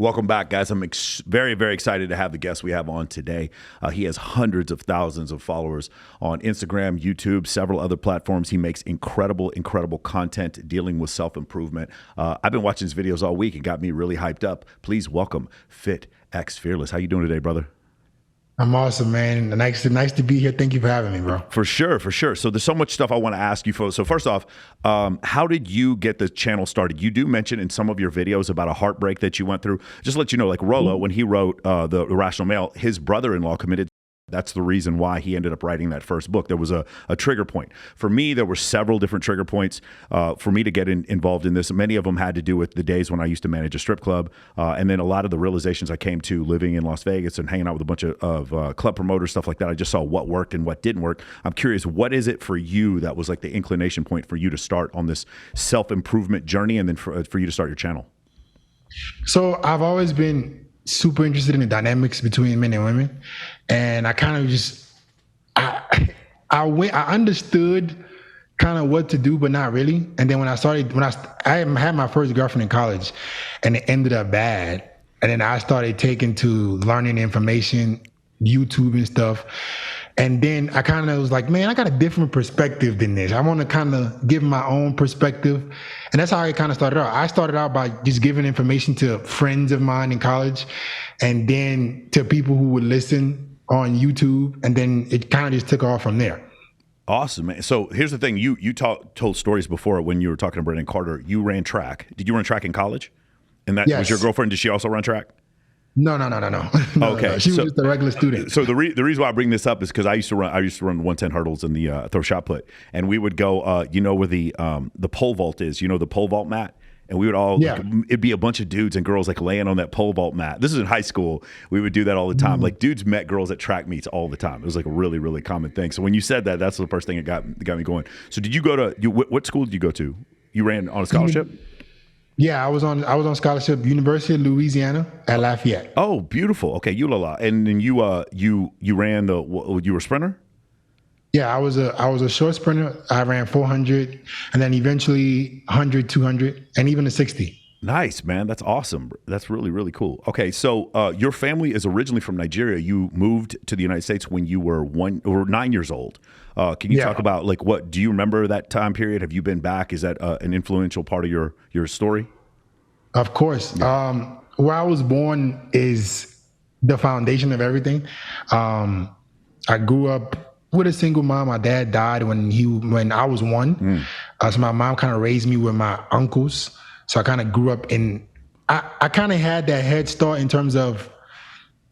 Welcome back, guys. I'm very, very excited to have the guest we have on today. He has hundreds of thousands of followers on Instagram, YouTube, several other platforms. He makes incredible content dealing with self-improvement. I've been watching his videos all week. It got me really hyped up. Please welcome FitXFearless. How you doing today, brother? I'm awesome, man. Nice to be here. Thank you for having me, bro. For sure. So there's so much stuff I want to ask you for. So first off, how did you get the channel started? You do mention in some of your videos about a heartbreak that you went through. Just to let you know, like Rollo, when he wrote The Irrational Male, his brother-in-law committed. That's the reason why he ended up writing that first book. There was a trigger point. For me, there were several different trigger points for me to get involved in this. Many of them had to do with the days when I used to manage a strip club. And then a lot of the realizations I came to living in Las Vegas and hanging out with a bunch of club promoters, stuff like that. I just saw what worked and what didn't work. I'm curious, what is it for you that was like the inclination point for you to start on this self-improvement journey and then for you to start your channel? So I've always been super interested in the dynamics between men and women. And I kind of just, I understood kind of what to do, but not really. And then when I had my first girlfriend in college and it ended up bad. And then I started taking to learning information, YouTube and stuff. And then I kind of was like, man, I got a different perspective than this. I want to kind of give my own perspective. And that's how I kind of started out. I started out by just giving information to friends of mine in college and then to people who would listen on YouTube. And then it kind of just took off from there. Awesome, man. So here's the thing. You told stories before when you were talking to Brendan Carter. You ran track. Did you run track in collge? And that was your girlfriend. Did she also run track? No. Okay, no. She was just a regular student. So the reason why I bring this up is because I used to run 110 hurdles in the throw shot put, and we would go, where the pole vault is, the pole vault mat, and we would all it'd be a bunch of dudes and girls like laying on that pole vault mat. This is in high school. We would do that all the time. Like dudes met girls at track meets all the time. It was like a really, really common thing. So when you said that, that's the first thing that got me going. So did you go to what school did you go to? You ran on a scholarship? Yeah, I was on scholarship, University of Louisiana at Lafayette. Oh, beautiful. Okay, ULA. And then you ran you were a sprinter? Yeah, I was a short sprinter. I ran 400 and then eventually 100, 200 and even a 60. Nice, man. That's awesome. That's really, really cool. Okay, so your family is originally from Nigeria. You moved to the United States when you were 9 years old. Can you talk about what do you remember that time period? Have you been back? Is that an influential part of your story? Of course. Yeah. Where I was born is the foundation of everything. I grew up with a single mom. My dad died when I was one. So my mom kind of raised me with my uncles. So I kind of grew up I kind of had that head start in terms of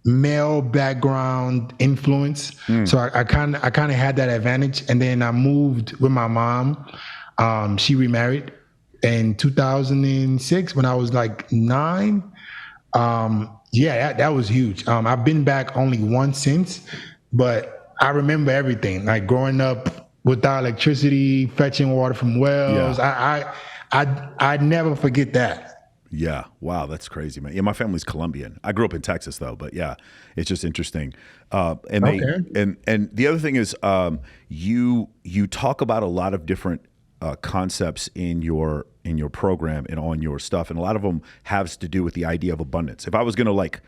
male background influence. So I kind of had that advantage. And then I moved with my mom. She remarried in 2006 when I was like 9. That was huge. I've been back only once since, but I remember everything, like growing up without electricity, fetching water from wells. Yeah. I'd never forget that. Yeah. Wow. That's crazy, man. Yeah. My family's Colombian. I grew up in Texas though, but yeah, it's just interesting. And the other thing is, you talk about a lot of different concepts in your program and on your stuff. And a lot of them has to do with the idea of abundance. If I was going to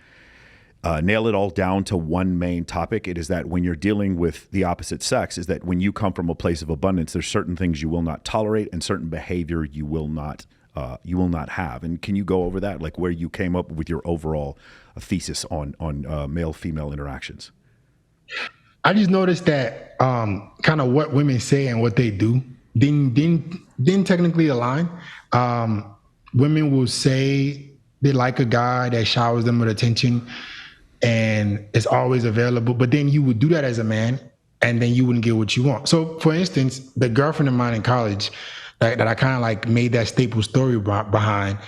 nail it all down to one main topic, it is that when you're dealing with the opposite sex, is that when you come from a place of abundance, there's certain things you will not tolerate and certain behavior you will not have. And can you go over that, like where you came up with your overall thesis on male-female interactions? I just noticed that kind of what women say and what they do didn't technically align. Women will say they like a guy that showers them with attention and is always available, but then you would do that as a man and then you wouldn't get what you want. So for instance, the girlfriend of mine in college that I kind of like made that staple story behind,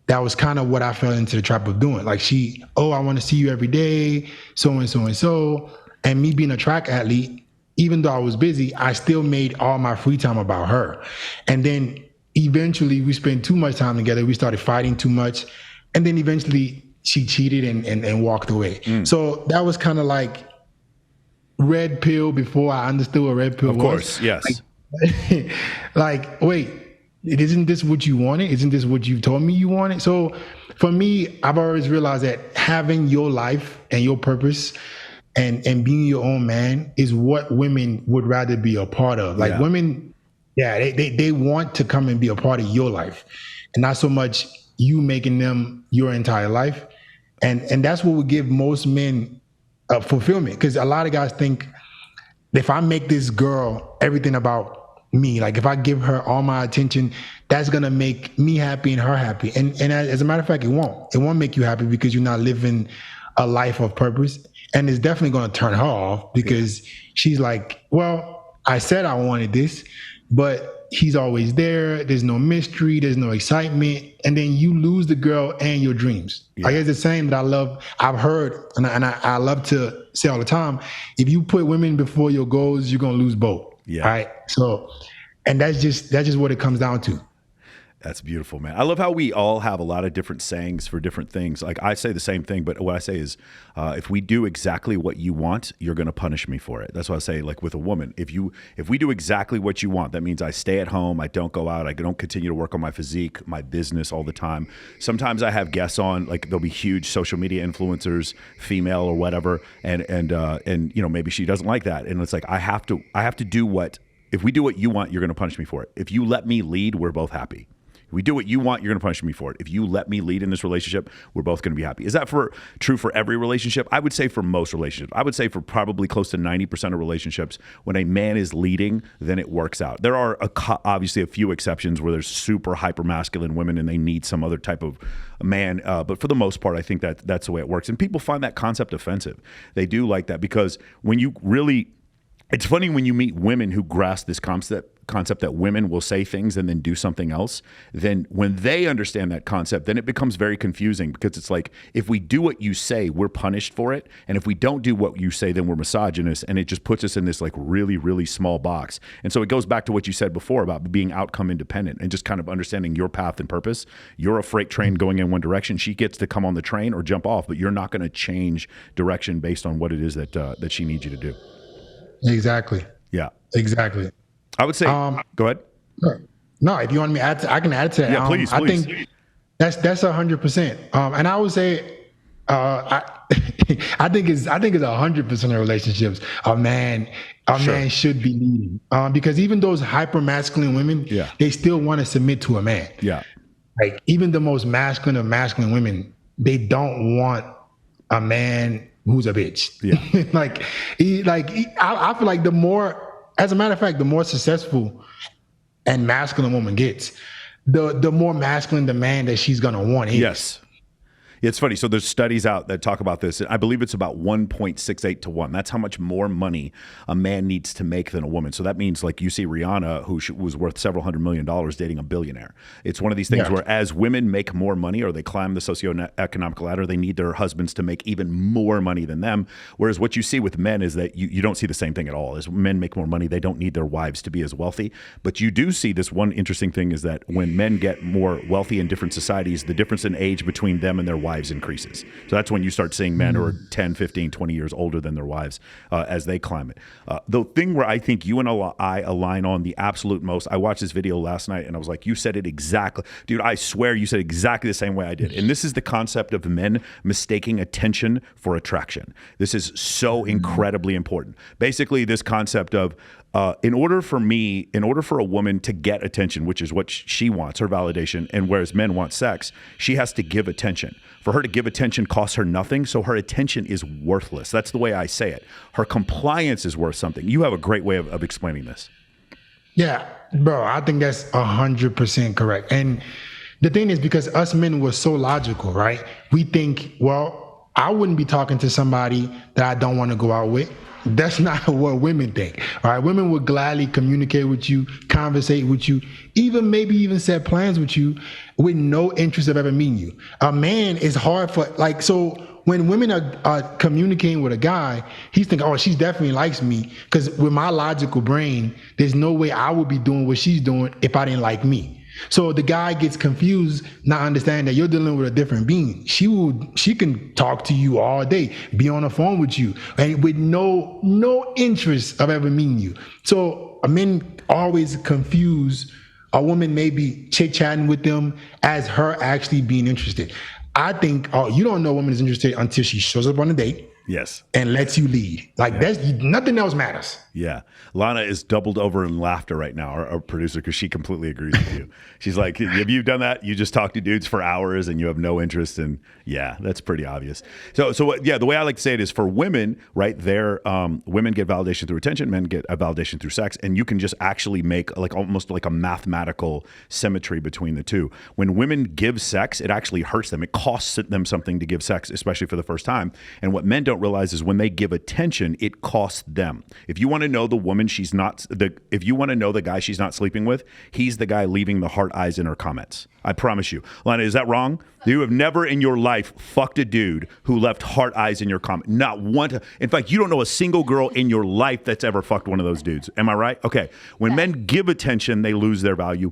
that was kind of what I fell into the trap of doing. Like I want to see you every day, so and so and so. And me being a track athlete, even though I was busy, I still made all my free time about her. And then eventually we spent too much time together. We started fighting too much. And then eventually she cheated and walked away. So that was kind of like red pill before I understood what red pill was. Of course, yes. Like, wait, isn't this what you wanted? Isn't this what you told me you wanted? So for me, I've always realized that having your life and your purpose and being your own man is what women would rather be a part of. Like women, they want to come and be a part of your life, and not so much you making them your entire life. And that's what would give most men fulfillment. Because a lot of guys think, if I make this girl everything about me, like if I give her all my attention, that's gonna make me happy and her happy. And as a matter of fact, it won't. It won't make you happy because you're not living a life of purpose. And it's definitely gonna turn her off because she's like, well, I said I wanted this, but he's always there. There's no mystery. There's no excitement. And then you lose the girl and your dreams. I guess the saying that I've heard, and I love to say all the time, if you put women before your goals, you're going to lose both. Yeah. Right. So, and that's just what it comes down to. That's beautiful, man. I love how we all have a lot of different sayings for different things. Like I say the same thing, but what I say is, if we do exactly what you want, you're going to punish me for it. That's what I say. Like with a woman, if we do exactly what you want, that means I stay at home, I don't go out, I don't continue to work on my physique, my business all the time. Sometimes I have guests on, like there'll be huge social media influencers, female or whatever, and you know, maybe she doesn't like that, and it's like I have to do what. If we do what you want, you're going to punish me for it. If you let me lead, we're both happy. We do what you want, you're going to punish me for it. If you let me lead in this relationship, we're both going to be happy. Is that true for every relationship? I would say for most relationships. I would say for probably close to 90% of relationships, when a man is leading, then it works out. There are obviously a few exceptions where there's super hyper masculine women and they need some other type of man. But for the most part, I think that's the way it works. And people find that concept offensive. They do like that because when you really... It's funny when you meet women who grasp this concept that women will say things and then do something else. Then when they understand that concept, then it becomes very confusing because it's like, if we do what you say, we're punished for it. And if we don't do what you say, then we're misogynist. And it just puts us in this like really, really small box. And so it goes back to what you said before about being outcome independent and just kind of understanding your path and purpose. You're a freight train going in one direction. She gets to come on the train or jump off, but you're not going to change direction based on what it is that she needs you to do. Exactly. Yeah. Exactly. I would say, go ahead. No, if you want me to add I can add to that. Yeah, please. I think that's 100%. And I would say, I think it's 100% of relationships. A man should be leading, because even those hyper masculine women, they still want to submit to a man. Yeah. Like even the most masculine of masculine women, they don't want a man who's a bitch. Yeah. I feel like as a matter of fact, the more successful and masculine woman gets, the more masculine the man that she's gonna want is. Yes. It's funny. So there's studies out that talk about this. I believe it's about 1.68 to 1. That's how much more money a man needs to make than a woman. So that means like you see Rihanna, who was worth several $100 million dating a billionaire. It's one of these things where as women make more money or they climb the socioeconomic ladder, they need their husbands to make even more money than them. Whereas what you see with men is that you don't see the same thing at all. As men make more money, they don't need their wives to be as wealthy. But you do see this one interesting thing is that when men get more wealthy in different societies, the difference in age between them and their wives increases. So that's when you start seeing men who are 10, 15, 20 years older than their wives as they climb it. The thing where I think you and I align on the absolute most, I watched this video last night and I was like, you said it exactly. Dude, I swear you said exactly the same way I did. And this is the concept of men mistaking attention for attraction. This is so incredibly important. Basically, this concept of in order for a woman to get attention, which is what she wants, her validation, and whereas men want sex, she has to give attention. For her to give attention costs her nothing, so her attention is worthless. That's the way I say it. Her compliance is worth something. You have a great way of explaining this. Yeah, bro, I think that's 100% correct. And the thing is, because us men were so logical, right? We think, well, I wouldn't be talking to somebody that I don't want to go out with. That's not what women think. All right, women would gladly communicate with you, conversate with you, maybe set plans with you with no interest of ever meeting you. A man is hard for, so when women are communicating with a guy, he's thinking, oh, she definitely likes me, because with my logical brain, there's no way I would be doing what she's doing if I didn't like me. So the guy gets confused, not understanding that you're dealing with a different being. She can talk to you all day, be on the phone with you, and with no interest of ever meeting you. So men always confuse a woman may be chit-chatting with them as her actually being interested. I think you don't know a woman is interested until she shows up on a date. Yes. And lets you lead. Like that's nothing else matters. Yeah. Lana is doubled over in laughter right now, our producer, because she completely agrees with you. She's like, have you done that? You just talk to dudes for hours and you have no interest in, yeah, that's pretty obvious. So yeah, the way I like to say it is for women, right, women get validation through attention, men get a validation through sex, and you can just actually make like almost like a mathematical symmetry between the two. When women give sex, it actually hurts them. It costs them something to give sex, especially for the first time. And what men don't realize is when they give attention, it costs them. If you want to know the woman if you want to know the guy she's not sleeping with, he's the guy leaving the heart eyes in her comments. I promise you. Lana, is that wrong? You have never in your life fucked a dude who left heart eyes in your comment. Not one. In fact, you don't know a single girl in your life that's ever fucked one of those dudes. Am I right? Okay. When men give attention, they lose their value.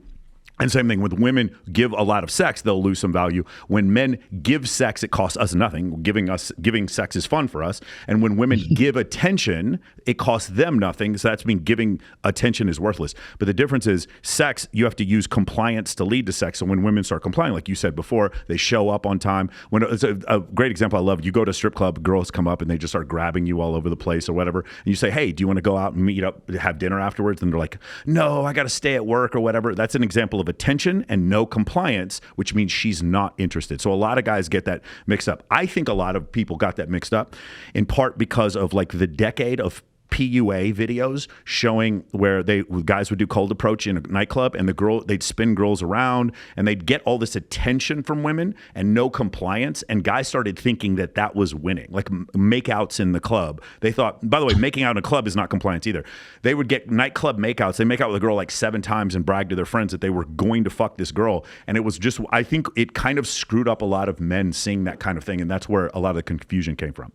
And same thing with women give a lot of sex, they'll lose some value. When men give sex, it costs us nothing. Giving sex is fun for us. And when women give attention, it costs them nothing. So that's mean giving attention is worthless. But the difference is sex, you have to use compliance to lead to sex. So when women start complying, like you said before, they show up on time. When it's a great example I love, you go to a strip club, girls come up and they just start grabbing you all over the place or whatever. And you say, hey, do you want to go out and meet up, have dinner afterwards? And they're like, no, I got to stay at work or whatever. That's an example of attention and no compliance, which means she's not interested. So a lot of guys get that mixed up. I think a lot of people got that mixed up in part because of like the decade of PUA videos showing where guys would do cold approach in a nightclub and they'd spin girls around and they'd get all this attention from women and no compliance, and guys started thinking that was winning, like makeouts in the club. They thought, by the way, making out in a club is not compliance either. They would get nightclub makeouts. They make out with a girl like 7 times and brag to their friends that they were going to fuck this girl, and it was just, I think it kind of screwed up a lot of men seeing that kind of thing, and that's where a lot of the confusion came from.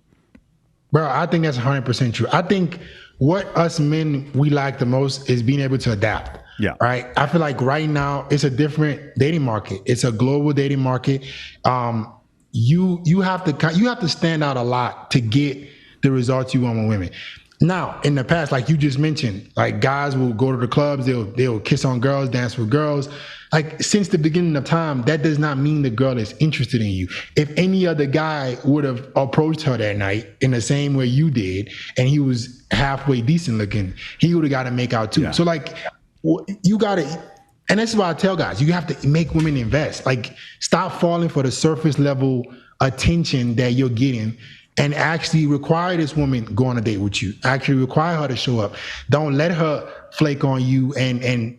Bro, I think that's 100% true. I think what us men, we like the most is being able to adapt. Yeah. Right. I feel like right now it's a different dating market. It's a global dating market. You have to stand out a lot to get the results you want with women. Now, in the past, like you just mentioned, like guys will go to the clubs, they'll kiss on girls, dance with girls. Like since the beginning of time, that does not mean the girl is interested in you. If any other guy would have approached her that night in the same way you did, and he was halfway decent looking, he would have got to make out too. Yeah. So like you got to, and that's why I tell guys, you have to make women invest. Like stop falling for the surface level attention that you're getting, and actually require this woman go on a date with you. Actually require her to show up. Don't let her flake on you and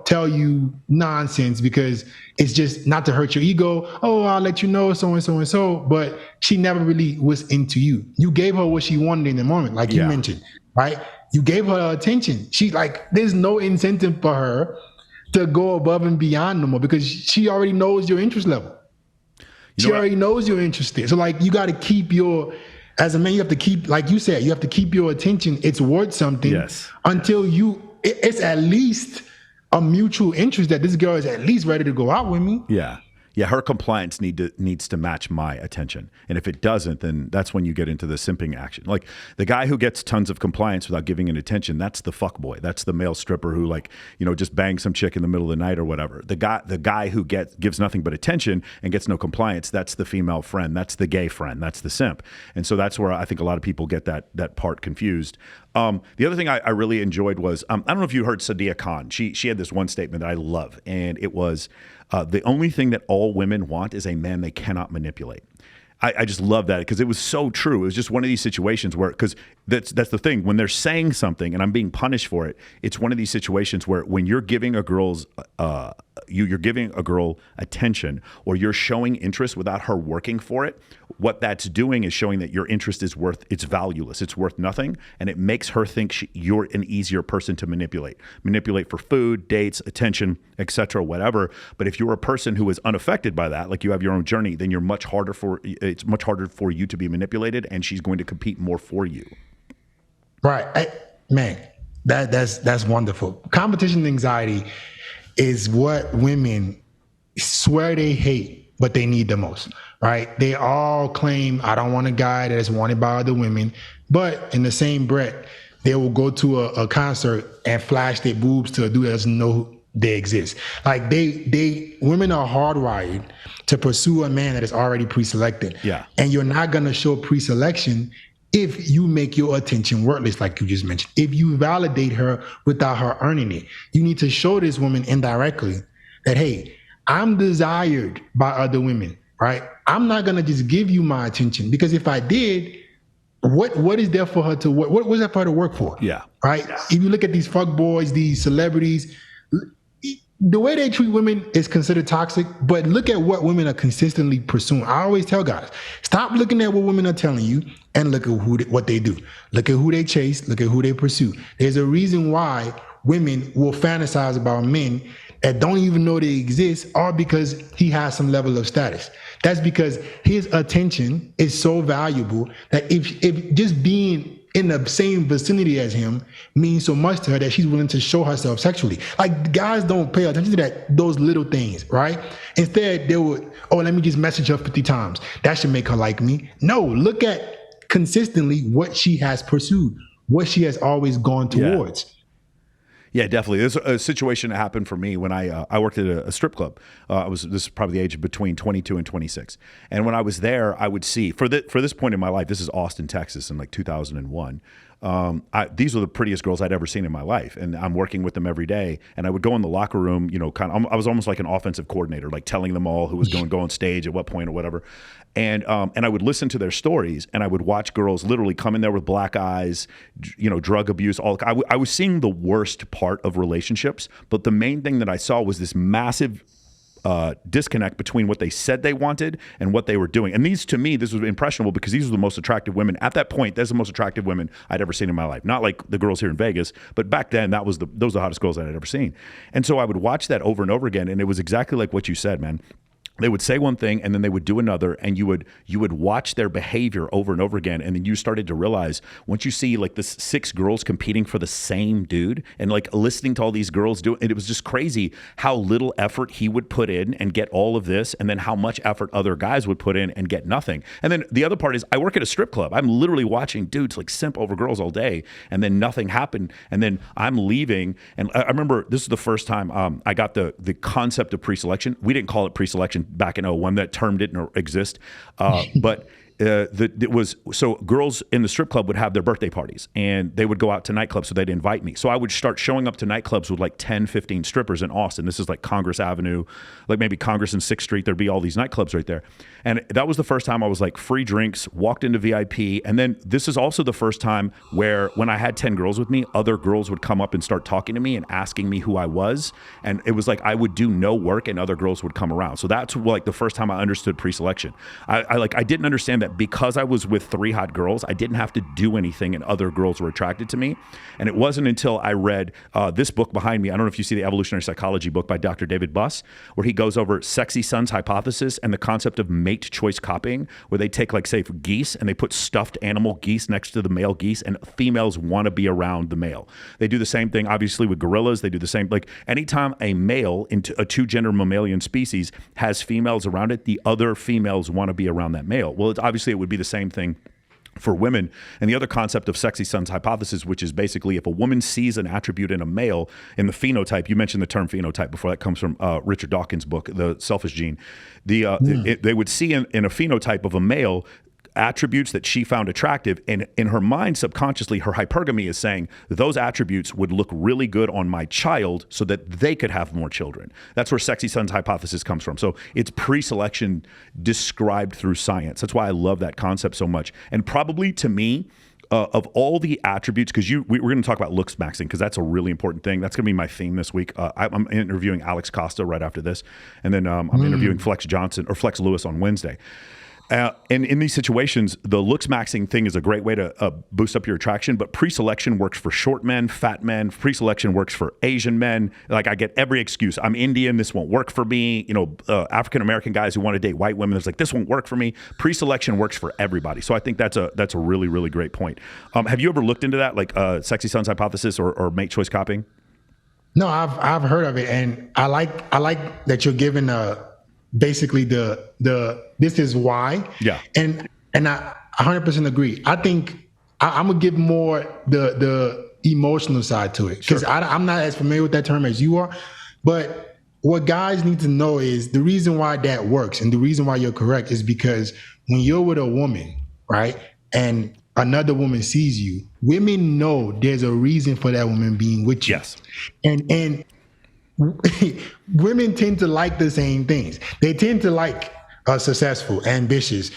tell you nonsense because it's just not to hurt your ego. Oh, I'll let you know so and so and so. But she never really was into you. You gave her what she wanted in the moment, like you mentioned, right? You gave her attention. She there's no incentive for her to go above and beyond no more because she already knows your interest level. She already knows you're interested. So you got to keep as a man, you have to keep, like you said, you have to keep your attention. It's worth something until it's at least a mutual interest that this girl is at least ready to go out with me. Yeah. Yeah, her compliance needs to match my attention. And if it doesn't, then that's when you get into the simping action. Like the guy who gets tons of compliance without giving it attention, that's the fuckboy. That's the male stripper who just bangs some chick in the middle of the night or whatever. The guy who gives nothing but attention and gets no compliance, that's the female friend. That's the gay friend. That's the simp. And so that's where I think a lot of people get that part confused. The other thing I really enjoyed was, I don't know if you heard Sadiya Khan. She had this one statement that I love, and it was, the only thing that all women want is a man they cannot manipulate. I just love that because it was so true. It was just one of these situations where, because that's the thing, when they're saying something and I'm being punished for it, it's one of these situations where when you're giving a girl's you're giving a girl attention or you're showing interest without her working for it, what that's doing is showing that your interest is it's valueless, it's worth nothing, and it makes her think you're an easier person to manipulate for food, dates, attention, etc., whatever. But if you're a person who is unaffected by that, like you have your own journey, then it's much harder for you to be manipulated, and she's going to compete more for you. Right. Man, that's wonderful. Competition anxiety is what women swear they hate, but they need the most, right? They all claim, I don't want a guy that is wanted by other women, but in the same breath, they will go to a concert and flash their boobs to a dude that doesn't know they exist. Like women are hardwired to pursue a man that is already pre-selected. Yeah. And you're not going to show pre-selection if you make your attention worthless, like you just mentioned. If you validate her without her earning it, you need to show this woman indirectly that, hey, I'm desired by other women, right? I'm not going to just give you my attention, because if I did, what is there for her to work? What was that for her to work for? Yeah. Right. If you look at these fuck boys, these celebrities, the way they treat women is considered toxic, but look at what women are consistently pursuing. I always tell guys, stop looking at what women are telling you and look at what they do. Look at who they chase, look at who they pursue. There's a reason why women will fantasize about men that don't even know they exist, or because he has some level of status. That's because his attention is so valuable that if just being in the same vicinity as him means so much to her that she's willing to show herself sexually. Like, guys don't pay attention to those little things, right? Instead, they would, let me just message her 50 times. That should make her like me. No, look at consistently what she has pursued, what she has always gone towards. Yeah, definitely. There's a situation that happened for me when I worked at a strip club. This is probably the age of between 22 and 26. And when I was there, I would see, for this point in my life, this is Austin, Texas in like 2001. These were the prettiest girls I'd ever seen in my life, and I'm working with them every day. And I would go in the locker room, I was almost like an offensive coordinator, like telling them all who was going to go on stage at what point or whatever. And I would listen to their stories, and I would watch girls literally come in there with black eyes, drug abuse. I was seeing the worst part of relationships, but the main thing that I saw was this massive disconnect between what they said they wanted and what they were doing. And these, to me, this was impressionable because these were the most attractive women. At that point, that's the most attractive women I'd ever seen in my life. Not like the girls here in Vegas, but back then, those were the hottest girls I'd ever seen. And so I would watch that over and over again, and it was exactly like what you said, man. They would say one thing and then they would do another, and you would watch their behavior over and over again. And then you started to realize, once you see like this 6 girls competing for the same dude and like listening to all these girls do it, and it was just crazy how little effort he would put in and get all of this, and then how much effort other guys would put in and get nothing. And then the other part is, I work at a strip club. I'm literally watching dudes like simp over girls all day, and then nothing happened. And then I'm leaving, and I remember this is the first time I got the concept of pre-selection. We didn't call it pre-selection back in 01. That term didn't exist, but it was, so girls in the strip club would have their birthday parties, and they would go out to nightclubs, so they'd invite me. So I would start showing up to nightclubs with like 10, 15 strippers in Austin. This is like Congress Avenue, like maybe Congress and 6th Street. There'd be all these nightclubs right there. And that was the first time I was like, free drinks, walked into VIP. And then this is also the first time where when I had 10 girls with me, other girls would come up and start talking to me and asking me who I was. And it was like, I would do no work and other girls would come around. So that's like the first time I understood pre-selection. I didn't understand that because I was with 3 hot girls, I didn't have to do anything and other girls were attracted to me. And it wasn't until I read this book behind me. I don't know if you see the Evolutionary Psychology book by Dr. David Buss, where he goes over Sexy Son's hypothesis and the concept of mate choice copying, where they take, like, say, geese and they put stuffed animal geese next to the male geese, and females want to be around the male. They do the same thing, obviously, with gorillas. They do the same. Like, anytime a male into a 2-gender mammalian species has females around it, the other females want to be around that male. Well, obviously, it would be the same thing for women. And the other concept of Sexy Son's hypothesis, which is basically if a woman sees an attribute in a male, in the phenotype, you mentioned the term phenotype before, that comes from Richard Dawkins' book, The Selfish Gene. They would see in a phenotype of a male attributes that she found attractive, and in her mind, subconsciously, her hypergamy is saying those attributes would look really good on my child so that they could have more children. That's where Sexy Son's hypothesis comes from. So it's pre-selection described through science. That's why I love that concept so much. And probably to me, of all the attributes, because we're going to talk about looks maxing, because that's a really important thing. That's going to be my theme this week. I'm interviewing Alex Costa right after this, and then I'm interviewing Flex Lewis on Wednesday. And in these situations, the looks maxing thing is a great way to boost up your attraction, but pre-selection works for short men, fat men. Pre-selection works for Asian men. Like, I get every excuse. I'm Indian. This won't work for me. African-American guys who want to date white women, it's like, this won't work for me. Pre-selection works for everybody. So I think that's a really, really great point. Have you ever looked into that, like Sexy Son's hypothesis or mate choice copying? No, I've heard of it, and I like that you're giving basically the this is why. Yeah. And I 100% agree. I think I'm gonna give more the emotional side to it, because I'm not as familiar with that term as you are. But what guys need to know is the reason why that works and the reason why you're correct is because when you're with a woman, right, and another woman sees you, women know there's a reason for that woman being with you. Yes. And women tend to like the same things. They tend to like a successful, ambitious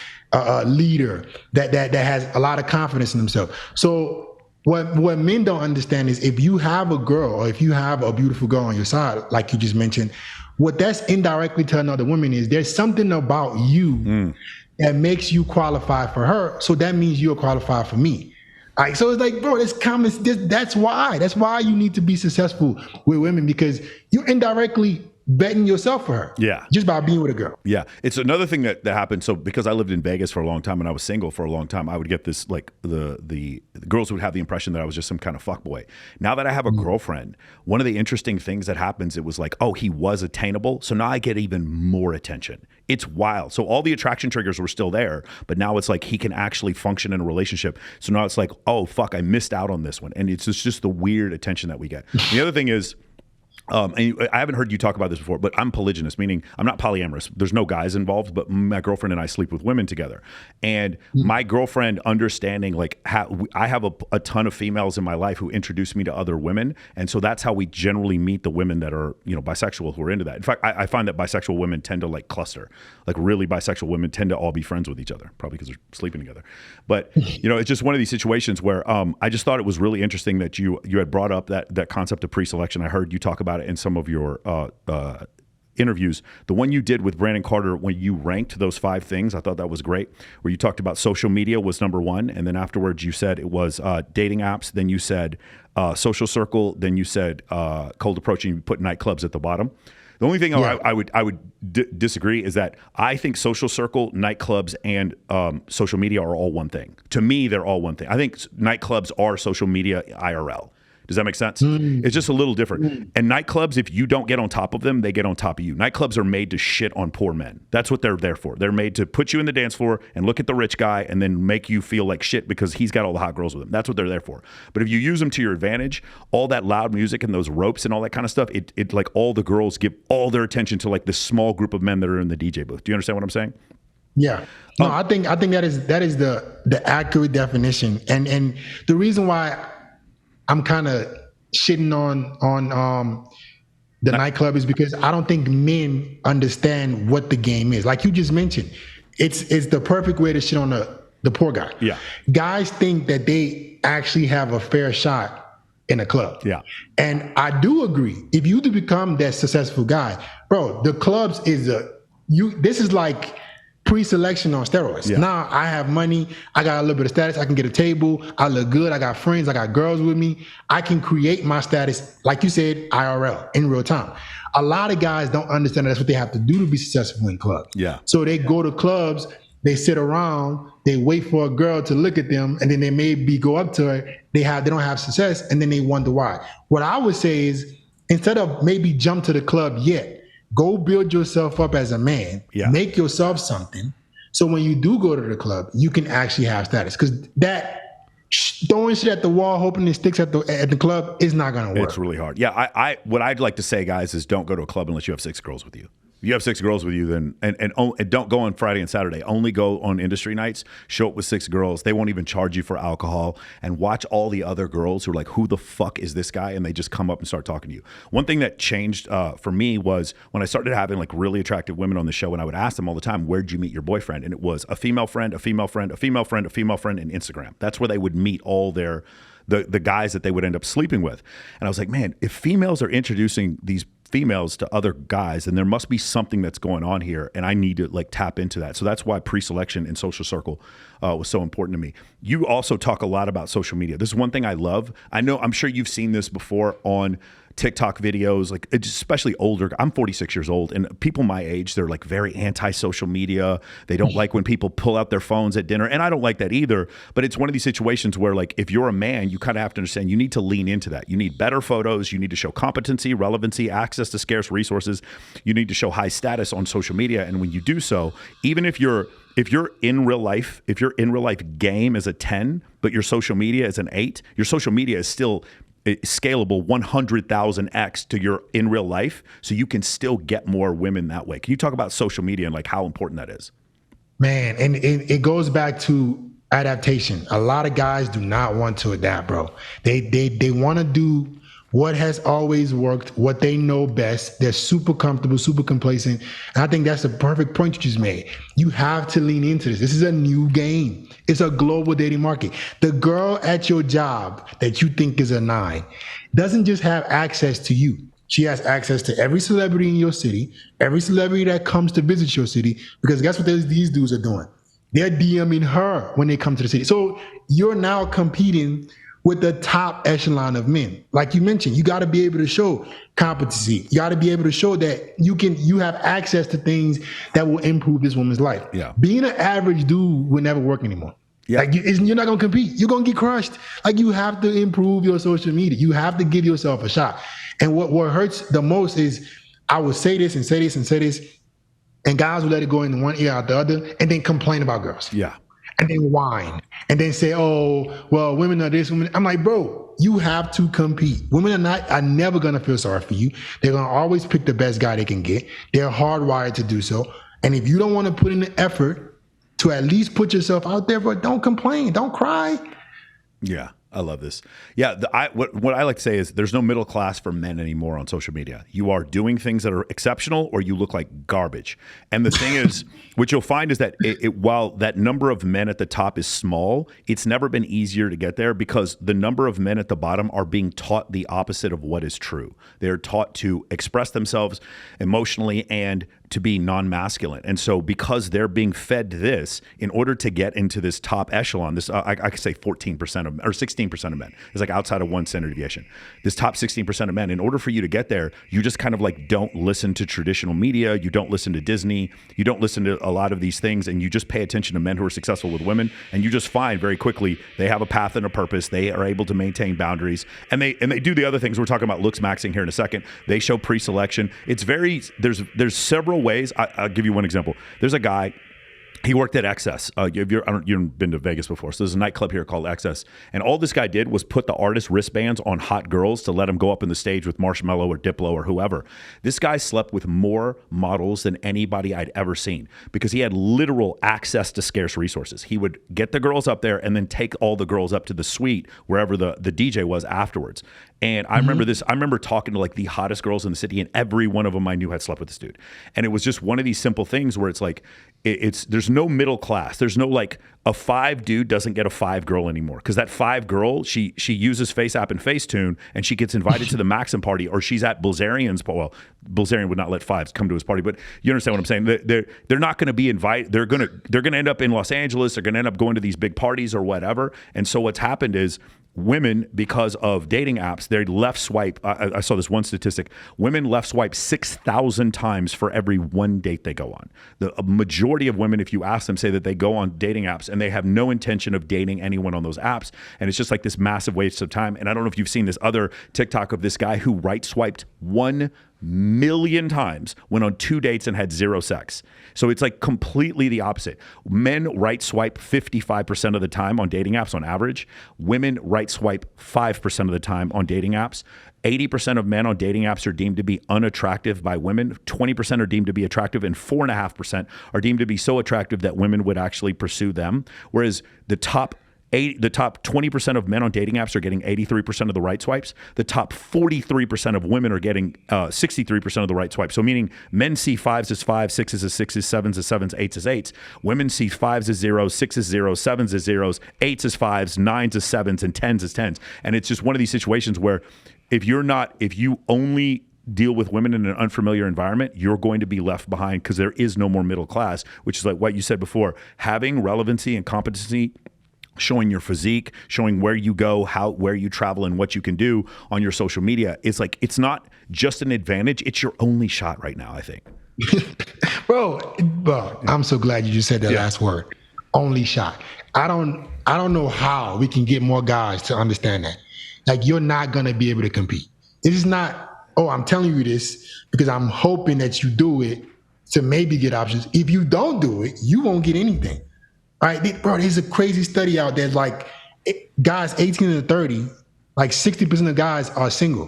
leader that has a lot of confidence in themselves. So what men don't understand is if you have a girl or if you have a beautiful girl on your side, like you just mentioned, what that's indirectly telling other women is there's something about you that makes you qualify for her. So that means you're qualified for me. All right, so it's like, bro, that's why you need to be successful with women, because you're indirectly betting yourself for her. Yeah. Just by being with a girl. Yeah. It's another thing that happened. So because I lived in Vegas for a long time and I was single for a long time, I would get this, like the girls would have the impression that I was just some kind of fuckboy. Now that I have a girlfriend, one of the interesting things that happens, it was like, oh, he was attainable. So now I get even more attention. It's wild. So all the attraction triggers were still there, but now it's like he can actually function in a relationship. So now it's like, oh, fuck, I missed out on this one. And it's just the weird attention that we get. The other thing is, and I haven't heard you talk about this before, but I'm polygynous, meaning I'm not polyamorous. There's no guys involved, but my girlfriend and I sleep with women together. And my girlfriend understanding, like, I have a ton of females in my life who introduce me to other women. And so that's how we generally meet the women that are, bisexual, who are into that. In fact, I find that bisexual women tend to like cluster. Like really bisexual women tend to all be friends with each other, probably because they're sleeping together. But, it's just one of these situations where I just thought it was really interesting that you had brought up that concept of pre-selection. I heard you talk about it in some of your interviews. The one you did with Brandon Carter, when you ranked those 5 things, I thought that was great, where you talked about social media was number 1, and then afterwards you said it was dating apps, then you said social circle, then you said cold approach, and you put nightclubs at the bottom. The only thing I would disagree is that I think social circle, nightclubs, and social media are all one thing. To me, they're all one thing. I think nightclubs are social media IRL. Does that make sense? It's just a little different. And nightclubs, if you don't get on top of them, they get on top of you. Nightclubs are made to shit on poor men. That's what they're there for. They're made to put you in the dance floor and look at the rich guy and then make you feel like shit because he's got all the hot girls with him. That's what they're there for. But if you use them to your advantage, all that loud music and those ropes and all that kind of stuff, it like all the girls give all their attention to like this small group of men that are in the DJ booth. Do you understand what I'm saying? Yeah. No, I think that is the accurate definition. And the reason why I'm kind of shitting on the nightclub is because I don't think men understand what the game is. Like you just mentioned, it's the perfect way to shit on the poor guy. Yeah. Guys think that they actually have a fair shot in a club. Yeah. And I do agree. If you to become that successful guy, bro, the clubs this is like pre-selection on steroids. Yeah. Now I have money, I got a little bit of status, I can get a table, I look good, I got friends, I got girls with me. I can create my status, like you said, IRL, in real time. A lot of guys don't understand that's what they have to do to be successful in clubs. Yeah. So they go to clubs, they sit around, they wait for a girl to look at them, and then they maybe go up to her, they don't have success, and then they wonder why. What I would say is, instead of maybe jump to the club yet, go build yourself up as a man. Yeah. Make yourself something. So when you do go to the club, you can actually have status. Because that throwing shit at the wall, hoping it sticks at the club is not going to work. It's really hard. Yeah, what I'd like to say, guys, is don't go to a club unless you have 6 girls with you. If you have 6 girls with you, then and don't go on Friday and Saturday. Only go on industry nights. Show up with 6 girls. They won't even charge you for alcohol. And watch all the other girls who are like, who the fuck is this guy? And they just come up and start talking to you. One thing that changed for me was when I started having like really attractive women on the show, and I would ask them all the time, where'd you meet your boyfriend? And it was a female friend, a female friend, a female friend, a female friend, and Instagram. That's where they would meet all the guys that they would end up sleeping with. And I was like, man, if females are introducing these females to other guys, and there must be something that's going on here, and I need to like tap into that. So that's why pre-selection and social circle was so important to me. You also talk a lot about social media. This is one thing I love. I'm sure you've seen this before on TikTok videos, like especially older. I'm 46 years old, and people my age, they're like very anti-social media. They don't like when people pull out their phones at dinner, and I don't like that either. But it's one of these situations where, like, if you're a man, you kind of have to understand you need to lean into that. You need better photos. You need to show competency, relevancy, access to scarce resources. You need to show high status on social media, and when you do so, even if you're in real life, if your in real life game is a 10, but your social media is an 8, your social media is still scalable 100,000x to your in real life, so you can still get more women that way. Can you talk about social media and like how important that is? Man, and it goes back to adaptation. A lot of guys do not want to adapt, bro. They want to do what has always worked, what they know best. They're super comfortable, super complacent. And I think that's the perfect point you just made. You have to lean into this. This is a new game. It's a global dating market. The girl at your job that you think is a 9 doesn't just have access to you. She has access to every celebrity in your city, every celebrity that comes to visit your city, because guess what these dudes are doing? They're DMing her when they come to the city. So you're now competing with the top echelon of men. Like you mentioned, you got to be able to show competency. You got to be able to show that you have access to things that will improve this woman's life. Yeah. Being an average dude will never work anymore. Yeah. Like you're not going to compete. You're going to get crushed. Like you have to improve your social media. You have to give yourself a shot. And what hurts the most is I would say this and say this and say this, and guys will let it go in one ear out the other and then complain about girls. Yeah. And then whine and then say, oh, well, women are this, women. I'm like, bro, you have to compete. Women are never going to feel sorry for you. They're going to always pick the best guy they can get. They're hardwired to do so. And if you don't want to put in the effort to at least put yourself out there, but don't complain, don't cry. Yeah. I love this. Yeah, what I like to say is there's no middle class for men anymore on social media. You are doing things that are exceptional, or you look like garbage. And the thing is, what you'll find is that while that number of men at the top is small, it's never been easier to get there, because the number of men at the bottom are being taught the opposite of what is true. They're taught to express themselves emotionally and to be non-masculine. And so because they're being fed this, in order to get into this top echelon, this I could say 14% of, or 16% of men, is like outside of one standard deviation. This top 16% of men, in order for you to get there, you just kind of like don't listen to traditional media, you don't listen to Disney, you don't listen to a lot of these things, and you just pay attention to men who are successful with women, and you just find very quickly they have a path and a purpose, they are able to maintain boundaries, and they do the other things. We're talking about looks maxing here in a second. They show pre-selection. It's very, there's several ways. I'll give you one example. There's a guy, he worked at Excess. You've been to Vegas before. So there's a nightclub here called Excess. And all this guy did was put the artist wristbands on hot girls to let them go up in the stage with Marshmello or Diplo or whoever. This guy slept with more models than anybody I'd ever seen, because he had literal access to scarce resources. He would get the girls up there and then take all the girls up to the suite wherever the DJ was afterwards. And I remember this. I remember talking to like the hottest girls in the city, and every one of them I knew had slept with this dude. And it was just one of these simple things where it's like, there's no middle class. There's no like a 5 dude doesn't get a 5 girl anymore, because that 5 girl, she uses FaceApp and Facetune, and she gets invited to the Maxim party, or she's at Bilzerian's. Well, Bilzerian would not let 5s come to his party, but you understand what I'm saying. They're not going to be invited. They're going to end up in Los Angeles. They're going to end up going to these big parties or whatever. And so what's happened is, women, because of dating apps, they left swipe. I saw this one statistic. Women left swipe 6,000 times for every one date they go on. The majority of women, if you ask them, say that they go on dating apps and they have no intention of dating anyone on those apps. And it's just like this massive waste of time. And I don't know if you've seen this other TikTok of this guy who right swiped 1 million times, went on 2 dates and had 0 sex. So it's like completely the opposite. Men right swipe 55% of the time on dating apps on average. Women right swipe 5% of the time on dating apps. 80% of men on dating apps are deemed to be unattractive by women. 20% are deemed to be attractive, and 4.5% are deemed to be so attractive that women would actually pursue them. Whereas the top 20% of men on dating apps are getting 83% of the right swipes. The top 43% of women are getting 63% of the right swipes. So meaning men see 5s as 5s, 6s as 6s, 7s as 7s, 8s as 8s. Women see 5s as 0s, 6s as 0s, 7s as 0s, 8s as 5s, 9s as 7s, and 10s as 10s. And it's just one of these situations where if you only deal with women in an unfamiliar environment, you're going to be left behind, because there is no more middle class, which is like what you said before. Having relevancy and competency, showing your physique, showing where you go, where you travel, and what you can do on your social media. It's like, it's not just an advantage, it's your only shot right now, I think. Bro, I'm so glad you just said that last word. Only shot. I don't know how we can get more guys to understand that. Like, you're not going to be able to compete. It is not, oh, I'm telling you this because I'm hoping that you do it to maybe get options. If you don't do it, you won't get anything. All right, bro, there's a crazy study out there, like guys 18 to 30 like 60% of guys are single.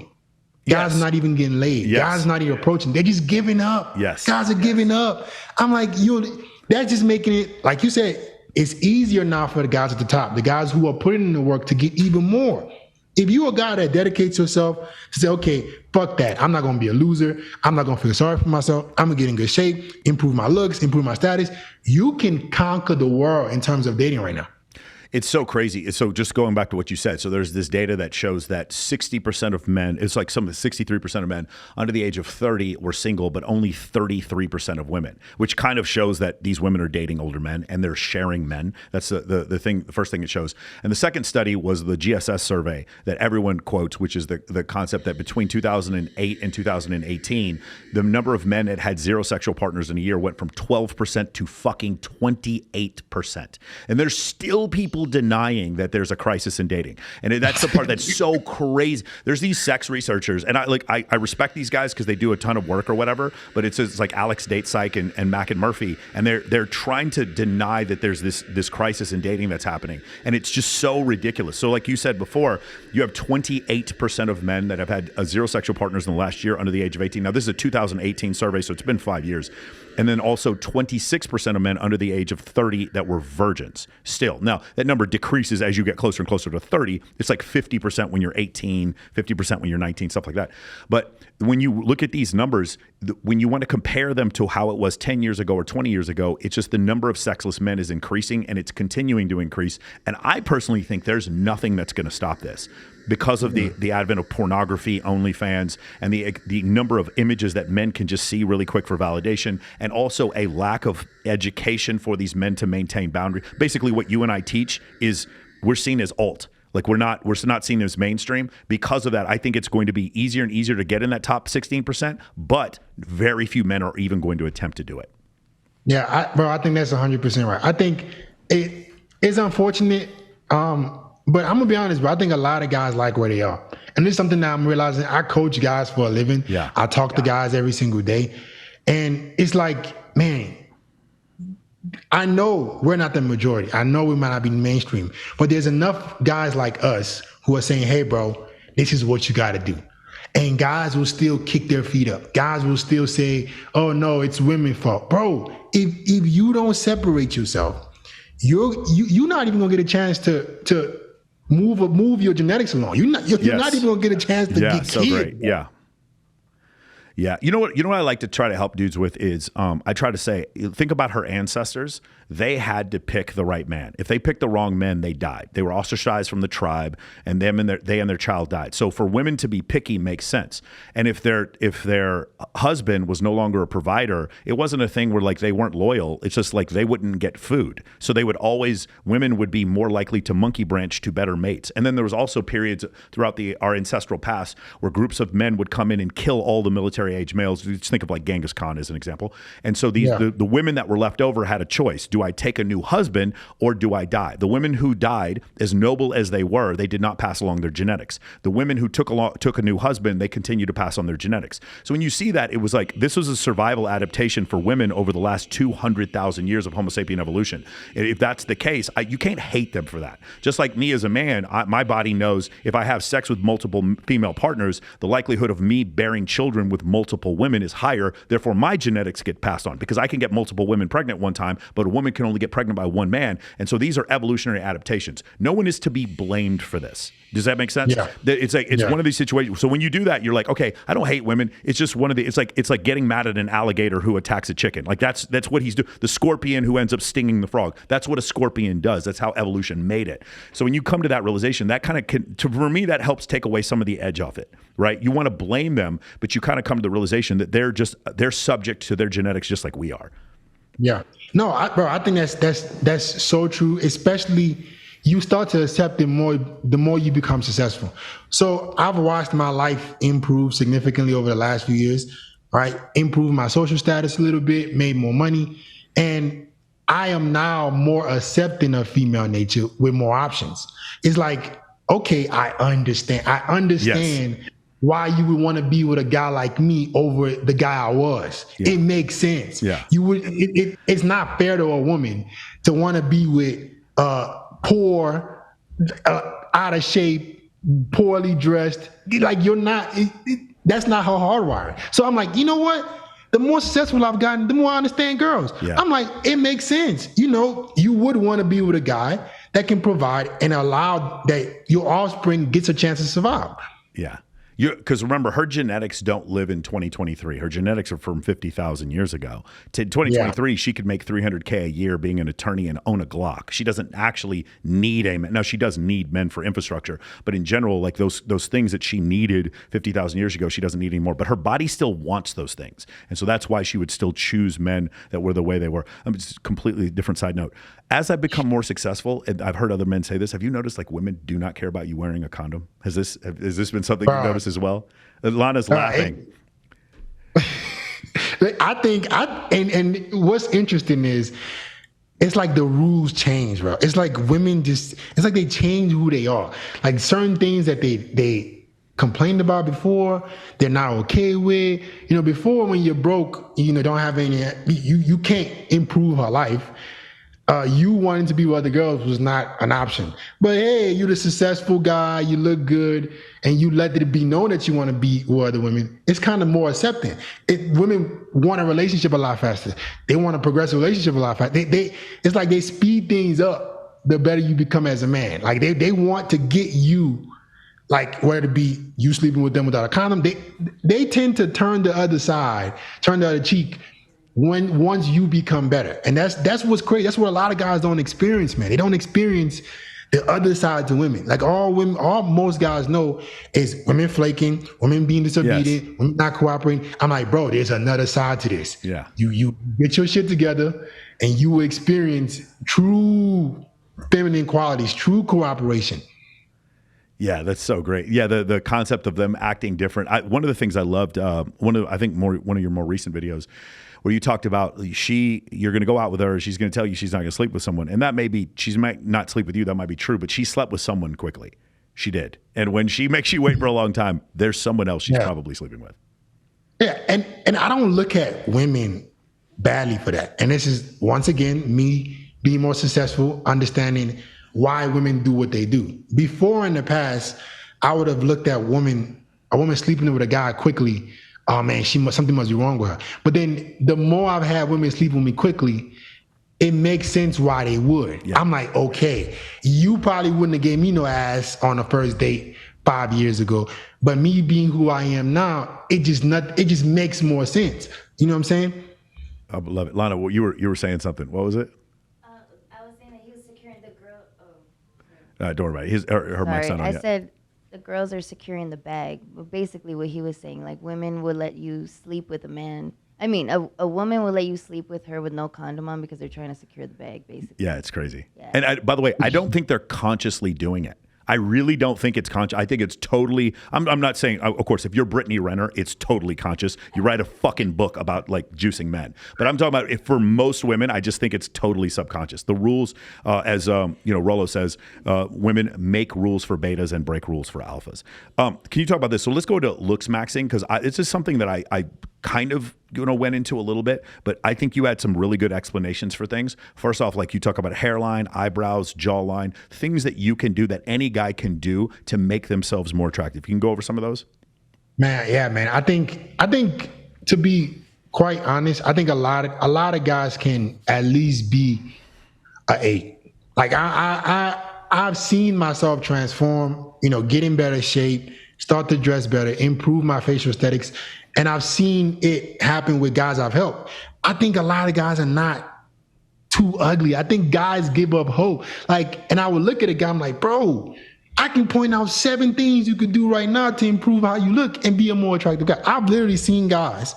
Guys Yes. are not even getting laid. Yes. Guys are not even approaching. They're just giving up. Yes. Guys are giving up. I'm like, that's just making it, like you said, it's easier now for the guys at the top, the guys who are putting in the work to get even more. If you're a guy that dedicates yourself to say, okay, fuck that. I'm not going to be a loser. I'm not going to feel sorry for myself. I'm going to get in good shape, improve my looks, improve my status. You can conquer the world in terms of dating right now. It's so crazy. So just going back to what you said, so there's this data that shows that 60% of men, it's like 63% of men under the age of 30 were single, but only 33% of women, which kind of shows that these women are dating older men and they're sharing men. That's the thing, the first thing it shows. And the second study was the GSS survey that everyone quotes, which is the concept that between 2008 and 2018, the number of men that had zero sexual partners in a year went from 12% to fucking 28%. And there's still people denying that there's a crisis in dating, and that's the part that's so crazy. There's these sex researchers, and I respect these guys because they do a ton of work or whatever. But it's like Alex Datesike and Mac and Murphy, and they're trying to deny that there's this crisis in dating that's happening, and it's just so ridiculous. So like you said before, you have 28% of men that have had zero sexual partners in the last year under the age of 18. Now this is a 2018 survey, so it's been 5 years. And then also 26% of men under the age of 30 that were virgins still. Now, that number decreases as you get closer and closer to 30. It's like 50% when you're 18, 50% when you're 19, stuff like that. But when you look at these numbers, when you want to compare them to how it was 10 years ago or 20 years ago, it's just the number of sexless men is increasing, and it's continuing to increase. And I personally think there's nothing that's going to stop this, because of the advent of pornography, OnlyFans, and the number of images that men can just see really quick for validation, and also a lack of education for these men to maintain boundaries. Basically, what you and I teach is we're seen as alt. Like we're not seen as mainstream. Because of that, I think it's going to be easier and easier to get in that top 16%, but very few men are even going to attempt to do it. Yeah, I think that's 100% right. I think it is unfortunate, but I'm gonna be honest, bro. I think a lot of guys like where they are, and this is something that I'm realizing. I coach guys for a living. Yeah, I talk to guys every single day, and it's like, man, I know we're not the majority. I know we might not be mainstream, but there's enough guys like us who are saying, "Hey, bro, this is what you got to do." And guys will still kick their feet up. Guys will still say, "Oh no, it's women's fault." Bro, if you don't separate yourself, you're not even gonna get a chance to move your genetics along. You're not even gonna get a chance to get so kids. Great. Yeah. Yeah. You know what I like to try to help dudes with is I try to say, think about her ancestors. They had to pick the right man. If they picked the wrong men, they died. They were ostracized from the tribe, and they and their child died. So for women to be picky makes sense. And if their husband was no longer a provider, it wasn't a thing where like they weren't loyal. It's just like they wouldn't get food. So women would be more likely to monkey branch to better mates. And then there was also periods throughout our ancestral past where groups of men would come in and kill all the military age males. Just think of like Genghis Khan as an example. And so the women that were left over had a choice. Do I take a new husband or do I die? The women who died, as noble as they were, they did not pass along their genetics. The women who took a new husband, they continued to pass on their genetics. So when you see that, it was like this was a survival adaptation for women over the last 200,000 years of Homo sapien evolution. If that's the case, you can't hate them for that. Just like me as a man, my body knows if I have sex with multiple female partners, the likelihood of me bearing children with multiple women is higher. Therefore, my genetics get passed on because I can get multiple women pregnant one time, but a woman can only get pregnant by one man. And so these are evolutionary adaptations. No one is to be blamed for this. Does that make sense? Yeah. It's one of these situations. So when you do that, you're like, okay, I don't hate women. It's just it's like getting mad at an alligator who attacks a chicken. Like that's what he's doing. The scorpion who ends up stinging the frog. That's what a scorpion does. That's how evolution made it. So when you come to that realization, that kind of for me, that helps take away some of the edge off it, right? You want to blame them, but you kind of come to the realization that they're subject to their genetics just like we are. Yeah. No, I think that's so true. Especially you start to accept it more the more you become successful. So I've watched my life improve significantly over the last few years, right? Improved my social status a little bit, made more money, and I am now more accepting of female nature with more options. It's like, okay, I understand. Yes. Why you would want to be with a guy like me over the guy I was. Yeah. It makes sense. Yeah. It's not fair to a woman to want to be with poor, out of shape, poorly dressed. Like you're not. That's not her hardwired. So I'm like, you know what? The more successful I've gotten, the more I understand girls. Yeah. I'm like, it makes sense. You know, you would want to be with a guy that can provide and allow that your offspring gets a chance to survive. Yeah. Because remember, her genetics don't live in 2023. Her genetics are from 50,000 years ago. To 2023, she could make $300K a year being an attorney and own a Glock. She doesn't actually need a man. Now, she does need men for infrastructure, but in general, like those things that she needed 50,000 years ago, she doesn't need anymore. But her body still wants those things. And so that's why she would still choose men that were the way they were. I mean, it's a completely different side note. As I've become more successful, and I've heard other men say this, have you noticed like women do not care about you wearing a condom? Has this been something you've noticed as well? Lana's laughing. I think and what's interesting is it's like the rules change, bro. It's like women it's like they change who they are. Like certain things that they complained about before, they're not okay with. You know, before when you're broke, you know, don't have any, you can't improve her life. You wanting to be with other girls was not an option. But hey, you're the successful guy, you look good, and you let it be known that you want to be with other women. It's kind of more accepting. Women want a relationship a lot faster. They want a progressive relationship a lot faster. It's like they speed things up the better you become as a man. Like they want to get you, like whether it be you sleeping with them without a condom. They tend to turn the other side, turn the other cheek once you become better. And that's what's crazy. That's what a lot of guys don't experience, man. They don't experience the other side to women. Like most guys know is women flaking, women being disobedient, women not cooperating. I'm like, bro, there's another side to this. Yeah. You get your shit together and you will experience true feminine qualities, true cooperation. Yeah, that's so great. Yeah, the concept of them acting different. One of the things I loved, one of your more recent videos, where you talked about you're going to go out with her, she's going to tell you she's not going to sleep with someone, and that she might not sleep with you. That might be true, but she slept with someone quickly. She did, and when she makes you wait for a long time, there's someone else she's probably sleeping with. Yeah, and I don't look at women badly for that. And this is once again me being more successful, understanding why women do what they do. Before in the past, I would have looked at a woman sleeping with a guy quickly. Oh man, something must be wrong with her. But then the more I've had women sleep with me quickly, it makes sense why they would. Yeah. I'm like, okay, you probably wouldn't have gave me no ass on a first date 5 years ago, but me being who I am now, it just makes more sense. You know what I'm saying? I love it, Lana. You were saying something. What was it? I was saying that he was securing the girl. Don't worry about it. Her mic's not on yet. I said the girls are securing the bag. But basically what he was saying, like women will let you sleep with a man. I mean, a woman will let you sleep with her with no condom on because they're trying to secure the bag, basically. Yeah, it's crazy. Yeah. And by the way, I don't think they're consciously doing it. I really don't think it's conscious. I think it's totally, I'm not saying, of course, if you're Brittany Renner, it's totally conscious. You write a fucking book about like juicing men. But I'm talking about for most women, I just think it's totally subconscious. The rules, as Rollo says, women make rules for betas and break rules for alphas. Can you talk about this? So let's go to looks maxing, because it's just something that I kind of went into a little bit, but I think you had some really good explanations for things. First off, like you talk about hairline, eyebrows, jawline, things that you can do that any guy can do to make themselves more attractive. You can go over some of those? Man. I think to be quite honest, I think a lot of guys can at least be a 8. Like I've seen myself transform, get in better shape, start to dress better, improve my facial aesthetics. And I've seen it happen with guys I've helped. I think a lot of guys are not too ugly. I think guys give up hope. And I would look at a guy, I'm like, bro, I can point out 7 things you could do right now to improve how you look and be a more attractive guy. I've literally seen guys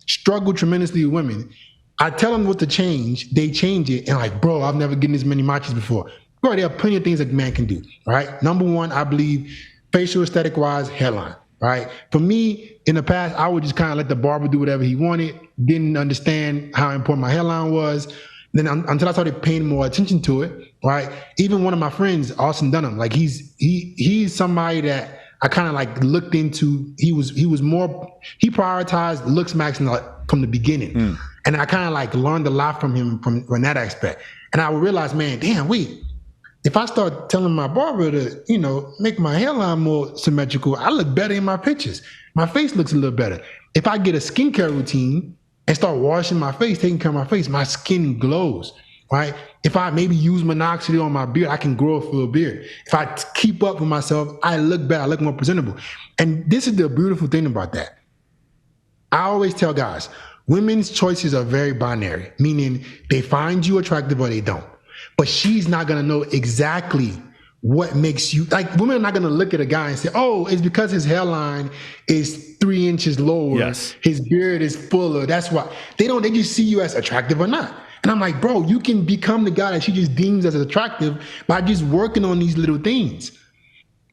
struggle tremendously with women. I tell them what to change, they change it, and like, bro, I've never gotten this many matches before. Bro, there are plenty of things that a man can do, all right? Number 1, I believe, facial aesthetic-wise, hairline. Right. For me, in the past, I would just kind of let the barber do whatever he wanted. Didn't understand how important my hairline was. Then until I started paying more attention to it. Right. Even one of my friends, Austin Dunham, like he's somebody that I kind of like looked into. He prioritized looks maxing from the beginning, and I kind of like learned a lot from him from that aspect. And I would realize, man, damn, wait. if I start telling my barber to, make my hairline more symmetrical, I look better in my pictures. My face looks a little better. If I get a skincare routine and start washing my face, taking care of my face, my skin glows, right? If I maybe use minoxidil on my beard, I can grow a full beard. If I keep up with myself, I look better, I look more presentable. And this is the beautiful thing about that. I always tell guys, women's choices are very binary, meaning they find you attractive or they don't. But she's not gonna know exactly what makes you, like, women are not gonna look at a guy and say, oh, it's because his hairline is 3 inches lower, yes, his beard is fuller, that's why. They just see you as attractive or not. And I'm like, bro, you can become the guy that she just deems as attractive by just working on these little things.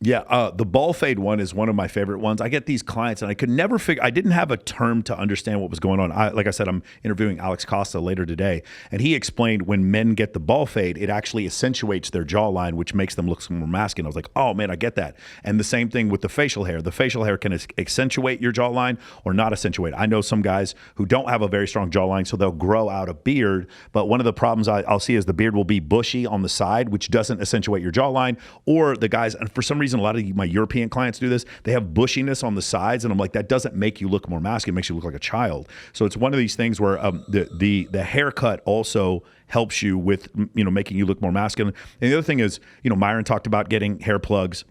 Yeah, the ball fade one is one of my favorite ones. I get these clients, and I could never figure. I didn't have a term to understand what was going on. Like I said, I'm interviewing Alex Costa later today, and he explained when men get the ball fade, it actually accentuates their jawline, which makes them look more masculine. I was like, oh man, I get that. And the same thing with the facial hair. The facial hair can accentuate your jawline or not accentuate. I know some guys who don't have a very strong jawline, so they'll grow out a beard. But one of the problems I'll see is the beard will be bushy on the side, which doesn't accentuate your jawline. Or the guys, and for some reason, a lot of my European clients do this. They have bushiness on the sides, and I'm like, that doesn't make you look more masculine. It makes you look like a child. So it's one of these things where the haircut also helps you with making you look more masculine. And the other thing is, Myron talked about getting hair plugs.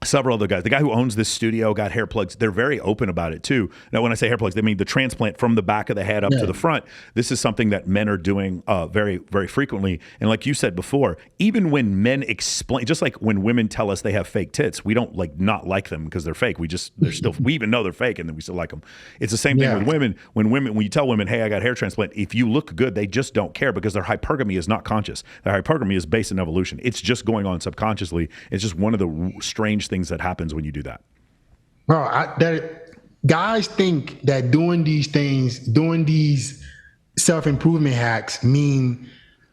Several other guys. The guy who owns this studio got hair plugs. They're very open about it too. Now, when I say hair plugs, they mean the transplant from the back of the head up to the front. This is something that men are doing very, very frequently. And like you said before, even when men explain, just like when women tell us they have fake tits, we don't not like them because they're fake. We even know they're fake, and then we still like them. It's the same thing with women. When you tell women, hey, I got hair transplant, if you look good, they just don't care because their hypergamy is not conscious. Their hypergamy is based in evolution. It's just going on subconsciously. It's just one of the strange things that happens when you do that. Bro, guys think that doing these things, doing these self-improvement hacks mean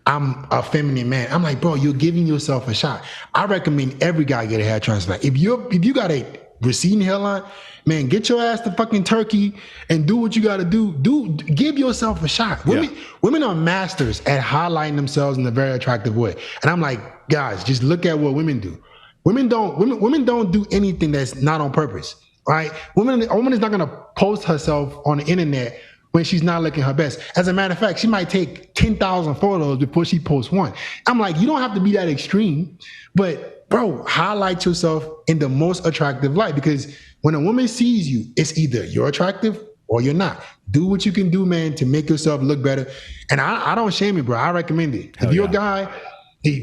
I'm a feminine man. I'm like, bro, you're giving yourself a shot. I recommend every guy get a hair transplant. If you got a receding hairline, man, get your ass to fucking Turkey and do what you got to do. Give yourself a shot. Women are masters at highlighting themselves in a very attractive way. And I'm like, guys, just look at what women do. Women don't do anything that's not on purpose, right? A woman is not gonna post herself on the internet when she's not looking her best. As a matter of fact, she might take 10,000 photos before she posts one. I'm like, you don't have to be that extreme, but bro, highlight yourself in the most attractive light, because when a woman sees you, it's either you're attractive or you're not. Do what you can do, man, to make yourself look better. And I don't shame you, bro. I recommend it. If you're a guy,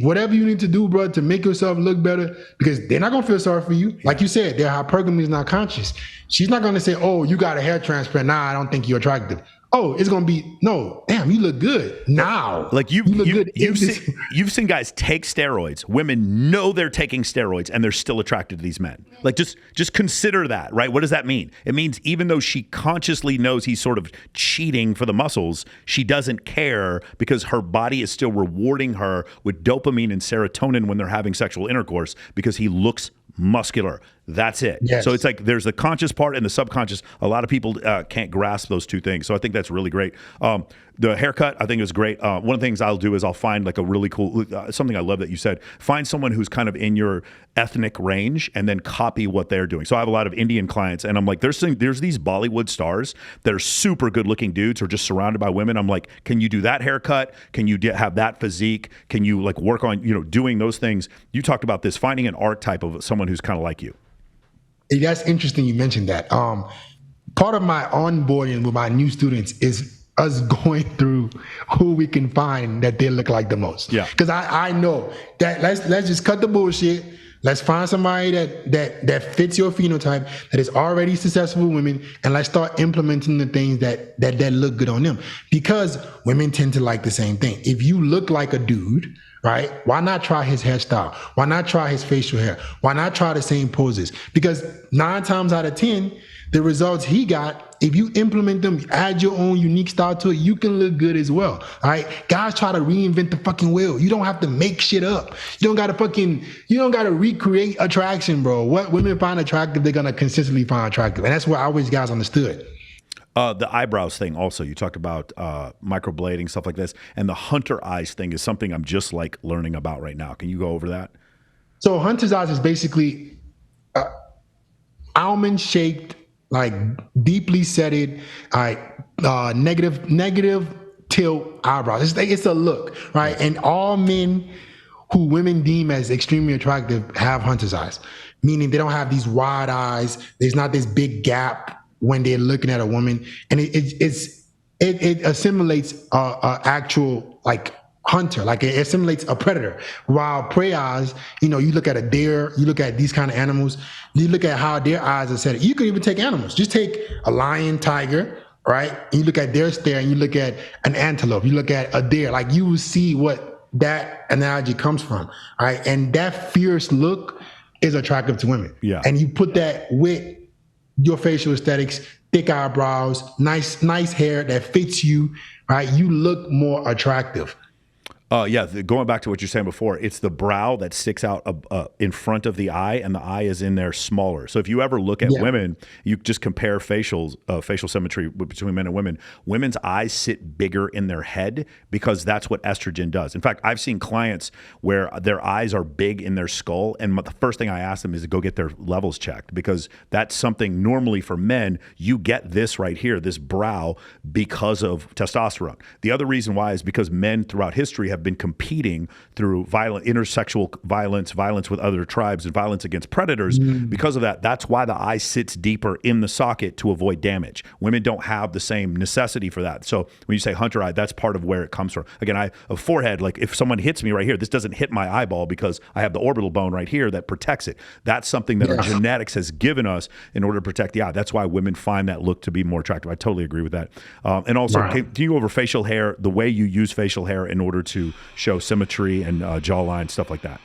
whatever you need to do, bro, to make yourself look better, because they're not gonna feel sorry for you. Like you said, their hypergamy is not conscious. She's not gonna say, oh, you got a hair transplant. Nah, I don't think you're attractive. Oh, it's gonna be, no, damn, you look good now. Like you've seen guys take steroids. Women know they're taking steroids and they're still attracted to these men. Like just consider that, right? What does that mean? It means even though she consciously knows he's sort of cheating for the muscles, she doesn't care because her body is still rewarding her with dopamine and serotonin when they're having sexual intercourse because he looks muscular. That's it. Yes. So it's like there's the conscious part and the subconscious. A lot of people can't grasp those two things. So I think that's really great. The haircut, I think, is great. One of the things I'll do is I'll find like a really cool, something I love that you said, find someone who's kind of in your ethnic range and then copy what they're doing. So I have a lot of Indian clients and I'm like, there's these Bollywood stars that are super good looking dudes who are just surrounded by women. I'm like, can you do that haircut? Can you have that physique? Can you like work on, doing those things? You talked about this, finding an archetype of someone who's kind of like you. That's interesting you mentioned that. Part of my onboarding with my new students is us going through who we can find that they look like the most. Yeah. Because I know that let's just cut the bullshit. Let's find somebody that fits your phenotype, that is already successful with women, and let's start implementing the things that look good on them. Because women tend to like the same thing. If you look like a dude, right? Why not try his hairstyle? Why not try his facial hair? Why not try the same poses? Because 9 times out of 10, the results he got, if you implement them, add your own unique style to it, you can look good as well. All right. Guys try to reinvent the fucking wheel. You don't have to make shit up. You don't gotta recreate attraction, bro. What women find attractive, they're gonna consistently find attractive. And that's what I always guys understood. The eyebrows thing also, you talked about microblading, stuff like this. And the hunter eyes thing is something I'm just like learning about right now. Can you go over that? So hunter's eyes is basically almond shaped, like deeply setted, negative tilt eyebrows. It's a look, right? And all men who women deem as extremely attractive have hunter's eyes, meaning they don't have these wide eyes. There's not this big gap when they're looking at a woman, and it assimilates a actual like hunter, like it assimilates a predator. While prey eyes, you look at a deer, you look at these kind of animals, you look at how their eyes are set. You can even take animals. Just take a lion, tiger, right? You look at their stare, and you look at an antelope, you look at a deer, like you will see what that analogy comes from, right? And that fierce look is attractive to women. Yeah. And you put that with your facial aesthetics, thick eyebrows, nice hair that fits you, right? You look more attractive. Going back to what you're saying before, it's the brow that sticks out in front of the eye, and the eye is in there smaller. So if you ever look at women, you just compare facial symmetry between men and women. Women's eyes sit bigger in their head because that's what estrogen does. In fact, I've seen clients where their eyes are big in their skull, and the first thing I ask them is to go get their levels checked, because that's something normally for men, you get this right here, this brow, because of testosterone. The other reason why is because men throughout history have been competing through intersexual violence with other tribes, and violence against predators. Because of that, that's why the eye sits deeper in the socket to avoid damage. Women don't have the same necessity for that. So when you say hunter eye, that's part of where it comes from. Again, a forehead, like if someone hits me right here, this doesn't hit my eyeball because I have the orbital bone right here that protects it. That's something that our genetics has given us in order to protect the eye. That's why women find that look to be more attractive. I totally agree with that. And also, can you go over facial hair, the way you use facial hair in order to show symmetry and jawline, stuff like that?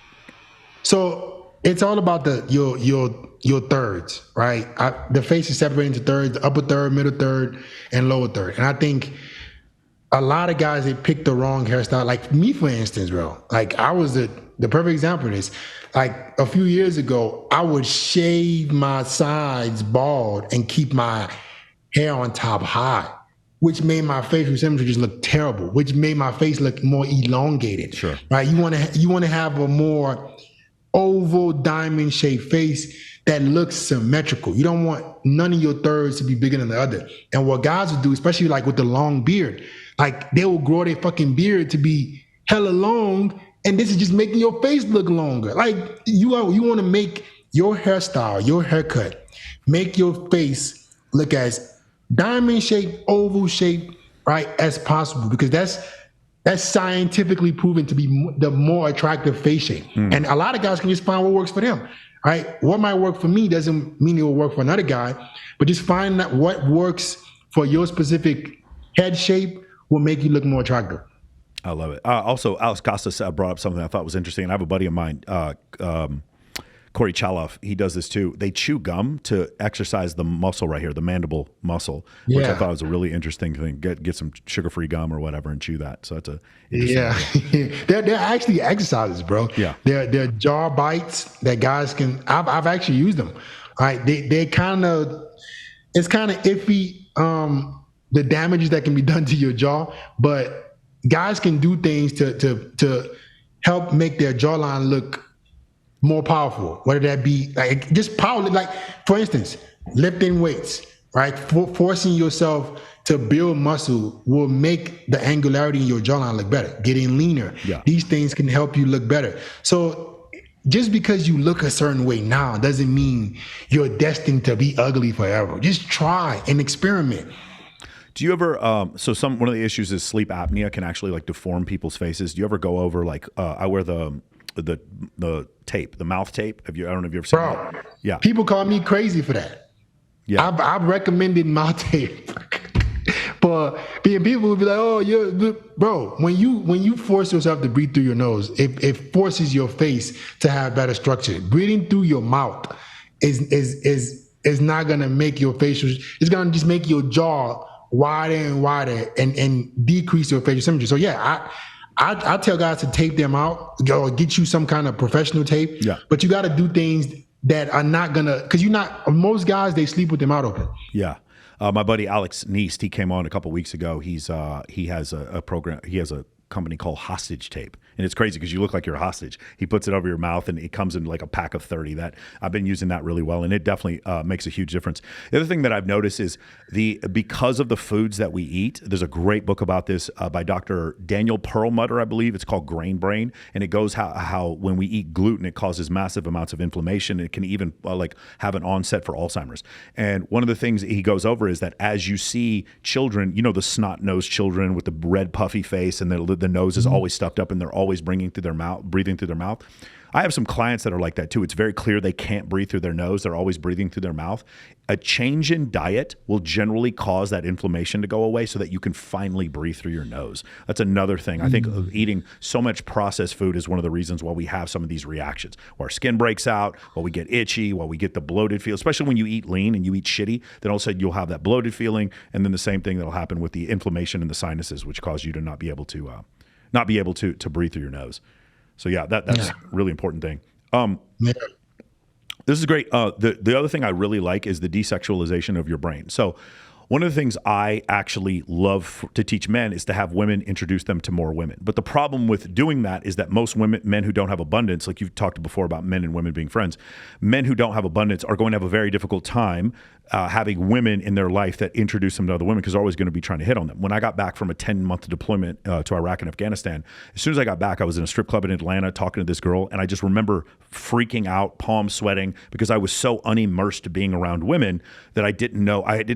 So it's all about your thirds, right? The face is separated into thirds: the upper third, middle third, and lower third. And I think a lot of guys, they pick the wrong hairstyle. Like me, for instance, bro. Like I was the perfect example of this. Like a few years ago, I would shave my sides bald and keep my hair on top high, which made my facial symmetry just look terrible, which made my face look more elongated. Sure. Right? You want to have a more oval diamond shaped face that looks symmetrical. You don't want none of your thirds to be bigger than the other. And what guys would do, especially like with the long beard, like they will grow their fucking beard to be hella long, and this is just making your face look longer. Like you want to make your hairstyle, your haircut, make your face look as diamond shaped, oval shaped, right, as possible, because that's scientifically proven to be the more attractive face shape. And a lot of guys can just find what works for them, right? What might work for me doesn't mean it will work for another guy, but just find out what works for your specific head shape will make you look more attractive. I love it. Also, Alex Costas brought up something I thought was interesting, and I have a buddy of mine, Corey Chaloff, he does this too. They chew gum to exercise the muscle right here, the mandible muscle, which I thought was a really interesting thing. Get some sugar-free gum or whatever and chew that. So that's a they're actually exercises, bro. Yeah, they're jaw bites that guys can. I've actually used them. All right, it's kind of iffy, the damages that can be done to your jaw, but guys can do things to help make their jawline look more powerful, whether that be like just power, like for instance, lifting weights, right? Forcing yourself to build muscle will make the angularity in your jawline look better. Getting leaner, these things can help you look better. So just because you look a certain way now doesn't mean you're destined to be ugly forever. Just try and experiment. Do you ever? One of the issues is sleep apnea can actually like deform people's faces. Do you ever go over like I wear the tape, the mouth tape? I don't know if you've ever seen that. Yeah. People call me crazy for that. Yeah. I've recommended mouth tape. But people will be like, oh, bro, when you force yourself to breathe through your nose, it forces your face to have better structure. Breathing through your mouth is not gonna make your facial, it's gonna just make your jaw wider and wider and decrease your facial symmetry. So yeah, I tell guys to tape them out or get you some kind of professional tape. Yeah. But you got to do things that are not gonna, because most guys, they sleep with their mouth open. Yeah. My buddy Alex Neist, he came on a couple weeks ago. He has a program. He has a company called Hostage Tape, and it's crazy because you look like you're a hostage. He puts it over your mouth, and it comes in like a pack of 30. That I've been using that really well, and it definitely makes a huge difference. The other thing that I've noticed is because of the foods that we eat. There's a great book about this by Dr. Daniel Perlmutter, I believe. It's called Grain Brain, and it goes how when we eat gluten, it causes massive amounts of inflammation. It can even like have an onset for Alzheimer's. And one of the things he goes over is that as you see children, the snot-nosed children with the red puffy face, and the nose is always stuffed up, and they're always breathing through their mouth. I have some clients that are like that too. It's very clear they can't breathe through their nose. They're always breathing through their mouth. A change in diet will generally cause that inflammation to go away so that you can finally breathe through your nose. That's another thing. I think eating so much processed food is one of the reasons why we have some of these reactions. Where our skin breaks out, while we get itchy, while we get the bloated feel, especially when you eat lean and you eat shitty, then all of a sudden you'll have that bloated feeling. And then the same thing that'll happen with the inflammation in the sinuses, which cause you to not be able to breathe through your nose. So yeah, that's a really important thing. This is great. The other thing I really like is the desexualization of your brain. So one of the things I actually love to teach men is to have women introduce them to more women. But the problem with doing that is that most men who don't have abundance, like you've talked before about men and women being friends, men who don't have abundance are going to have a very difficult time having women in their life that introduce them to other women because they're always going to be trying to hit on them. When I got back from a 10-month deployment to Iraq and Afghanistan, as soon as I got back, I was in a strip club in Atlanta talking to this girl, and I just remember freaking out, palms sweating, because I was so unimmersed being around women that I didn't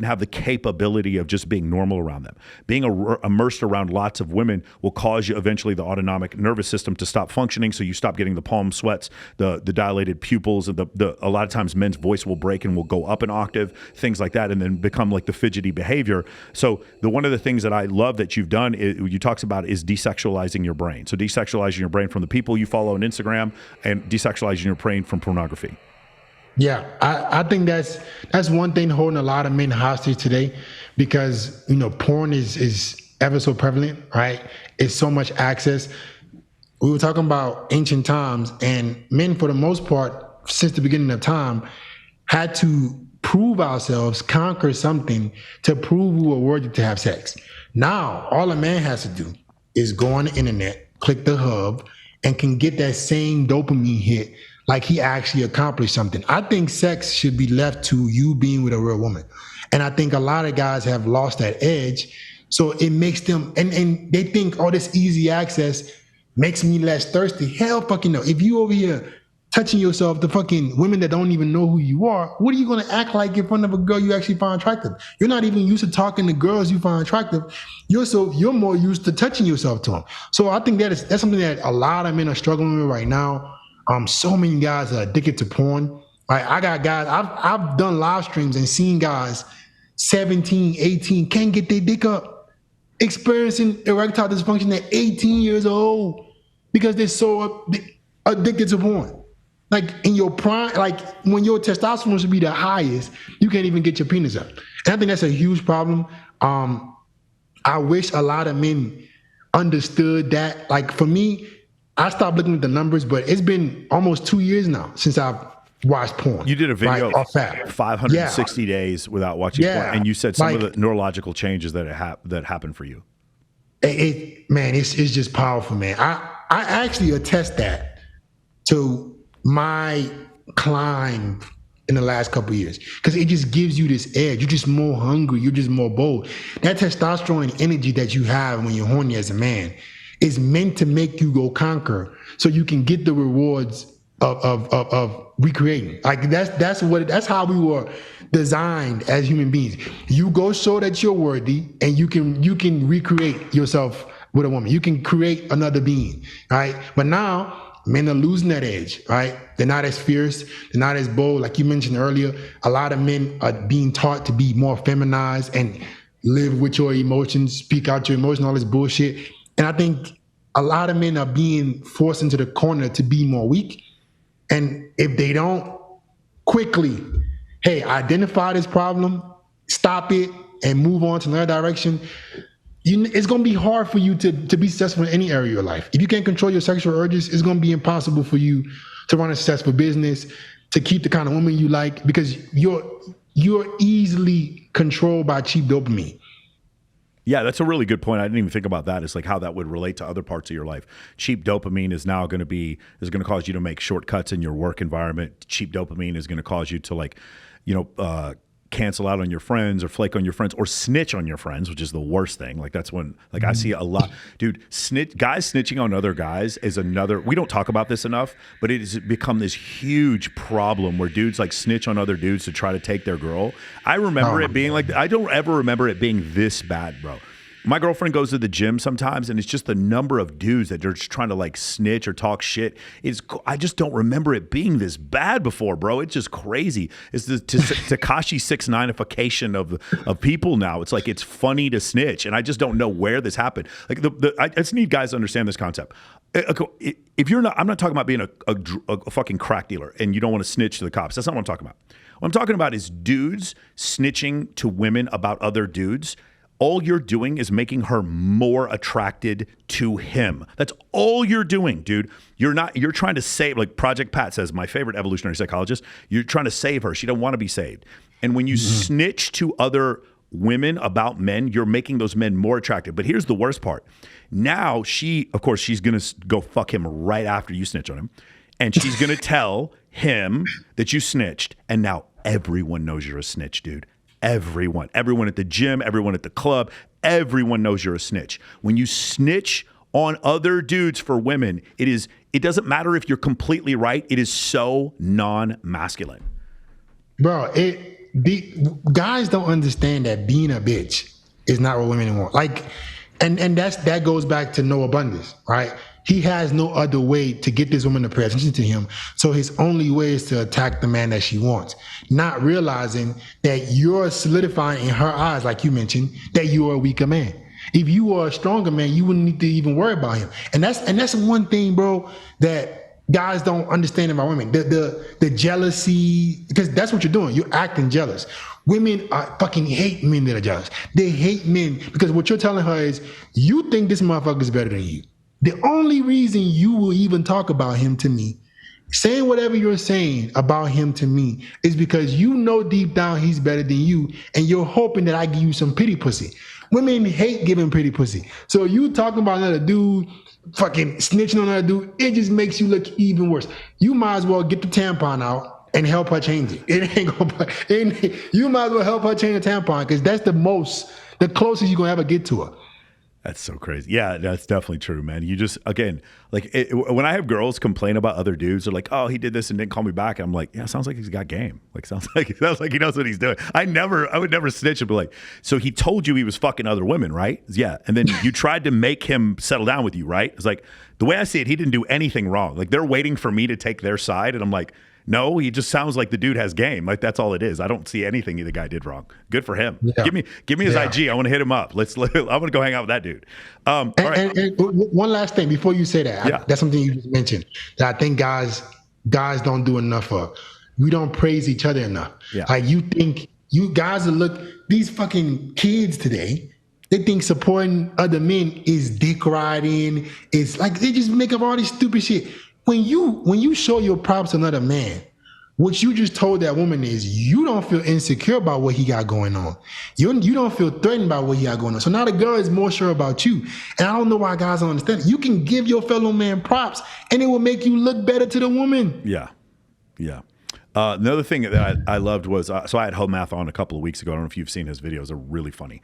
have the capability of just being normal around them. Being immersed around lots of women will cause you eventually the autonomic nervous system to stop functioning, so you stop getting the palm sweats, the dilated pupils, and a lot of times men's voice will break and will go up an octave, things like that, and then become like the fidgety behavior. So one of the things that I love that you've done, you talks about, is desexualizing your brain. So desexualizing your brain from the people you follow on Instagram, and desexualizing your brain from pornography. Yeah, I think that's one thing holding a lot of men hostage today, because porn is ever so prevalent, right? It's so much access. We were talking about ancient times, and men, for the most part, since the beginning of time, had to prove ourselves, conquer something to prove we were worthy to have sex. Now, all a man has to do is go on the internet, click the hub, and can get that same dopamine hit like he actually accomplished something. I think sex should be left to you being with a real woman. And I think a lot of guys have lost that edge. So it makes them, and they think, this easy access makes me less thirsty. Hell fucking no. If you over here touching yourself to fucking women that don't even know who you are, what are you going to act like in front of a girl you actually find attractive? You're not even used to talking to girls you find attractive. You're more used to touching yourself to them. So I think that's something that a lot of men are struggling with right now. So many guys are addicted to porn. I got guys, I've done live streams and seen guys 17, 18 can't get their dick up, experiencing erectile dysfunction at 18 years old because they're so addicted to porn. Like in your prime, like when your testosterone should be the highest, you can't even get your penis up. And I think that's a huge problem. I wish a lot of men understood that. Like for me, I stopped looking at the numbers, but it's been almost 2 years now since I've watched porn. You did a video, right, 560 days without watching porn, and you said some of the neurological changes that happened for you. It's just powerful, man. I actually attest that to my climb in the last couple of years, because it just gives you this edge. You're just more hungry. You're just more bold. That testosterone and energy that you have when you're horny as a man is meant to make you go conquer, so you can get the rewards of recreating. Like that's how we were designed as human beings. You go show that you're worthy, and you can recreate yourself with a woman. You can create another being, right? But now men are losing that edge, right? They're not as fierce. They're not as bold. Like you mentioned earlier, a lot of men are being taught to be more feminized and live with your emotions, speak out your emotions, all this bullshit. And I think a lot of men are being forced into the corner to be more weak. And if they don't quickly, identify this problem, stop it, and move on to another direction, it's going to be hard for you to be successful in any area of your life. If you can't control your sexual urges, it's going to be impossible for you to run a successful business, to keep the kind of woman you like, because you're easily controlled by cheap dopamine. Yeah, that's a really good point. I didn't even think about that. It's like how that would relate to other parts of your life. Cheap dopamine is now going to cause you to make shortcuts in your work environment. Cheap dopamine is going to cause you to cancel out on your friends or flake on your friends or snitch on your friends, which is the worst thing. Like that's when I see a lot, dude, guys snitching on other guys is another, we don't talk about this enough, but it has become this huge problem where dudes like snitch on other dudes to try to take their girl. I remember it being like, I don't ever remember it being this bad, bro. My girlfriend goes to the gym sometimes, and it's just the number of dudes that are just trying to like snitch or talk shit. I just don't remember it being this bad before, bro. It's just crazy. It's the Tekashi 6ix9ification of people now. It's like it's funny to snitch, and I just don't know where this happened. Like I just need guys to understand this concept. If you're not, I'm not talking about being a fucking crack dealer and you don't want to snitch to the cops. That's not what I'm talking about. What I'm talking about is dudes snitching to women about other dudes. All you're doing is making her more attracted to him. That's all you're doing, dude. You're trying to save, like Project Pat says, my favorite evolutionary psychologist, you're trying to save her. She don't want to be saved. And when you snitch to other women about men, you're making those men more attractive. But here's the worst part. Now of course, she's going to go fuck him right after you snitch on him. And she's going to tell him that you snitched. And now everyone knows you're a snitch, dude. Everyone at the gym, everyone at the club, everyone knows you're a snitch. When you snitch on other dudes for women, it doesn't matter if you're completely right. It is so non-masculine. Bro, guys don't understand that being a bitch is not what women want. Like, and that goes back to no abundance, right? He has no other way to get this woman to pay attention to him. So his only way is to attack the man that she wants, not realizing that you're solidifying in her eyes, like you mentioned, that you are a weaker man. If you were a stronger man, you wouldn't need to even worry about him. And that's one thing, bro, that guys don't understand about women. The jealousy, because that's what you're doing. You're acting jealous. Women fucking hate men that are jealous. They hate men because what you're telling her is, you think this motherfucker is better than you. The only reason you will even talk about him to me, saying whatever you're saying about him to me, is because you know deep down he's better than you, and you're hoping that I give you some pity pussy. Women hate giving pity pussy. So you talking about another dude, fucking snitching on another dude, it just makes you look even worse. You might as well get the tampon out and help her change it. You might as well help her change the tampon, because that's the closest you're gonna ever get to her. That's so crazy. Yeah, that's definitely true, man. You just, again, like when I have girls complain about other dudes, they're like, oh, he did this and didn't call me back. I'm like, yeah, sounds like he's got game. Like, sounds like he knows what he's doing. I would never snitch and be like, so he told you he was fucking other women, right? Yeah. And then you tried to make him settle down with you, right? It's like, the way I see it, he didn't do anything wrong. Like, they're waiting for me to take their side. And I'm like, no, he just sounds like the dude has game. Like, that's all it is. I don't see anything the guy did wrong. Good for him. Yeah. Give me his IG. I want to hit him up. I want to go hang out with that dude. All right. And one last thing before you say that. Yeah. That's something you just mentioned that I think guys don't do enough of. We don't praise each other enough. Yeah. Like, you think you guys these fucking kids today, they think supporting other men is dick riding. It's like they just make up all this stupid shit. When you show your props to another man, what you just told that woman is you don't feel insecure about what he got going on. You don't feel threatened by what he got going on. So now the girl is more sure about you. And I don't know why guys don't understand it. You can give your fellow man props and it will make you look better to the woman. Yeah. Yeah. Another thing that I loved was, so I had Home Math on a couple of weeks ago. I don't know if you've seen his videos. They're really funny.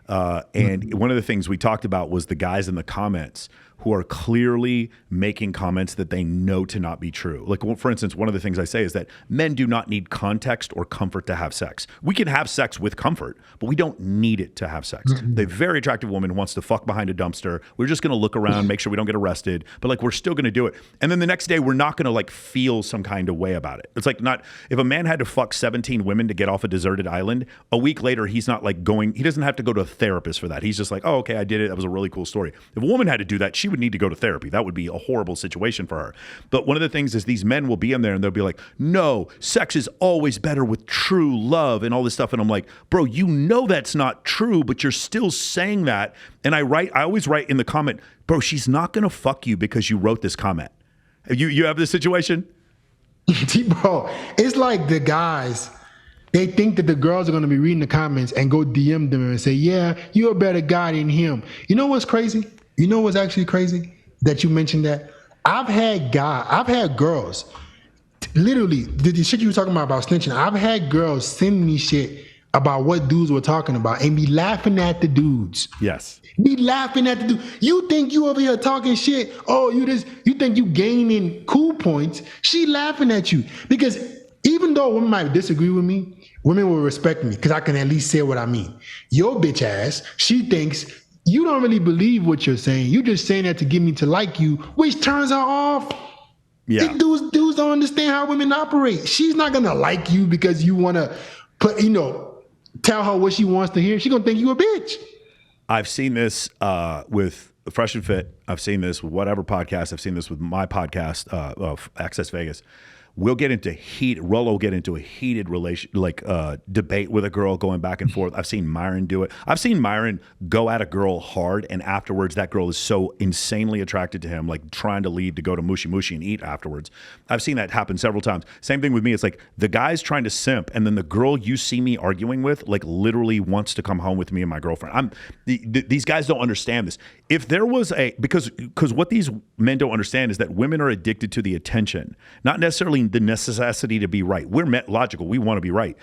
And one of the things we talked about was the guys in the comments who are clearly making comments that they know to not be true. Like, for instance, one of the things I say is that men do not need context or comfort to have sex. We can have sex with comfort, but we don't need it to have sex. The very attractive woman who wants to fuck behind a dumpster, we're just going to look around, make sure we don't get arrested, but like, we're still going to do it. And then the next day, we're not going to like feel some kind of way about it. It's like, not, if a man had to fuck 17 women to get off a deserted island, a week later, he's not like he doesn't have to go to a therapist for that. He's just like, oh, okay, I did it. That was a really cool story. If a woman had to do that, she would need to go to therapy. That would be a horrible situation for her. But one of the things is these men will be in there and they'll be like, no, sex is always better with true love and all this stuff. And I'm like, bro, you know that's not true, but you're still saying that. And I always write in the comment, bro, she's not going to fuck you because you wrote this comment. You have this situation? Bro, it's like the guys they think that the girls are going to be reading the comments and go DM them and say, yeah, you're a better guy than him. You know what's crazy? You know what's actually crazy that you mentioned that? I've had girls, literally, the shit you were talking about snitching, I've had girls send me shit about what dudes were talking about and be laughing at the dudes. Yes. Be laughing at the dude. You think you over here talking shit? Oh, you think you gaining cool points? She laughing at you because even though women might disagree with me, women will respect me because I can at least say what I mean. Your bitch ass, she thinks you don't really believe what you're saying. You're just saying that to get me to like you, which turns her off. Yeah. Dudes don't understand how women operate. She's not gonna like you because you wanna tell her what she wants to hear. She's gonna think you a bitch. I've seen this with Fresh and Fit. I've seen this with whatever podcast. I've seen this with my podcast of Access Vegas. Rollo will get into a heated debate with a girl going back and forth. I've seen Myron do it. I've seen Myron go at a girl hard, and afterwards that girl is so insanely attracted to him, like trying to leave to go to Mushi Mushi and eat afterwards. I've seen that happen several times. Same thing with me. It's like the guy's trying to simp, and then the girl you see me arguing with, like literally wants to come home with me and my girlfriend. These guys don't understand this. If there was because what these men don't understand is that women are addicted to the attention, not necessarily the necessity to be right. We're logical. We want to be right.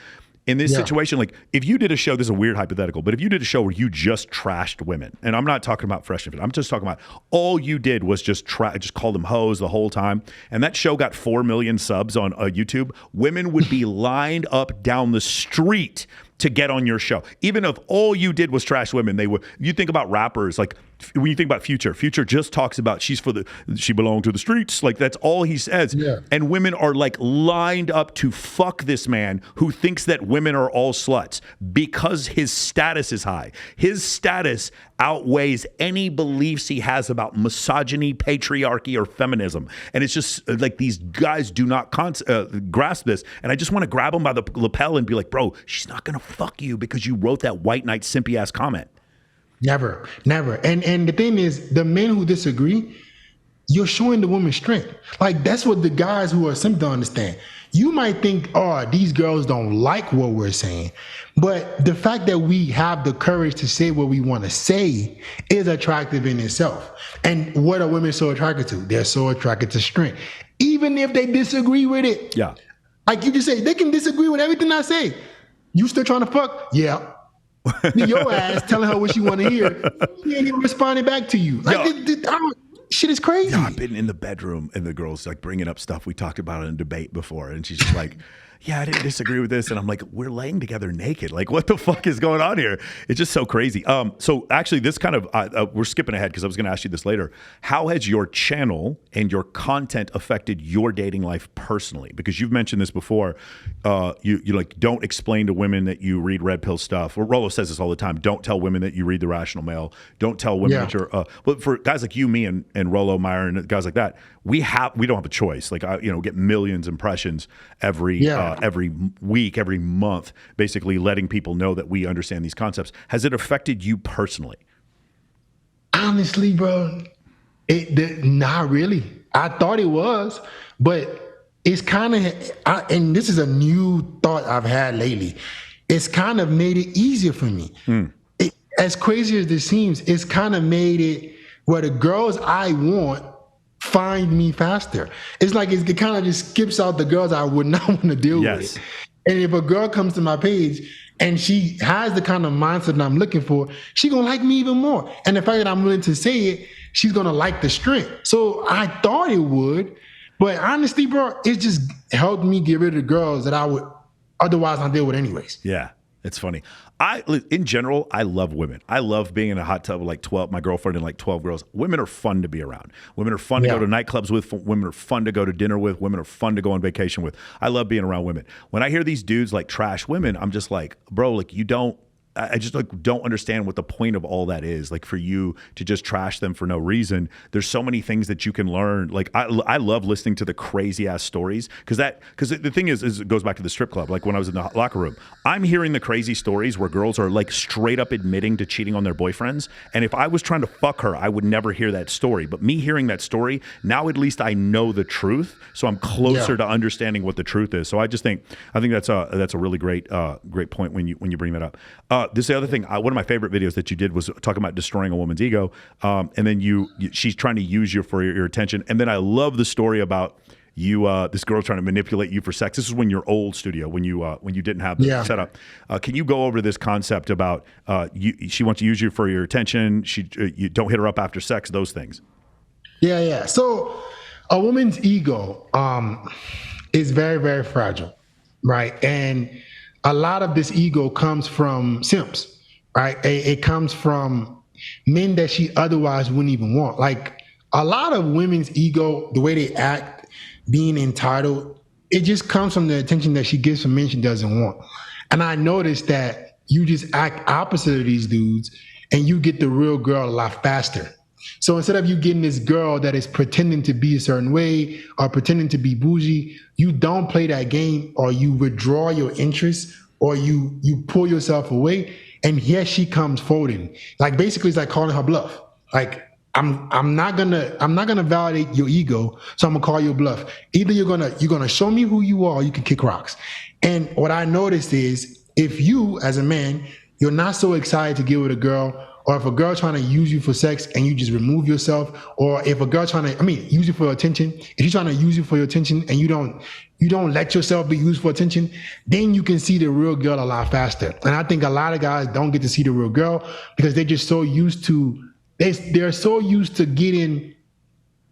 In this situation, like if you did a show, this is a weird hypothetical, but if you did a show where you just trashed women, and I'm not talking about Fresh and Fit, I'm just talking about all you did was just call them hoes the whole time, and that show got 4 million subs on YouTube, women would be lined up down the street to get on your show. Even if all you did was trash women, they would. You think about rappers, like when you think about Future just talks about she belonged to the streets. Like that's all he says. Yeah. And women are like lined up to fuck this man who thinks that women are all sluts because his status is high. His status outweighs any beliefs he has about misogyny, patriarchy, or feminism. And it's just like these guys do not grasp this. And I just want to grab him by the lapel and be like, bro, she's not going to fuck you because you wrote that white knight simpy ass comment. Never. And the thing is, the men who disagree, you're showing the woman strength. Like that's what the guys who are simp don't understand. You might think, oh, these girls don't like what we're saying. But the fact that we have the courage to say what we want to say is attractive in itself. And what are women so attracted to? They're so attracted to strength. Even if they disagree with it. Yeah. Like you just say, they can disagree with everything I say. You still trying to fuck? Yeah. Your ass telling her what she want to hear. She ain't even responding back to you. Like, shit is crazy. I've been in the bedroom and the girl's like bringing up stuff we talked about in a debate before. And she's just like, yeah, I didn't disagree with this. And I'm like, we're laying together naked. Like, what the fuck is going on here? It's just so crazy. So actually this kind of, we're skipping ahead because I was going to ask you this later. How has your channel and your content affected your dating life personally? Because you've mentioned this before. You like, don't explain to women that you read red pill stuff. Or Rollo says this all the time. Don't tell women that you read The Rational Male. Don't tell women that you're, but for guys like you, me, and Rollo, Myron, guys like that, we don't have a choice. Like, get millions impressions every week, every month, basically letting people know that we understand these concepts. Has it affected you personally? Honestly, bro, not really. I thought it was, but it's kind of, and this is a new thought I've had lately. It's kind of made it easier for me. As crazy as this seems, it's kind of made it where the girls I want find me faster. It's like it kind of just skips out the girls I would not want to deal with. And if a girl comes to my page and she has the kind of mindset that I'm looking for, she gonna like me even more. And the fact that I'm willing to say it, she's gonna like the strength. So I thought it would, but honestly, bro, it just helped me get rid of the girls that I would otherwise not deal with anyways. Yeah. It's funny. In general, I love women. I love being in a hot tub with like 12, my girlfriend and like 12 girls. Women are fun to be around. Women are fun to go to nightclubs with. Women are fun to go to dinner with. Women are fun to go on vacation with. I love being around women. When I hear these dudes like trash women, I'm just like, bro, like you don't, I just like don't understand what the point of all that is. Like for you to just trash them for no reason. There's so many things that you can learn. Like I love listening to the crazy ass stories because the thing is it goes back to the strip club. Like when I was in the locker room, I'm hearing the crazy stories where girls are like straight up admitting to cheating on their boyfriends. And if I was trying to fuck her, I would never hear that story. But me hearing that story, now at least I know the truth. So I'm closer to understanding what the truth is. So I think that's a really great point when you bring that up. This is the other thing. One of my favorite videos that you did was talking about destroying a woman's ego, and then she's trying to use you for your attention. And then I love the story about you. This girl trying to manipulate you for sex. This is when your old studio, when you didn't have the setup. Can you go over this concept about she wants to use you for your attention? You don't hit her up after sex. Those things. Yeah. So a woman's ego is very, very fragile, right? And a lot of this ego comes from simps, right? It comes from men that she otherwise wouldn't even want. Like a lot of women's ego, the way they act, being entitled, it just comes from the attention that she gives from men she doesn't want. And I noticed that you just act opposite of these dudes and you get the real girl a lot faster. So instead of you getting this girl that is pretending to be a certain way or pretending to be bougie, you don't play that game, or you withdraw your interest, or you pull yourself away, and here she comes folding. Like basically it's like calling her bluff. Like I'm not gonna validate your ego, so I'm gonna call you a bluff. Either you're gonna show me who you are, or you can kick rocks. And what I noticed is if you as a man, you're not so excited to get with a girl, or if a girl trying to use you for sex and you just remove yourself, or if a girl use you for attention, if she's trying to use you for your attention and you don't let yourself be used for attention, then you can see the real girl a lot faster. And I think a lot of guys don't get to see the real girl because they're just so used to, they're so used to getting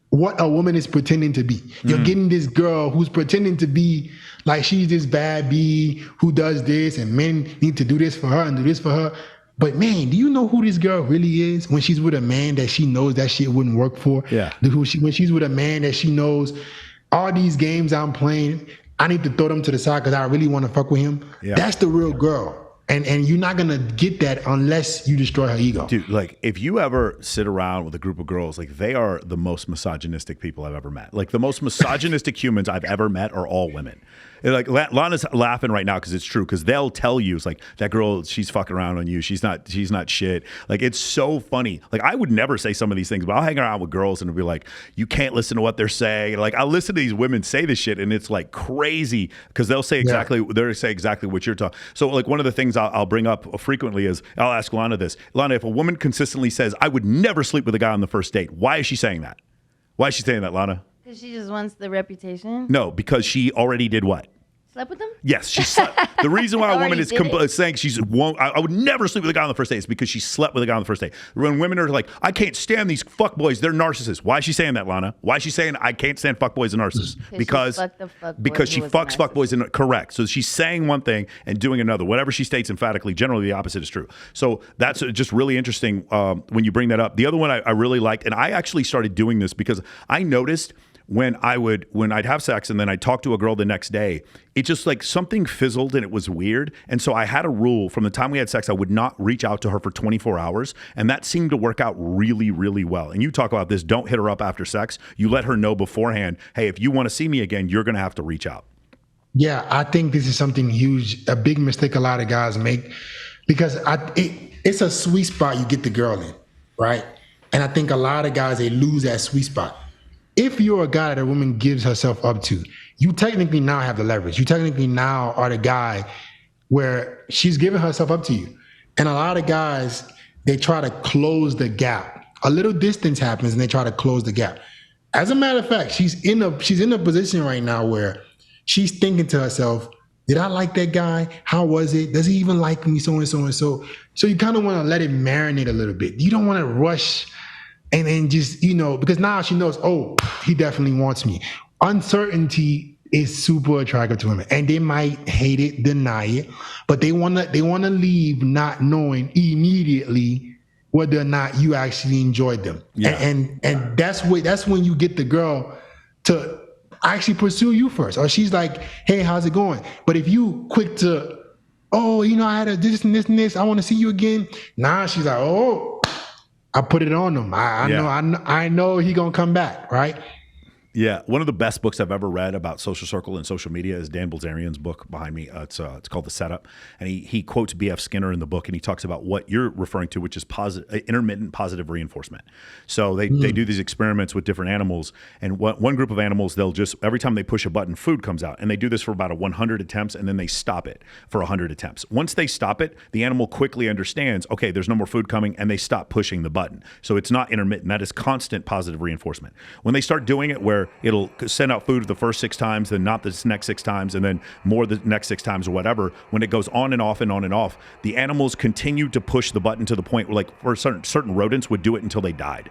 what a woman is pretending to be. You're getting this girl who's pretending to be like she's this bad bee who does this, and men need to do this for her and do this for her. But man, do you know who this girl really is when she's with a man that she knows that shit wouldn't work for? Yeah. When she's with a man that she knows all these games I'm playing, I need to throw them to the side because I really want to fuck with him. Yeah. That's the real girl. And you're not going to get that unless you destroy her ego. Dude, like if you ever sit around with a group of girls, like they are the most misogynistic people I've ever met. Like the most misogynistic humans I've ever met are all women. And like Lana's laughing right now because it's true, because they'll tell you, it's like that girl, she's fucking around on you. She's not shit. Like it's so funny. Like I would never say some of these things, but I'll hang around with girls and be like, you can't listen to what they're saying. Like I'll listen to these women say this shit and it's like crazy because they'll say exactly what you're talking. So like one of the things I'll bring up frequently is I'll ask Lana this. Lana, if a woman consistently says, I would never sleep with a guy on the first date, why is she saying that? Why is she saying that, Lana? Because she just wants the reputation? No, because she already did what? Slept with him? Yes, she slept. The reason why a woman is saying I would never sleep with a guy on the first date is because she slept with a guy on the first date. When women are like, I can't stand these fuckboys, they're narcissists. Why is she saying that, Lana? Why is she saying I can't stand fuckboys and narcissists? Because she fucks fuckboys and correct. So she's saying one thing and doing another. Whatever she states emphatically, generally the opposite is true. So that's just really interesting when you bring that up. The other one I really liked, and I actually started doing this because I noticed when I'd have sex and then I'd talk to a girl the next day, it just like something fizzled and it was weird. And so I had a rule from the time we had sex, I would not reach out to her for 24 hours. And that seemed to work out really, really well. And you talk about this, don't hit her up after sex. You let her know beforehand, hey, if you want to see me again, you're going to have to reach out. Yeah, I think this is something huge, a big mistake a lot of guys make, because it's a sweet spot you get the girl in, right? And I think a lot of guys, they lose that sweet spot. If you're a guy that a woman gives herself up to, you technically now have the leverage. You technically now are the guy where she's giving herself up to you. And a lot of guys, they try to close the gap. A little distance happens and they try to close the gap. As a matter of fact, she's in a position right now where she's thinking to herself, did I like that guy? How was it? Does he even like me? So and so and so. So you kind of want to let it marinate a little bit. You don't want to rush and just, because now she knows, oh, he definitely wants me. Uncertainty is super attractive to women, and they might hate it, deny it, but they wanna leave not knowing immediately whether or not you actually enjoyed them. Yeah. And that's when you get the girl to actually pursue you first, or she's like, hey, how's it going? But if you quick to oh, you know, I had a this and this and this. I want to see you again. Nah, she's like, oh, I put it on him. I know he gonna come back, right? Yeah, one of the best books I've ever read about social circle and social media is Dan Bilzerian's book behind me. It's called The Setup, and he quotes B.F. Skinner in the book, and he talks about what you're referring to, which is intermittent positive reinforcement. So they do these experiments with different animals, and one group of animals, they'll just, every time they push a button, food comes out, and they do this for about 100 attempts, and then they stop it for 100 attempts. Once they stop it, the animal quickly understands, okay, there's no more food coming, and they stop pushing the button. So it's not intermittent. That is constant positive reinforcement. When they start doing it where it'll send out food the first 6 times, then not the next 6 times, and then more the next 6 times or whatever, when it goes on and off and on and off, the animals continue to push the button to the point where, like, for certain rodents would do it until they died.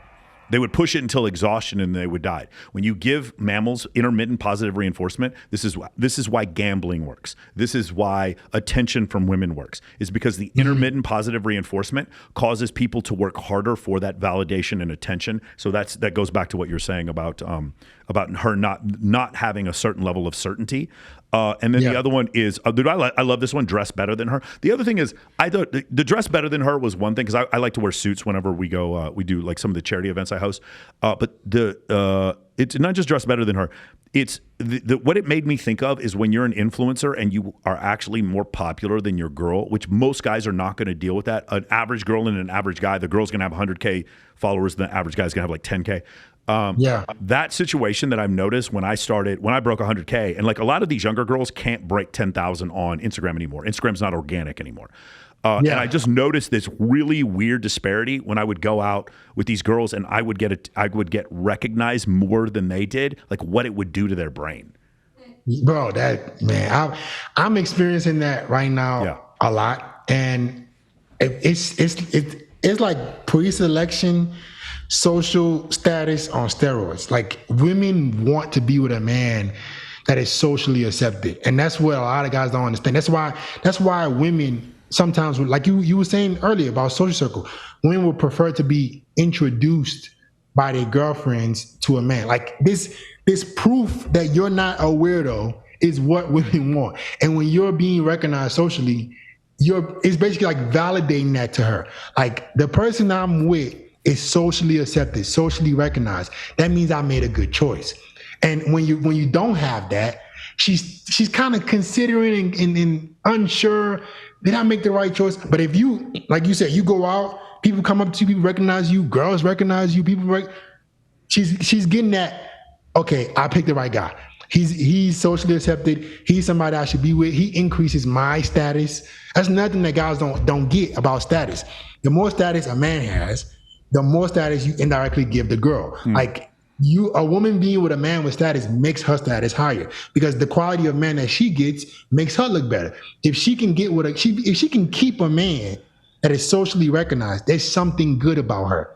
They would push it until exhaustion and they would die. When you give mammals intermittent positive reinforcement, this is why gambling works. This is why attention from women works. Is because the intermittent positive reinforcement causes people to work harder for that validation and attention. So that goes back to what you're saying about her not having a certain level of certainty. And then the other one is, dude, I love this one, dress better than her. The other thing is, I thought the dress better than her was one thing, because I like to wear suits whenever we go, we do like some of the charity events I host. But it's not just dress better than her. It's what it made me think of is when you're an influencer and you are actually more popular than your girl, which most guys are not going to deal with that. An average girl and an average guy, the girl's going to have 100K followers, the average guy's going to have like 10K. That situation that I've noticed when I broke 100K, and like a lot of these younger girls can't break 10,000 on Instagram anymore. Instagram's not organic anymore. And I just noticed this really weird disparity when I would go out with these girls and I would get recognized more than they did, like what it would do to their brain. Bro, I'm experiencing that right now a lot. And it's like pre-selection social status on steroids. Like, women want to be with a man that is socially accepted, and that's what a lot of guys don't understand. That's why women sometimes, like you were saying earlier about social circle, women would prefer to be introduced by their girlfriends to a man. Like, this proof that you're not a weirdo is what women want. And when you're being recognized socially, it's basically like validating that to her. Like, the person I'm with is socially accepted, socially recognized. That means I made a good choice. And when you don't have that, she's kind of considering and unsure, did I make the right choice? But if you, like you said, you go out, people come up to you, people recognize you, girls recognize you, she's getting that, okay, I picked the right guy. He's socially accepted. He's somebody I should be with. He increases my status. That's nothing that guys don't get about status. The more status a man has, the more status you indirectly give the girl. Like, a woman being with a man with status makes her status higher, because the quality of man that she gets makes her look better. If she can if she can keep a man that is socially recognized, there's something good about her,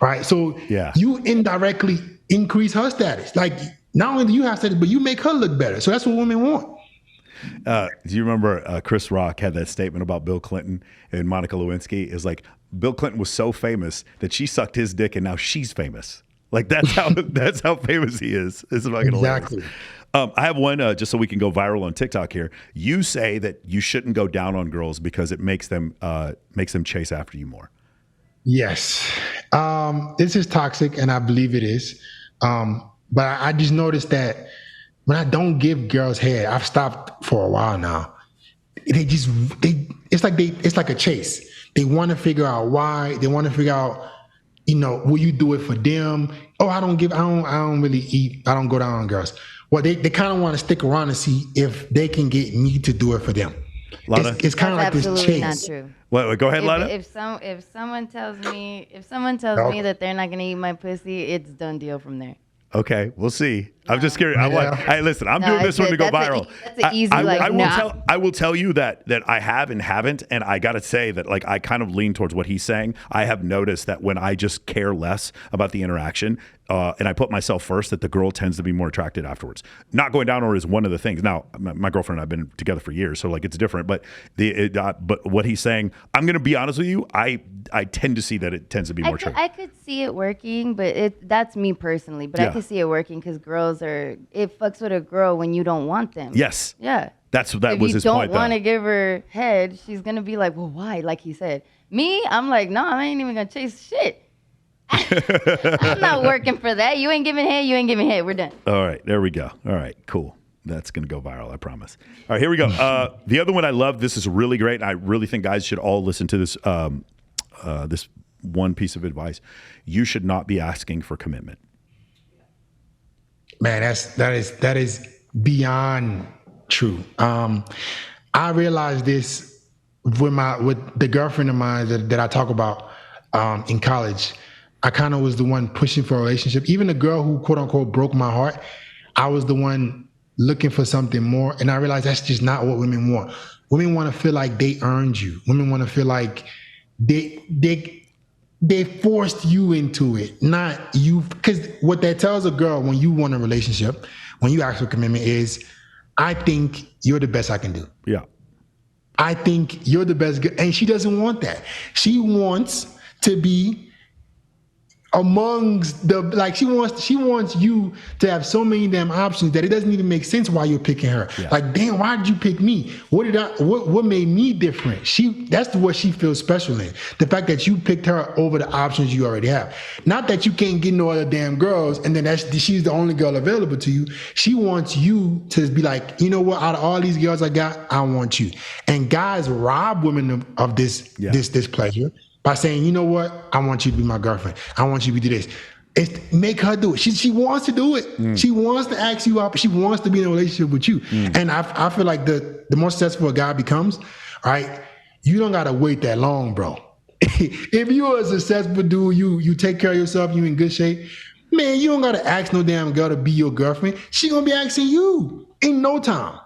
right? So you indirectly increase her status. Like, not only do you have status, but you make her look better. So that's what women want. Do you remember Chris Rock had that statement about Bill Clinton and Monica Lewinsky? Is like, Bill Clinton was so famous that she sucked his dick and now she's famous. Like, that's how famous he is. It's fucking exactly. hilarious. I have one just so we can go viral on TikTok here. You say that you shouldn't go down on girls because it makes them chase after you more. Yes, this is toxic, and I believe it is. But I just noticed that when I don't give girls head, I've stopped for a while now. It's like a chase. They want to figure out why. They want to figure out, will you do it for them? Oh, I don't really eat. I don't go down on girls. Well, they kind of want to stick around and see if they can get me to do it for them. It's kind of like this chase. Not true. Go ahead, Lana. If someone tells me me that they're not gonna eat my pussy, it's done deal from there. Okay, we'll see. I'm just curious. Hey, listen, I'm doing this one to go viral. That's an easy I will tell you that I have and haven't, and I got to say that, like, I kind of lean towards what he's saying. I have noticed that when I just care less about the interaction, and I put myself first, that the girl tends to be more attracted afterwards. Not going down on her is one of the things. Now, my girlfriend and I have been together for years, so like it's different. But but what he's saying, I'm going to be honest with you, I tend to see that it tends to be more attractive. I could see it working, but that's me personally. But I could see it working because girls girls are, it fucks with a girl when you don't want them. Yes. Yeah. That was his point. If you don't want to give her head, she's going to be like, well, why? Like he said. Me, I'm like, no, I ain't even going to chase shit. I'm not working for that. You ain't giving head, you ain't giving head. We're done. All right, there we go. All right, cool. That's going to go viral, I promise. All right, here we go. The other one I love, this is really great. I really think guys should all listen to this this one piece of advice. You should not be asking for commitment. Man, that is beyond true. I realized this with the girlfriend of mine that I talk about in college. I kind of was the one pushing for a relationship. Even the girl who quote unquote broke my heart, I was the one looking for something more. And I realized that's just not what women want. Women want to feel like they earned you. Women want to feel like they forced you into it, not you. Because what that tells a girl when you want a relationship, when you ask for commitment is, I think you're the best I can do. Yeah. I think you're the best. And she doesn't want that. She wants to be amongst the, like, she wants you to have so many damn options that it doesn't even make sense why you're picking her. Yeah. Like, damn, why did you pick me? What made me different? That's what she feels special in. The fact that you picked her over the options you already have. Not that you can't get no other damn girls and then she's the only girl available to you. She wants you to be like, you know what, out of all these girls I got, I want you. And guys rob women of this pleasure by saying, you know what, I want you to be my girlfriend. I want you to do this. It's make her do it. She wants to do it. She wants to ask you out. She wants to be in a relationship with you. And I feel like the more successful a guy becomes, right, you don't gotta wait that long, bro. If you're a successful dude, you take care of yourself, you in good shape, man, you don't gotta ask no damn girl to be your girlfriend. She gonna be asking you in no time.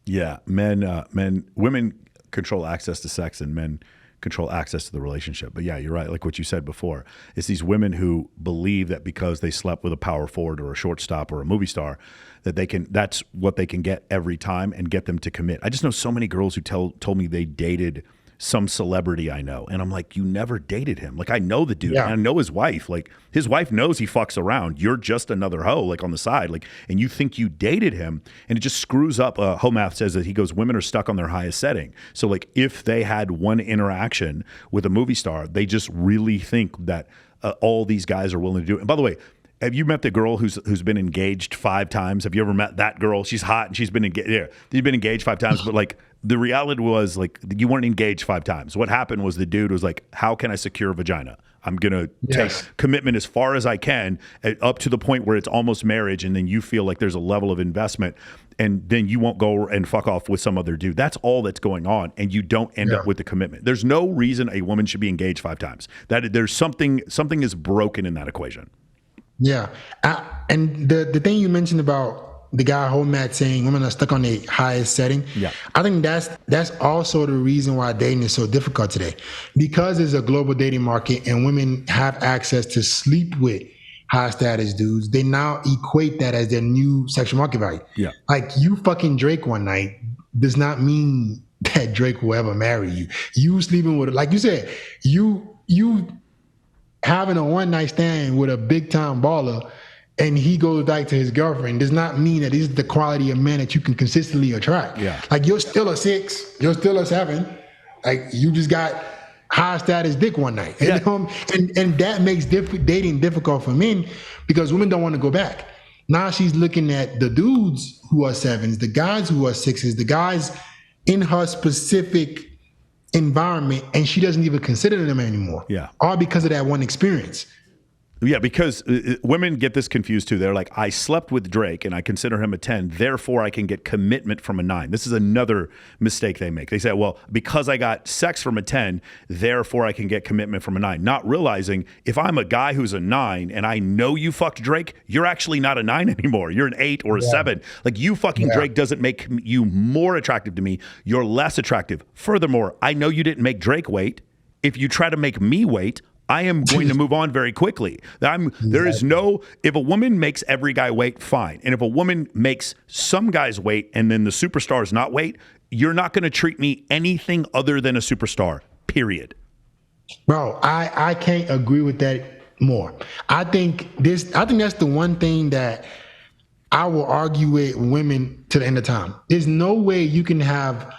Yeah, women control access to sex, and men control access to the relationship. But yeah, you're right. Like what you said before, it's these women who believe that because they slept with a power forward or a shortstop or a movie star, that that's what they can get every time and get them to commit. I just know so many girls who told me they dated some celebrity I know. And I'm like, you never dated him. Like, I know the dude. Yeah. And I know his wife. Like, his wife knows he fucks around. You're just another hoe, like, on the side. Like, and you think you dated him. And it just screws up. Homath says that he goes, women are stuck on their highest setting. So, like, if they had one interaction with a movie star, they just really think that all these guys are willing to do it. And by the way, have you met the girl who's been engaged 5 times? Have you ever met that girl? She's hot and she's been engaged. Yeah, you've been engaged 5 times, but like the reality was like you weren't engaged 5 times. What happened was the dude was like, "How can I secure a vagina? I'm gonna take commitment as far as I can, up to the point where it's almost marriage, and then you feel like there's a level of investment, and then you won't go and fuck off with some other dude. That's all that's going on, and you don't end up with the commitment. There's no reason a woman should be engaged 5 times. That there's something is broken in that equation. Yeah, and the thing you mentioned about the guy Homath saying women are stuck on the highest setting. Yeah, I think that's also the reason why dating is so difficult today, because there's a global dating market and women have access to sleep with high status dudes. They now equate that as their new sexual market value. Yeah, like you fucking Drake one night does not mean that Drake will ever marry you. You sleeping with, like you said, you having a one night stand with a big time baller and he goes back to his girlfriend does not mean that this is the quality of man that you can consistently attract. Yeah. Like you're still a 6, you're still a 7. Like you just got high status dick one night. Yeah. And that makes dating difficult for men because women don't want to go back. Now she's looking at the dudes who are 7s, the guys who are 6s, the guys in her specific environment, and she doesn't even consider them anymore. Yeah. All because of that one experience. Yeah, because women get this confused too. They're like, I slept with Drake and I consider him a 10, therefore I can get commitment from a 9. This is another mistake they make. They say, well, because I got sex from a 10, therefore I can get commitment from a 9. Not realizing if I'm a guy who's a 9 and I know you fucked Drake, you're actually not a 9 anymore. You're an 8 or a 7. Like you fucking Drake doesn't make you more attractive to me. You're less attractive. Furthermore, I know you didn't make Drake wait. If you try to make me wait, I am going to move on very quickly. There is no, if a woman makes every guy wait, fine. And if a woman makes some guys wait and then the superstars not wait, you're not going to treat me anything other than a superstar, period. Bro, I can't agree with that more. I think that's the one thing that I will argue with women to the end of time. There's no way you can have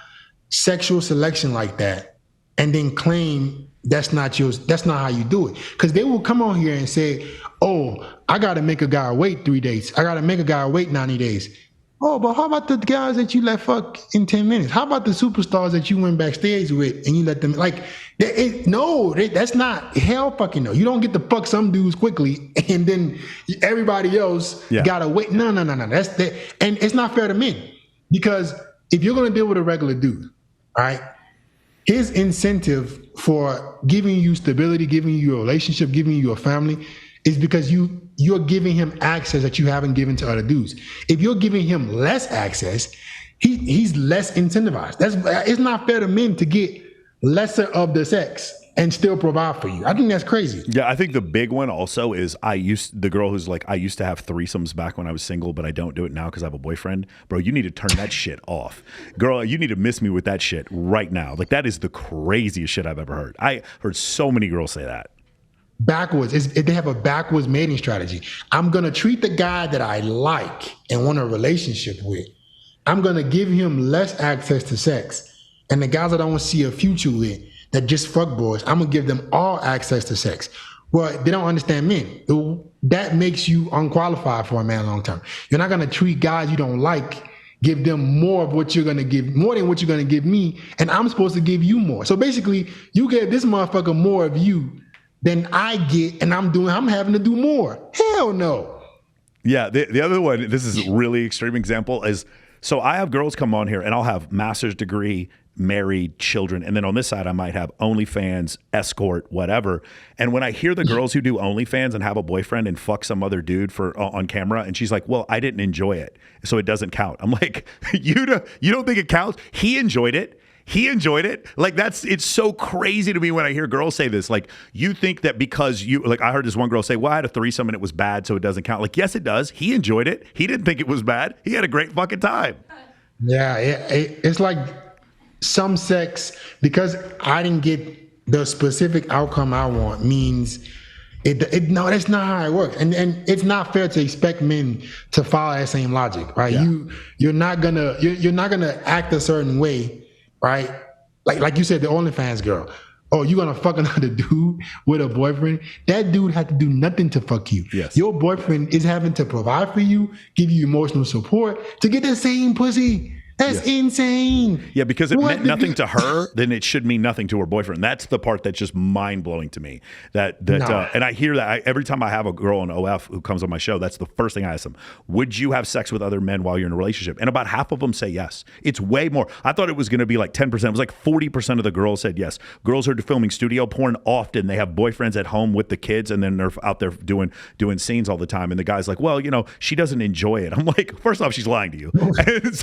sexual selection like that and then claim that's not yours. That's not how you do it. Because they will come on here and say, oh, I got to make a guy wait 3 days. I got to make a guy wait 90 days. Oh, but how about the guys that you let fuck in 10 minutes? How about the superstars that you went backstage with and you let them, like, that's not, hell fucking no. You don't get to fuck some dudes quickly and then everybody else gotta wait. No. That's that. And it's not fair to men, because if you're gonna deal with a regular dude, all right, his incentive for giving you stability, giving you a relationship, giving you a family is because you're giving him access that you haven't given to other dudes. If you're giving him less access, he's less incentivized. It's not fair to men to get lesser of the sex and still provide for you. I think that's crazy. Yeah, I think the big one also is the girl who's like, I used to have threesomes back when I was single, but I don't do it now because I have a boyfriend. Bro, you need to turn that shit off. Girl, you need to miss me with that shit right now. Like, that is the craziest shit I've ever heard. I heard so many girls say that. Backwards. They have a backwards mating strategy. I'm going to treat the guy that I like and want a relationship with, I'm going to give him less access to sex. And the guys that I don't see a future with, that just fuck boys, I'm going to give them all access to sex. Well, they don't understand men. That makes you unqualified for a man long term. You're not going to treat guys you don't like, give them more of what you're going to give, more than what you're going to give me, and I'm supposed to give you more. So basically, you gave this motherfucker more of you than I get, and I'm having to do more. Hell no. Yeah, the other one, this is a really extreme example, is, so I have girls come on here and I'll have master's degree, married, children, and then on this side I might have OnlyFans, escort, whatever. And when I hear the girls who do OnlyFans and have a boyfriend and fuck some other dude on camera, and she's like, well, I didn't enjoy it, so it doesn't count. I'm like, you don't think it counts? He enjoyed it. Like, it's so crazy to me when I hear girls say this. Like, you think that because I heard this one girl say, well, I had a threesome and it was bad, so it doesn't count. Like, yes, it does. He enjoyed it. He didn't think it was bad. He had a great fucking time. Yeah, it's like some sex, because I didn't get the specific outcome I want, means no, that's not how it works. And it's not fair to expect men to follow that same logic, right? Yeah. You're not gonna act a certain way, right? Like you said, the OnlyFans girl. Oh, you gonna fuck another dude with a boyfriend? That dude had to do nothing to fuck you. Yes. Your boyfriend is having to provide for you, give you emotional support to get the same pussy. That's insane. Yeah, because it meant nothing to her, then it should mean nothing to her boyfriend. That's the part that's just mind-blowing to me. And I hear that every time I have a girl on OF who comes on my show, that's the first thing I ask them. Would you have sex with other men while you're in a relationship? And about half of them say yes. It's way more. I thought it was going to be like 10%. It was like 40% of the girls said yes. Girls who are filming studio porn, often they have boyfriends at home with the kids, and then they're out there doing scenes all the time. And the guy's like, well, she doesn't enjoy it. I'm like, first off, she's lying to you. And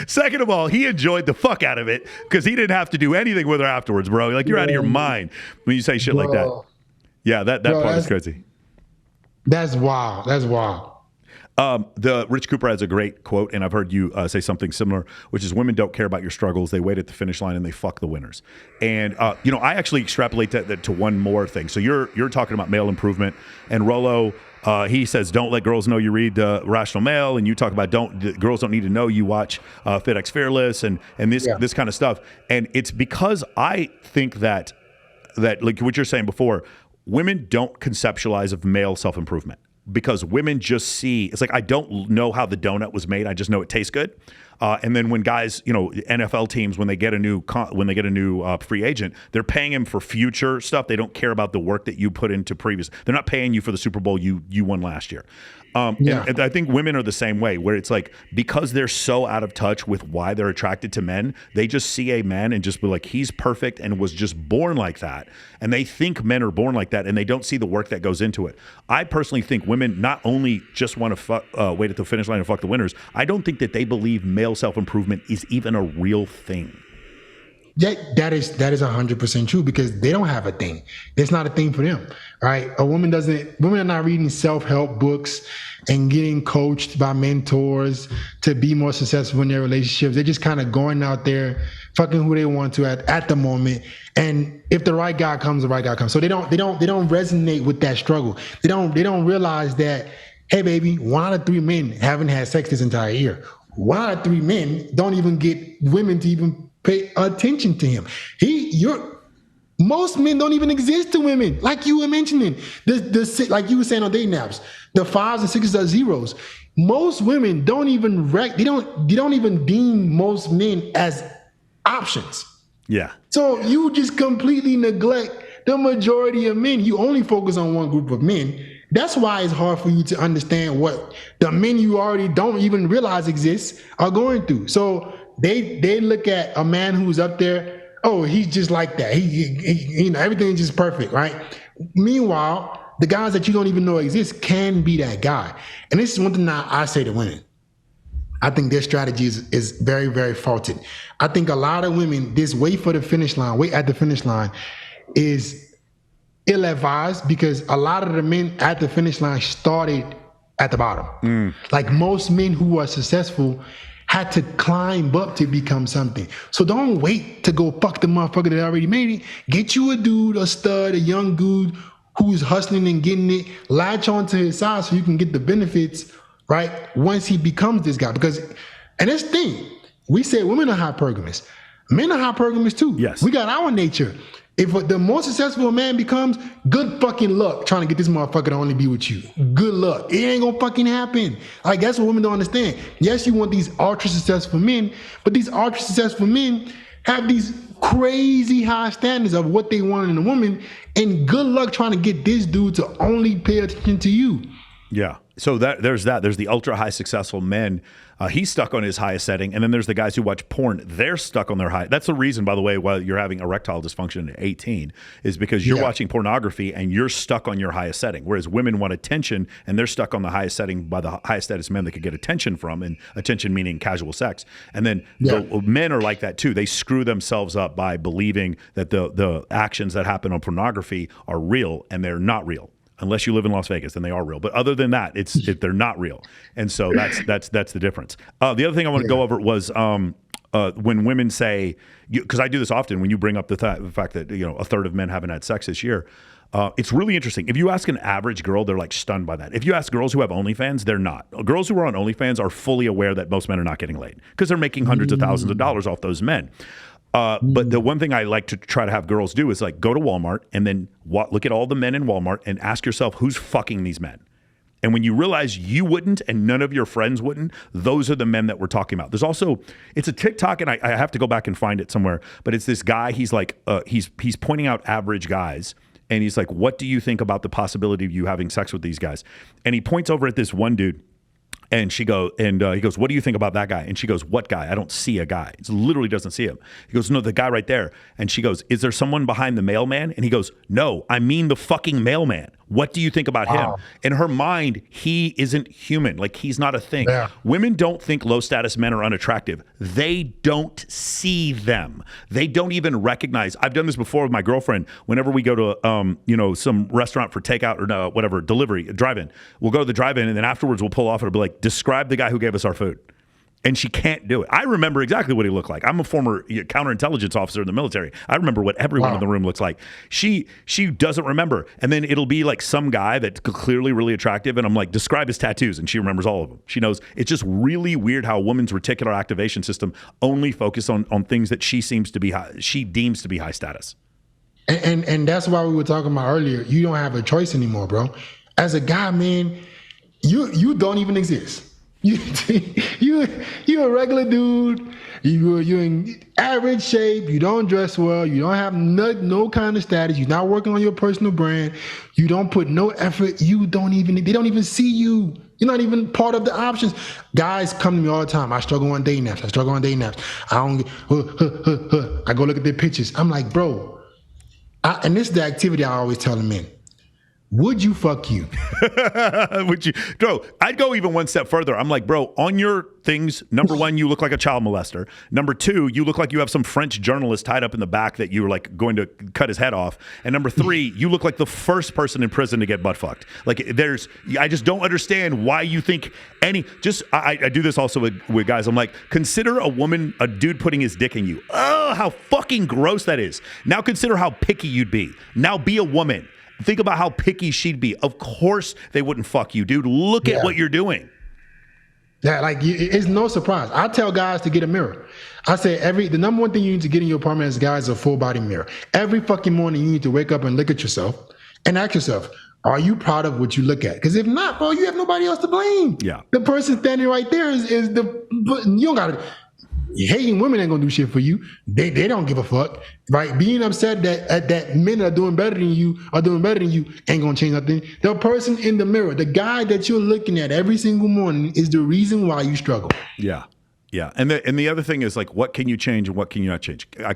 second of all, he enjoyed the fuck out of it because he didn't have to do anything with her afterwards, bro. Like, you're out of your mind when you say shit like that. Yeah, that part is crazy. That's wild. The Rich Cooper has a great quote, and I've heard you say something similar, which is, women don't care about your struggles. They wait at the finish line and they fuck the winners. And I actually extrapolate that to one more thing. So you're talking about male improvement, and Rollo, he says, don't let girls know you read the Rational Male, and you talk about girls don't need to know you watch FitXFearless and this kind of stuff. And it's because I think that like what you're saying before, women don't conceptualize of male self-improvement. Because women just see, it's like, I don't know how the donut was made. I just know it tastes good. And then when guys, NFL teams, when they get a new free agent, they're paying him for future stuff. They don't care about the work that you put into previous. They're not paying you for the Super Bowl you won last year. And I think women are the same way, where it's like, because they're so out of touch with why they're attracted to men, they just see a man and just be like, he's perfect and was just born like that. And they think men are born like that, and they don't see the work that goes into it. I personally think women not only just want to wait at the finish line and fuck the winners, I don't think that they believe male self-improvement is even a real thing. That is 100% true, because they don't have a thing. It's not a thing for them, right? Women are not reading self-help books and getting coached by mentors to be more successful in their relationships. They're just kind of going out there, fucking who they want to at the moment. And if the right guy comes, the right guy comes. So they don't resonate with that struggle. They don't realize that hey baby, 1 out of 3 men haven't had sex this entire year. 1 out of 3 men don't even get women to even pay attention to him. Most men don't even exist to women, like you were mentioning. Like you were saying on dating apps, the 5s and 6s are zeros. Most women don't even they don't even deem most men as options. Yeah. So you just completely neglect the majority of men. You only focus on one group of men. That's why it's hard for you to understand what the men you already don't even realize exists are going through. So they look at a man who's up there. Oh, he's just like that. He everything's just perfect, right? Meanwhile, the guys that you don't even know exist can be that guy. And this is one thing I say to women. I think their strategy is very, very faulty. I think a lot of women, this wait at the finish line is ill-advised, because a lot of the men at the finish line started at the bottom. Like most men who are successful had to climb up to become something. So don't wait to go fuck the motherfucker that already made it. Get you a dude, a stud, a young dude who's hustling and getting it. Latch onto his side so you can get the benefits, right? Once he becomes this guy. Because, and this thing, we say women are hypergamous. Men are hypergamous too. Yes. We got our nature. If the more successful a man becomes, good fucking luck trying to get this motherfucker to only be with you. Good luck. It ain't gonna fucking happen. Like, that's what women don't understand. Yes, you want these ultra successful men, but these ultra successful men have these crazy high standards of what they want in a woman, and good luck trying to get this dude to only pay attention to you. Yeah. So there's the ultra high successful men. He's stuck on his highest setting. And then there's the guys who watch porn. They're stuck on their high. That's the reason, by the way, why you're having erectile dysfunction at 18 is because you're watching pornography and you're stuck on your highest setting. Whereas women want attention and they're stuck on the highest setting by the highest status men they could get attention from, and attention meaning casual sex. And then the men are like that too. They screw themselves up by believing that the actions that happen on pornography are real, and they're not real. Unless you live in Las Vegas, then they are real. But other than that, they're not real. And so that's the difference. The other thing I want to go over was when women say, because I do this often, when you bring up the fact that a third of men haven't had sex this year, it's really interesting. If you ask an average girl, they're like stunned by that. If you ask girls who have OnlyFans, they're not. Girls who are on OnlyFans are fully aware that most men are not getting laid because they're making hundreds of thousands of dollars off those men. But the one thing I like to try to have girls do is like go to Walmart and then look at all the men in Walmart and ask yourself, who's fucking these men? And when you realize you wouldn't and none of your friends wouldn't, those are the men that we're talking about. There's also, it's a TikTok, and I have to go back and find it somewhere, but it's this guy, he's like, he's pointing out average guys. And he's like, what do you think about the possibility of you having sex with these guys? And he points over at this one dude. And he goes, what do you think about that guy? And she goes, what guy? I don't see a guy. It literally doesn't see him. He goes, no, the guy right there. And she goes, is there someone behind the mailman? And he goes, no, I mean the fucking mailman. What do you think about him? In her mind, he isn't human. Like, he's not a thing. Yeah. Women don't think low status men are unattractive. They don't see them. They don't even recognize. I've done this before with my girlfriend. Whenever we go to, some restaurant for takeout or whatever, delivery, drive-in, we'll go to the drive-in and then afterwards we'll pull off and it'll be like, describe the guy who gave us our food. And she can't do it. I remember exactly what he looked like. I'm a former counterintelligence officer in the military. I remember what everyone in the room looks like. She doesn't remember. And then it'll be like some guy that's clearly really attractive. And I'm like, describe his tattoos. And she remembers all of them. She knows. It's just really weird how a woman's reticular activation system only focuses on things that she deems to be high status. And that's why we were talking about earlier. You don't have a choice anymore, bro. As a guy, man, you don't even exist. You're a regular dude. You're in average shape. You don't dress well. You don't have no kind of status. You're not working on your personal brand. You don't put no effort. They don't even see you. You're not even part of the options. Guys come to me all the time. I struggle on dating apps. I go look at their pictures. I'm like, bro. And this is the activity I always tell the men. Would you fuck you? Would you? Bro, I'd go even one step further. I'm like, bro, on your things, number one, you look like a child molester. Number two, you look like you have some French journalist tied up in the back that you were like going to cut his head off. And number three, you look like the first person in prison to get butt fucked. Like, I just don't understand why you think I do this also with guys. I'm like, consider a dude putting his dick in you. Oh, how fucking gross that is. Now consider how picky you'd be. Now be a woman. Think about how picky she'd be. Of course they wouldn't fuck you, dude. Look at what you're doing. Yeah, like it's no surprise. I tell guys to get a mirror. I say the number one thing you need to get in your apartment as guys is a full body mirror. Every fucking morning you need to wake up and look at yourself and ask yourself, are you proud of what you look at? Because if not, bro, you have nobody else to blame. Yeah. The person standing right there is you don't gotta. Hating women ain't gonna do shit for you. They don't give a fuck, right? Being upset that men are doing better than you ain't gonna change nothing. The person in the mirror, the guy that you're looking at every single morning, is the reason why you struggle. Yeah. Yeah. And the other thing is like, what can you change and what can you not change? I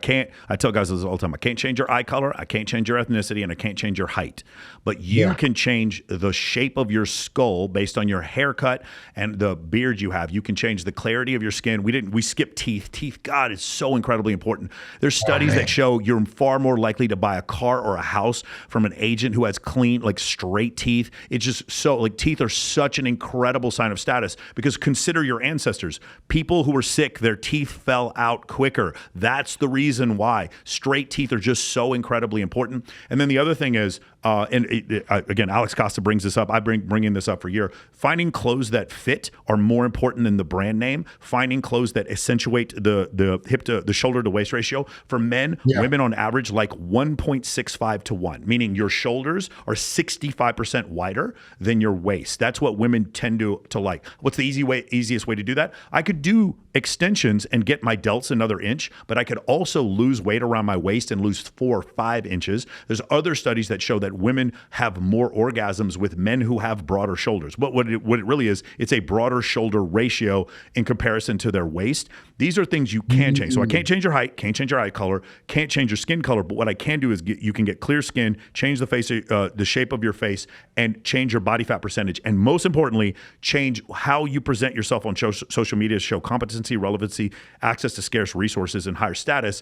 tell guys this all the time. I can't change your eye color. I can't change your ethnicity, and I can't change your height. But you can change the shape of your skull based on your haircut and the beard you have. You can change the clarity of your skin. We skipped teeth. Teeth, God, is so incredibly important. There's studies that show you're far more likely to buy a car or a house from an agent who has clean, like straight teeth. It's just so, like, teeth are such an incredible sign of status, because consider your ancestors. People who were sick, their teeth fell out quicker. That's the reason why. Straight teeth are just so incredibly important. And then the other thing is, again, Alex Costa brings this up. I've been bringing this up for a year. Finding clothes that fit are more important than the brand name. Finding clothes that accentuate the hip to the shoulder to waist ratio. For men, women on average like 1.65 to 1, meaning your shoulders are 65% wider than your waist. That's what women tend to like. What's the easiest way to do that? I could do extensions and get my delts another inch, but I could also lose weight around my waist and lose 4 or 5 inches. There's other studies that show that women have more orgasms with men who have broader shoulders. But what it really is, it's a broader shoulder ratio in comparison to their waist. These are things you can change. So I can't change your height, can't change your eye color, can't change your skin color. But what I can do is you can get clear skin, change the face, the shape of your face, and change your body fat percentage. And most importantly, change how you present yourself on social media to show competency, relevancy, access to scarce resources, and higher status.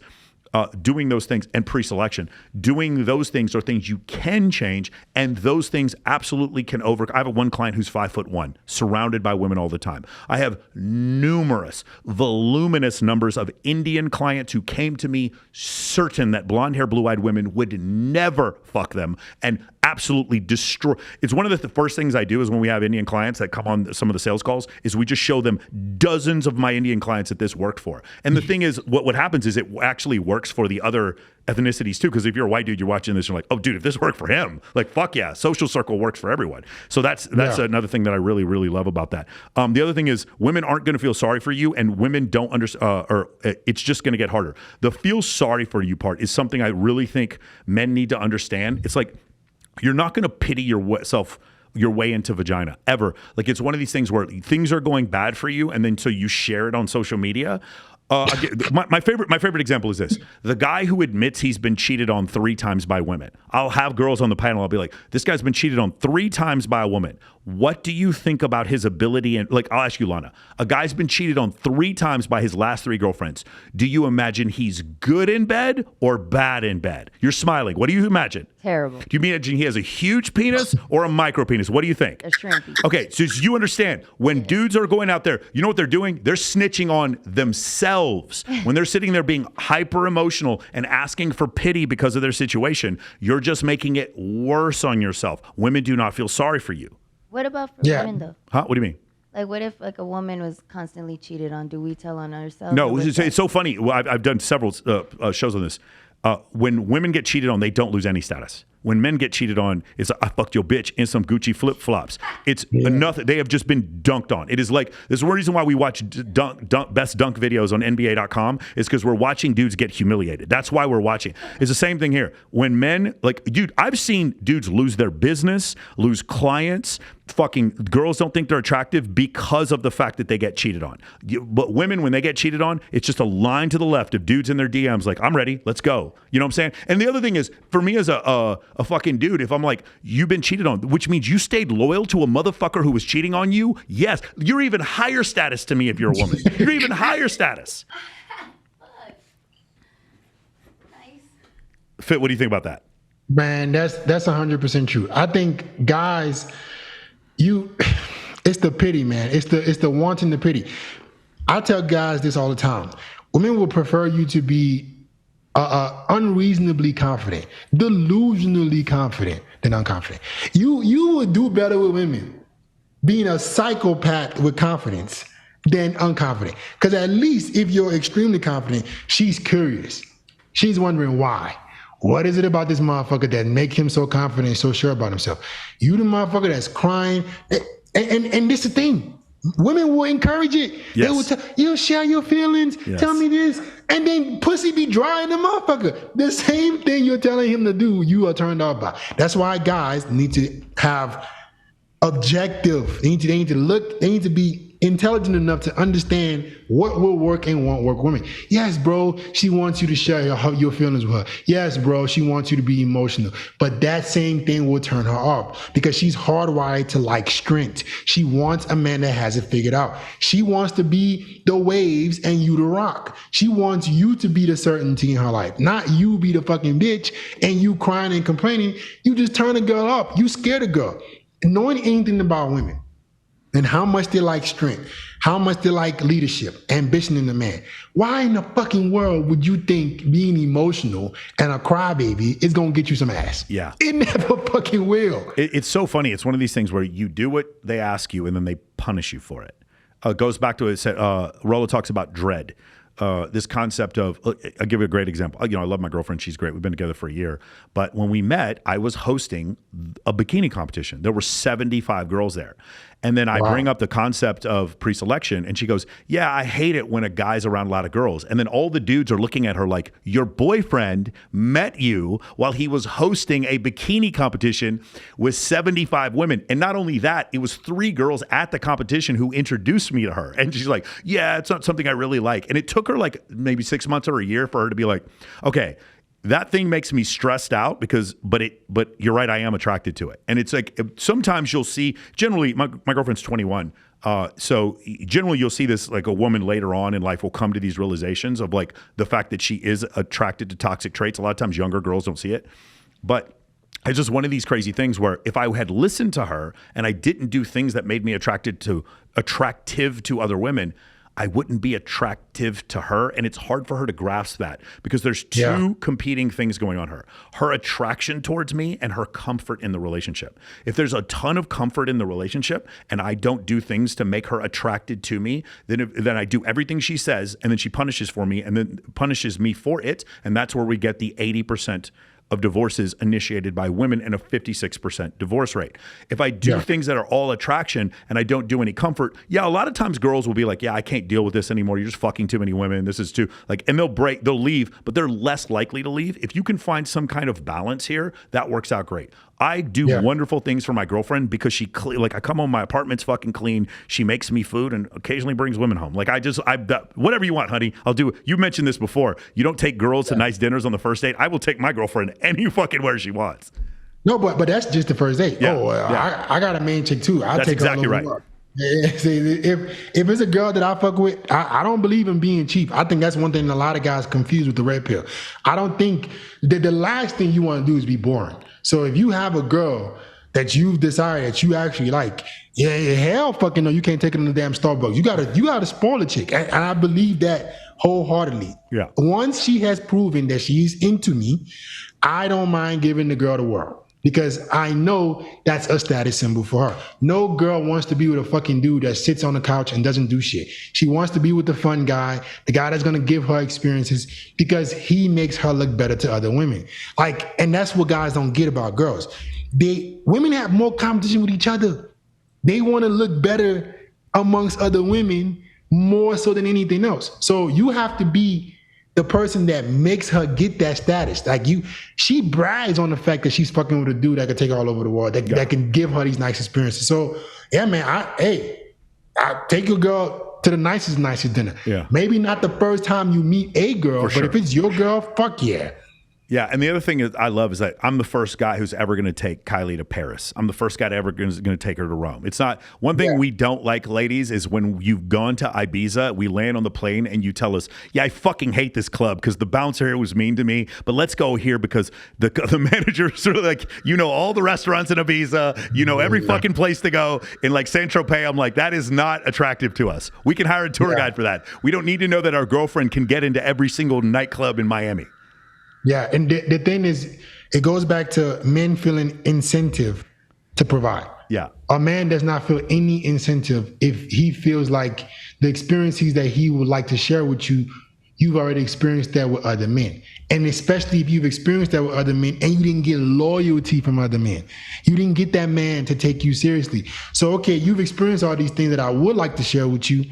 Doing those things, and pre-selection. Doing those things are things you can change, and those things absolutely can I have one client who's 5'1", surrounded by women all the time. I have numerous, voluminous numbers of Indian clients who came to me certain that blonde hair, blue-eyed women would never fuck them and absolutely destroy. It's one of the first things I do is when we have Indian clients that come on some of the sales calls is we just show them dozens of my Indian clients that this worked for. And the thing is, what happens is it actually works for the other ethnicities too. Because if you're a white dude, you're watching this, you're like, oh, dude, if this worked for him, like, fuck yeah, social circle works for everyone. So that's another thing that I really, really love about that. The other thing is women aren't going to feel sorry for you, and women don't understand, or it's just going to get harder. The feel sorry for you part is something I really think men need to understand. It's like, you're not going to pity yourself your way into vagina ever. Like, it's one of these things where things are going bad for you, and then so you share it on social media. My favorite example is this: the guy who admits he's been cheated on 3 times by women. I'll have girls on the panel. I'll be like, this guy's been cheated on 3 times by a woman. What do you think about his ability? And like, I'll ask you, Lana, a guy's been cheated on 3 times by his last 3 girlfriends. Do you imagine he's good in bed or bad in bed? You're smiling. What do you imagine? Terrible. Do you imagine he has a huge penis or a micro penis? What do you think? A shrimpy. Okay, so you understand, when dudes are going out there, you know what they're doing? They're snitching on themselves. When they're sitting there being hyper emotional and asking for pity because of their situation, you're just making it worse on yourself. Women do not feel sorry for you. What about for women though? Huh? What do you mean? Like, what if like a woman was constantly cheated on? Do we tell on ourselves? No, it's so funny. Well, I've done several shows on this. When women get cheated on, they don't lose any status. When men get cheated on, it's I fucked your bitch in some Gucci flip-flops. It's nothing. They have just been dunked on. It is like, there's one reason why we watch best dunk videos on NBA.com is because we're watching dudes get humiliated. That's why we're watching. It's the same thing here. When men, like, dude, I've seen dudes lose their business, lose clients. Fucking girls don't think they're attractive because of the fact that they get cheated on. But women, when they get cheated on, it's just a line to the left of dudes in their DMs like, I'm ready, let's go. You know what I'm saying? And the other thing is, for me as a fucking dude, if I'm like, you've been cheated on, which means you stayed loyal to a motherfucker who was cheating on you, yes, you're even higher status to me if you're a woman. You're even higher status. Nice. Fit, what do you think about that? Man, that's 100% true. I think guys, it's the pity, man. It's the wanting the pity. I tell guys this all the time. Women will prefer you to be unreasonably confident, delusionally confident, than unconfident. You would do better with women being a psychopath with confidence than unconfident. Because at least if you're extremely confident, she's curious. She's wondering why. What is it about this motherfucker that make him so confident, so sure about himself? You the motherfucker that's crying. And this is the thing. Women will encourage it. Yes. They will tell you, share your feelings. Yes. Tell me this. And then pussy be dry in the motherfucker. The same thing you're telling him to do, you are turned off by. That's why guys need to have objective. They need to look, they need to be intelligent enough to understand what will work and won't work with women. Yes, bro, she wants you to share your feelings with her. Yes, bro, she wants you to be emotional. But that same thing will turn her off because she's hardwired to like strength. She wants a man that has it figured out. She wants to be the waves and you the rock. She wants you to be the certainty in her life, not you be the fucking bitch and you crying and complaining. You just turn a girl up. You scare the girl. Knowing anything about women and how much they like strength, how much they like leadership, ambition in a man. Why in the fucking world would you think being emotional and a crybaby is going to get you some ass? Yeah. It never fucking will. It's so funny. It's one of these things where you do what they ask you and then they punish you for it. It goes back to what Rollo talks about dread. This concept of, I'll give you a great example. I love my girlfriend. She's great. We've been together for a year. But when we met, I was hosting a bikini competition. There were 75 girls there. And then I bring up the concept of pre-selection and she goes, yeah, I hate it when a guy's around a lot of girls. And then all the dudes are looking at her like, your boyfriend met you while he was hosting a bikini competition with 75 women. And not only that, it was 3 girls at the competition who introduced me to her. And she's like, yeah, it's not something I really like. And it took her like maybe 6 months or a year for her to be like, okay, that thing makes me stressed out but you're right, I am attracted to it. And it's like, sometimes you'll see, generally, my girlfriend's 21. So generally you'll see this, like a woman later on in life will come to these realizations of like the fact that she is attracted to toxic traits. A lot of times younger girls don't see it, but it's just one of these crazy things where if I had listened to her and I didn't do things that made me attractive to other women, I wouldn't be attractive to her. And it's hard for her to grasp that because there's two competing things going on her attraction towards me and her comfort in the relationship. If there's a ton of comfort in the relationship and I don't do things to make her attracted to me, then I do everything she says and then she punishes for me and then punishes me for it. And that's where we get the 80% of divorces initiated by women and a 56% divorce rate. If I do things that are all attraction and I don't do any comfort, a lot of times girls will be like, I can't deal with this anymore. You're just fucking too many women. This is too like, and they'll leave, but they're less likely to leave. If you can find some kind of balance here, that works out great. I do wonderful things for my girlfriend because she I come home, my apartment's fucking clean. She makes me food and occasionally brings women home. Like whatever you want, honey, I'll do it. You mentioned this before. You don't take girls to nice dinners on the first date. I will take my girlfriend any fucking where she wants. No, but that's just the first date. I got a main chick too. That's take exactly right. If it's a girl that I fuck with, I don't believe in being cheap. I think that's one thing a lot of guys confuse with the red pill. I don't think that the last thing you want to do is be boring. So if you have a girl that you've decided that you actually like, hell fucking no, you can't take her to the damn Starbucks. You gotta spoil a chick. And I believe that wholeheartedly. Yeah. Once she has proven that she's into me, I don't mind giving the girl the world. Because I know that's a status symbol for her. No girl wants to be with a fucking dude that sits on the couch and doesn't do shit. She wants to be with the fun guy, the guy that's gonna give her experiences because he makes her look better to other women. And that's what guys don't get about girls. Women have more competition with each other. They wanna look better amongst other women more so than anything else. So you have to be the person that makes her get that status. She brags on the fact that she's fucking with a dude that can take her all over the world, that can give her these nice experiences. So yeah, man, I take your girl to the nicest dinner. Yeah. Maybe not the first time you meet a girl, but if it's your girl, fuck yeah. Yeah, and the other thing I love is that I'm the first guy who's ever going to take Kylie to Paris. I'm the first guy ever going to take her to Rome. It's not one thing we don't like, ladies, is when you've gone to Ibiza, we land on the plane and you tell us, I fucking hate this club because the bouncer here was mean to me, but let's go here because the manager sort of like, all the restaurants in Ibiza, every fucking place to go. In like Saint-Tropez, I'm like, that is not attractive to us. We can hire a tour guide for that. We don't need to know that our girlfriend can get into every single nightclub in Miami. Yeah, and the thing is, it goes back to men feeling incentive to provide. Yeah. A man does not feel any incentive if he feels like the experiences that he would like to share with you, you've already experienced that with other men. And especially if you've experienced that with other men and you didn't get loyalty from other men. You didn't get that man to take you seriously. So, okay, you've experienced all these things that I would like to share with you,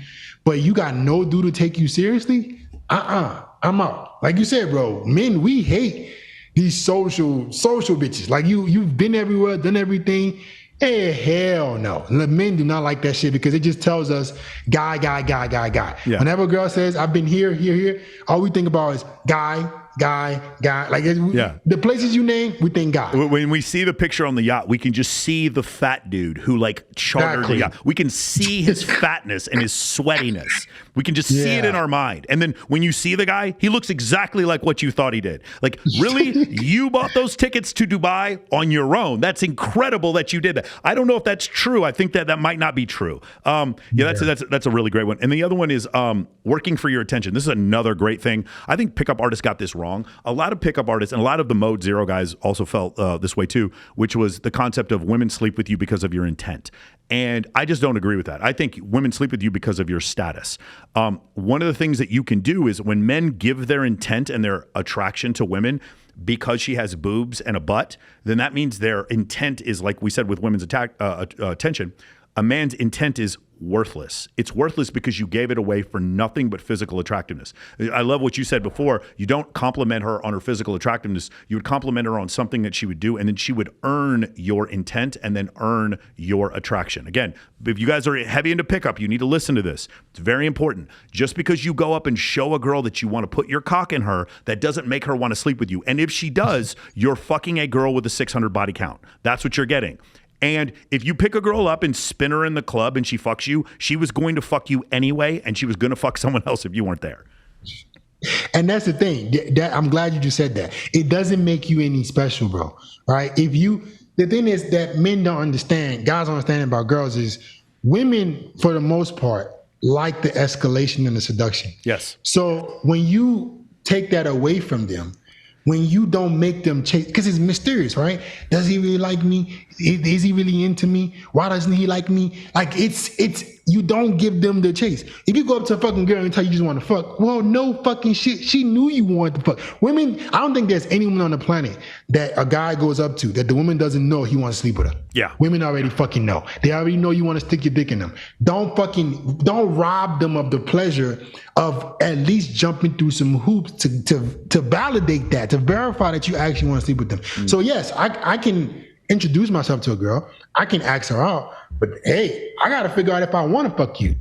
but you got no dude to take you seriously? I'm out. Like you said, bro, men, we hate these social bitches. Like you've been everywhere, done everything. Hey, hell no. The men do not like that shit because it just tells us guy. Yeah. Whenever a girl says, I've been here, all we think about is guy. Like the places you name, we think guy. When we see the picture on the yacht, we can just see the fat dude who like chartered the yacht. We can see his fatness and his sweatiness. We can just see it in our mind. And then when you see the guy, he looks exactly like what you thought he did. Like, really? You bought those tickets to Dubai on your own. That's incredible that you did that. I don't know if that's true. I think that might not be true. That's a really great one. And the other one is working for your attention. This is another great thing. I think pickup artists got this wrong. A lot of pickup artists and a lot of the Mode Zero guys also felt this way too, which was the concept of women sleep with you because of your intent. And I just don't agree with that. I think women sleep with you because of your status. One of the things that you can do is when men give their intent and their attraction to women because she has boobs and a butt, then that means their intent is, like we said with women's attention, a man's intent is worthless. It's worthless because you gave it away for nothing but physical attractiveness. I love what you said before. You don't compliment her on her physical attractiveness. You would compliment her on something that she would do, and then she would earn your intent and then earn your attraction. Again, if you guys are heavy into pickup, you need to listen to this. It's very important. Just because you go up and show a girl that you want to put your cock in her, that doesn't make her want to sleep with you. And if she does, you're fucking a girl with a 600 body count. That's what you're getting. And if you pick a girl up and spin her in the club and she fucks you, she was going to fuck you anyway, and she was going to fuck someone else if you weren't there. And that's the thing. I'm glad you just said that. It doesn't make you any special, bro. Right? The thing is that men don't understand, guys don't understand about girls is women, for the most part, like the escalation and the seduction. Yes. So when you take that away from them, when you don't make them chase, because it's mysterious, right? Does he really like me? Is he really into me? Why doesn't he like me? Like it's you don't give them the chase. If you go up to a fucking girl and tell you just want to fuck, well, no fucking shit. She knew you wanted to fuck. Women, I don't think there's anyone on the planet that a guy goes up to that the woman doesn't know he wants to sleep with her. Yeah. Women already fucking know. They already know you want to stick your dick in them. Don't rob them of the pleasure of at least jumping through some hoops to validate that, to verify that you actually want to sleep with them. So yes, I can introduce myself to a girl. I can ask her out, but hey, I got to figure out if I want to fuck you.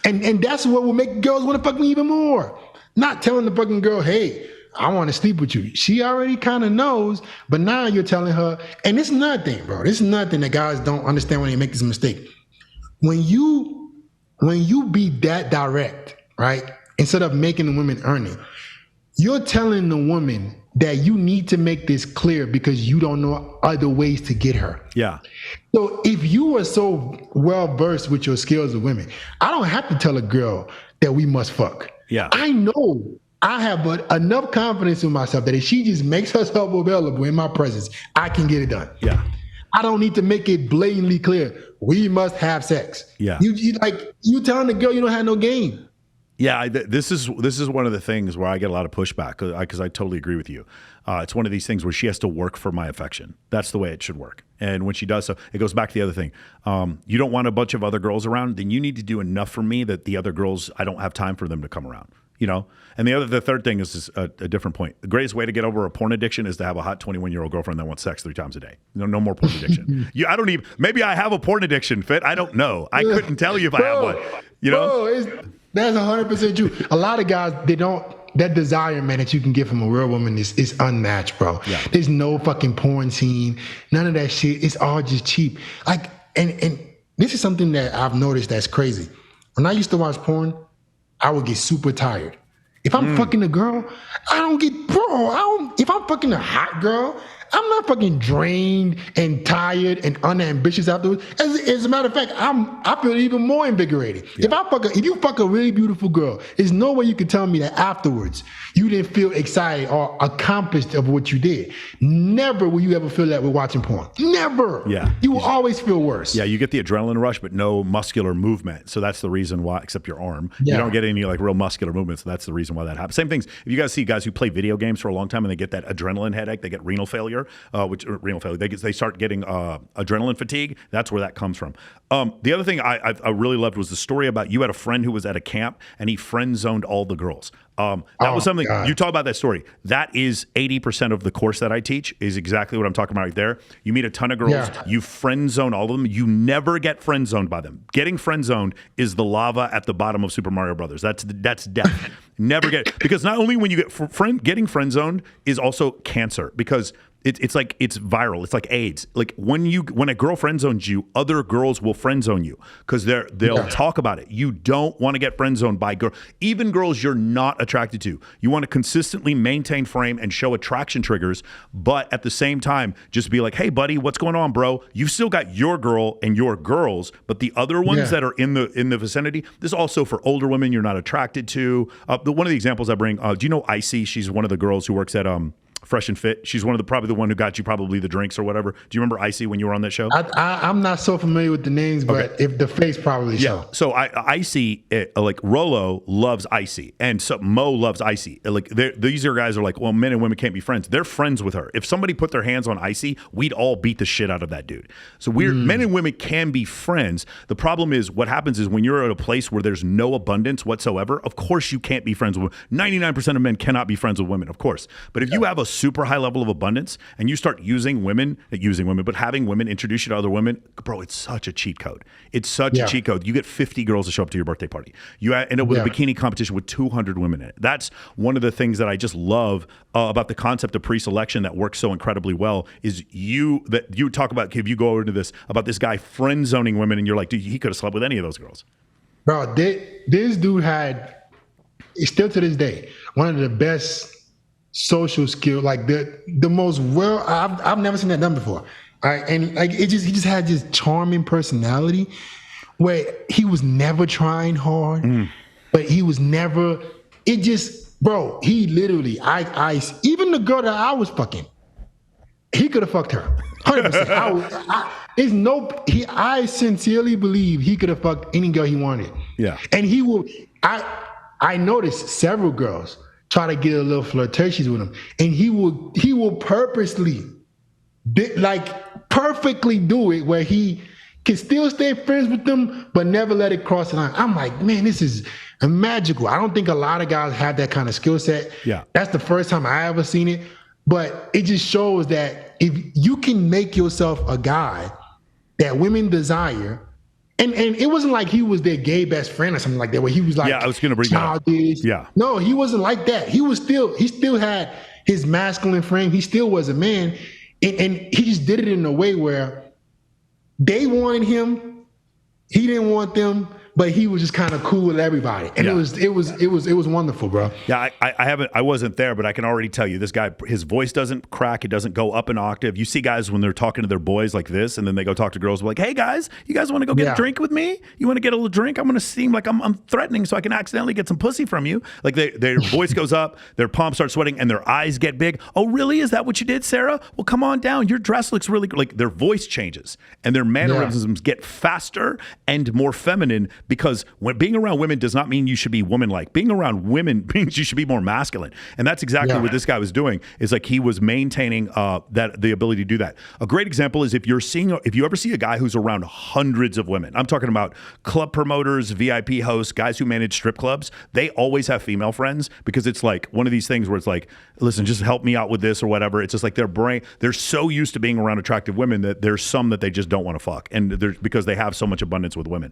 And that's what will make girls want to fuck me even more. Not telling the fucking girl, hey, I want to sleep with you. She already kind of knows, but now you're telling her, and it's nothing, bro. This is nothing that guys don't understand when they make this mistake. When you be that direct, right, instead of making the women earn it, you're telling the woman that you need to make this clear because you don't know other ways to get her. Yeah. So if you are so well versed with your skills with women, I don't have to tell a girl that we must fuck. Yeah. I know I have enough confidence in myself that if she just makes herself available in my presence, I can get it done. Yeah. I don't need to make it blatantly clear. We must have sex. Yeah. You telling the girl you don't have no game. Yeah, this is one of the things where I get a lot of pushback because I totally agree with you. It's one of these things where she has to work for my affection. That's the way it should work. And when she does so, it goes back to the other thing. You don't want a bunch of other girls around, then you need to do enough for me that the other girls, I don't have time for them to come around. You know? And the third thing is a different point. The greatest way to get over a porn addiction is to have a hot 21-year-old girlfriend that wants sex 3 times a day. No more porn addiction. Maybe I have a porn addiction, Fit. I don't know. I couldn't tell you if I have one. You know? That's 100% true. A lot of guys, that desire, man, that you can get from a real woman is unmatched, bro. Yeah. There's no fucking porn scene, none of that shit. It's all just cheap. Like, and this is something that I've noticed that's crazy. When I used to watch porn, I would get super tired. If I'm fucking a girl, if I'm fucking a hot girl, I'm not fucking drained and tired and unambitious afterwards. As a matter of fact, I feel even more invigorated. Yeah. If you fuck a really beautiful girl, there's no way you can tell me that afterwards you didn't feel excited or accomplished of what you did. Never will you ever feel that with watching porn. Never. Yeah. You will always feel worse. Yeah, you get the adrenaline rush, but no muscular movement. So that's the reason why, except your arm. Yeah. You don't get any like real muscular movement. So that's the reason why that happens. Same things. If you guys see guys who play video games for a long time and they get that adrenaline headache, they get renal failure, they start getting adrenaline fatigue. That's where that comes from. The other thing I really loved was the story about you had a friend who was at a camp and he friend zoned all the girls. That was something, God. you talk about that story. That is 80% of the course that I teach is exactly what I'm talking about right there. You meet a ton of girls, you friend zone all of them. You never get friend zoned by them. Getting friend zoned is the lava at the bottom of Super Mario Brothers. That's death. Never get it. Because not only when you get getting friend zoned is also cancer because it's like it's viral. It's like AIDS. Like when a girl friend zones you, other girls will friend zone you because they'll talk about it. You don't want to get friend zoned by even girls you're not attracted to. You want to consistently maintain frame and show attraction triggers, but at the same time, just be like, hey buddy, what's going on, bro? You've still got your girl and your girls, but the other ones that are in the vicinity. This is also for older women you're not attracted to. One of the examples I bring, do you know Icy? She's one of the girls who works at Fresh and Fit. She's probably the one who got you probably the drinks or whatever. Do you remember Icy when you were on that show? I'm not so familiar with the names, but if the face probably so. So Icy, like Rolo loves Icy, and so Mo loves Icy. Like these are guys are like, well, men and women can't be friends. They're friends with her. If somebody put their hands on Icy, we'd all beat the shit out of that dude. So men and women can be friends. The problem is what happens is when you're at a place where there's no abundance whatsoever, of course you can't be friends with women. 99% of men cannot be friends with women, of course. But if you have a super high level of abundance and you start but having women introduce you to other women, bro, it's such a cheat code. It's such a cheat code. You get 50 girls to show up to your birthday party. You end up with a bikini competition with 200 women in it. That's one of the things that I just love about the concept of pre-selection that works so incredibly well is you talk about, if you go over into this, about this guy friend zoning women and you're like, dude, he could have slept with any of those girls. Bro, this dude still to this day, one of the best social skill, like the most I've never seen that done before. All right, and like he just had this charming personality where he was never trying hard, but he was never. It just, bro, he literally, I even the girl that I was fucking, he could have fucked her, 100%. I sincerely believe he could have fucked any girl he wanted. Yeah, and he will. I noticed several girls try to get a little flirtatious with him, and he will purposely, perfectly do it where he can still stay friends with them, but never let it cross the line. I'm like, man, this is magical. I don't think a lot of guys have that kind of skill set. Yeah, that's the first time I ever seen it, but it just shows that if you can make yourself a guy that women desire. And it wasn't like he was their gay best friend or something like that, where he was like, I was going to bring that up. Yeah. No, he wasn't like that. He still had his masculine frame. He still was a man. And he just did it in a way where they wanted him. He didn't want them, but he was just kind of cool with everybody. And it was wonderful, bro. Yeah, I wasn't there, but I can already tell you this guy, his voice doesn't crack. It doesn't go up an octave. You see guys when they're talking to their boys like this, and then they go talk to girls like, hey guys, you guys want to go get a drink with me? You want to get a little drink? I'm going to seem like I'm threatening so I can accidentally get some pussy from you. Like their voice goes up, their palms start sweating, and their eyes get big. Oh, really? Is that what you did, Sarah? Well, come on down. Your dress looks really good. Like their voice changes and their mannerisms get faster and more feminine because when being around women does not mean you should be woman-like. Being around women means you should be more masculine. And that's exactly what this guy was doing, is like he was maintaining the ability to do that. A great example is if you ever see a guy who's around hundreds of women, I'm talking about club promoters, VIP hosts, guys who manage strip clubs, they always have female friends because it's like one of these things where it's like, listen, just help me out with this or whatever. It's just like they're so used to being around attractive women that there's some that they just don't want to fuck. And because they have so much abundance with women.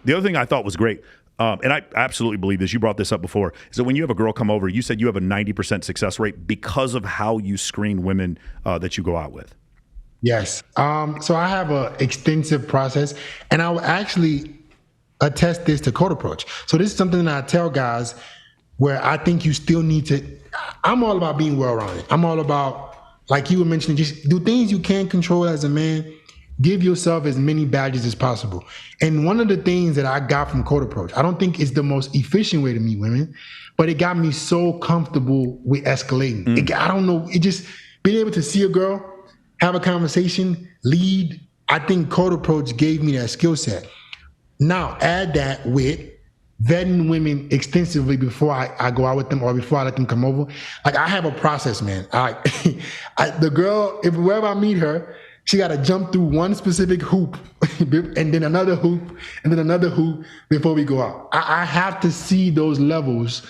The other thing I thought was great, and I absolutely believe this, you brought this up before, is that when you have a girl come over, you said you have a 90% success rate because of how you screen women that you go out with. Yes. So I have an extensive process, and I will actually attest this to code approach. So this is something that I tell guys where I think you still need to, I'm all about being well-rounded. I'm all about, like you were mentioning, just do things you can control as a man. Give yourself as many badges as possible. And one of the things that I got from Code Approach, I don't think it's the most efficient way to meet women, but it got me so comfortable with escalating. I don't know, it just being able to see a girl, have a conversation, lead. I think Code Approach gave me that skill set. Now add that with vetting women extensively before I go out with them or before I let them come over. Like I have a process, man. The girl, if wherever I meet her, she got to jump through one specific hoop and then another hoop and then another hoop before we go out. I have to see those levels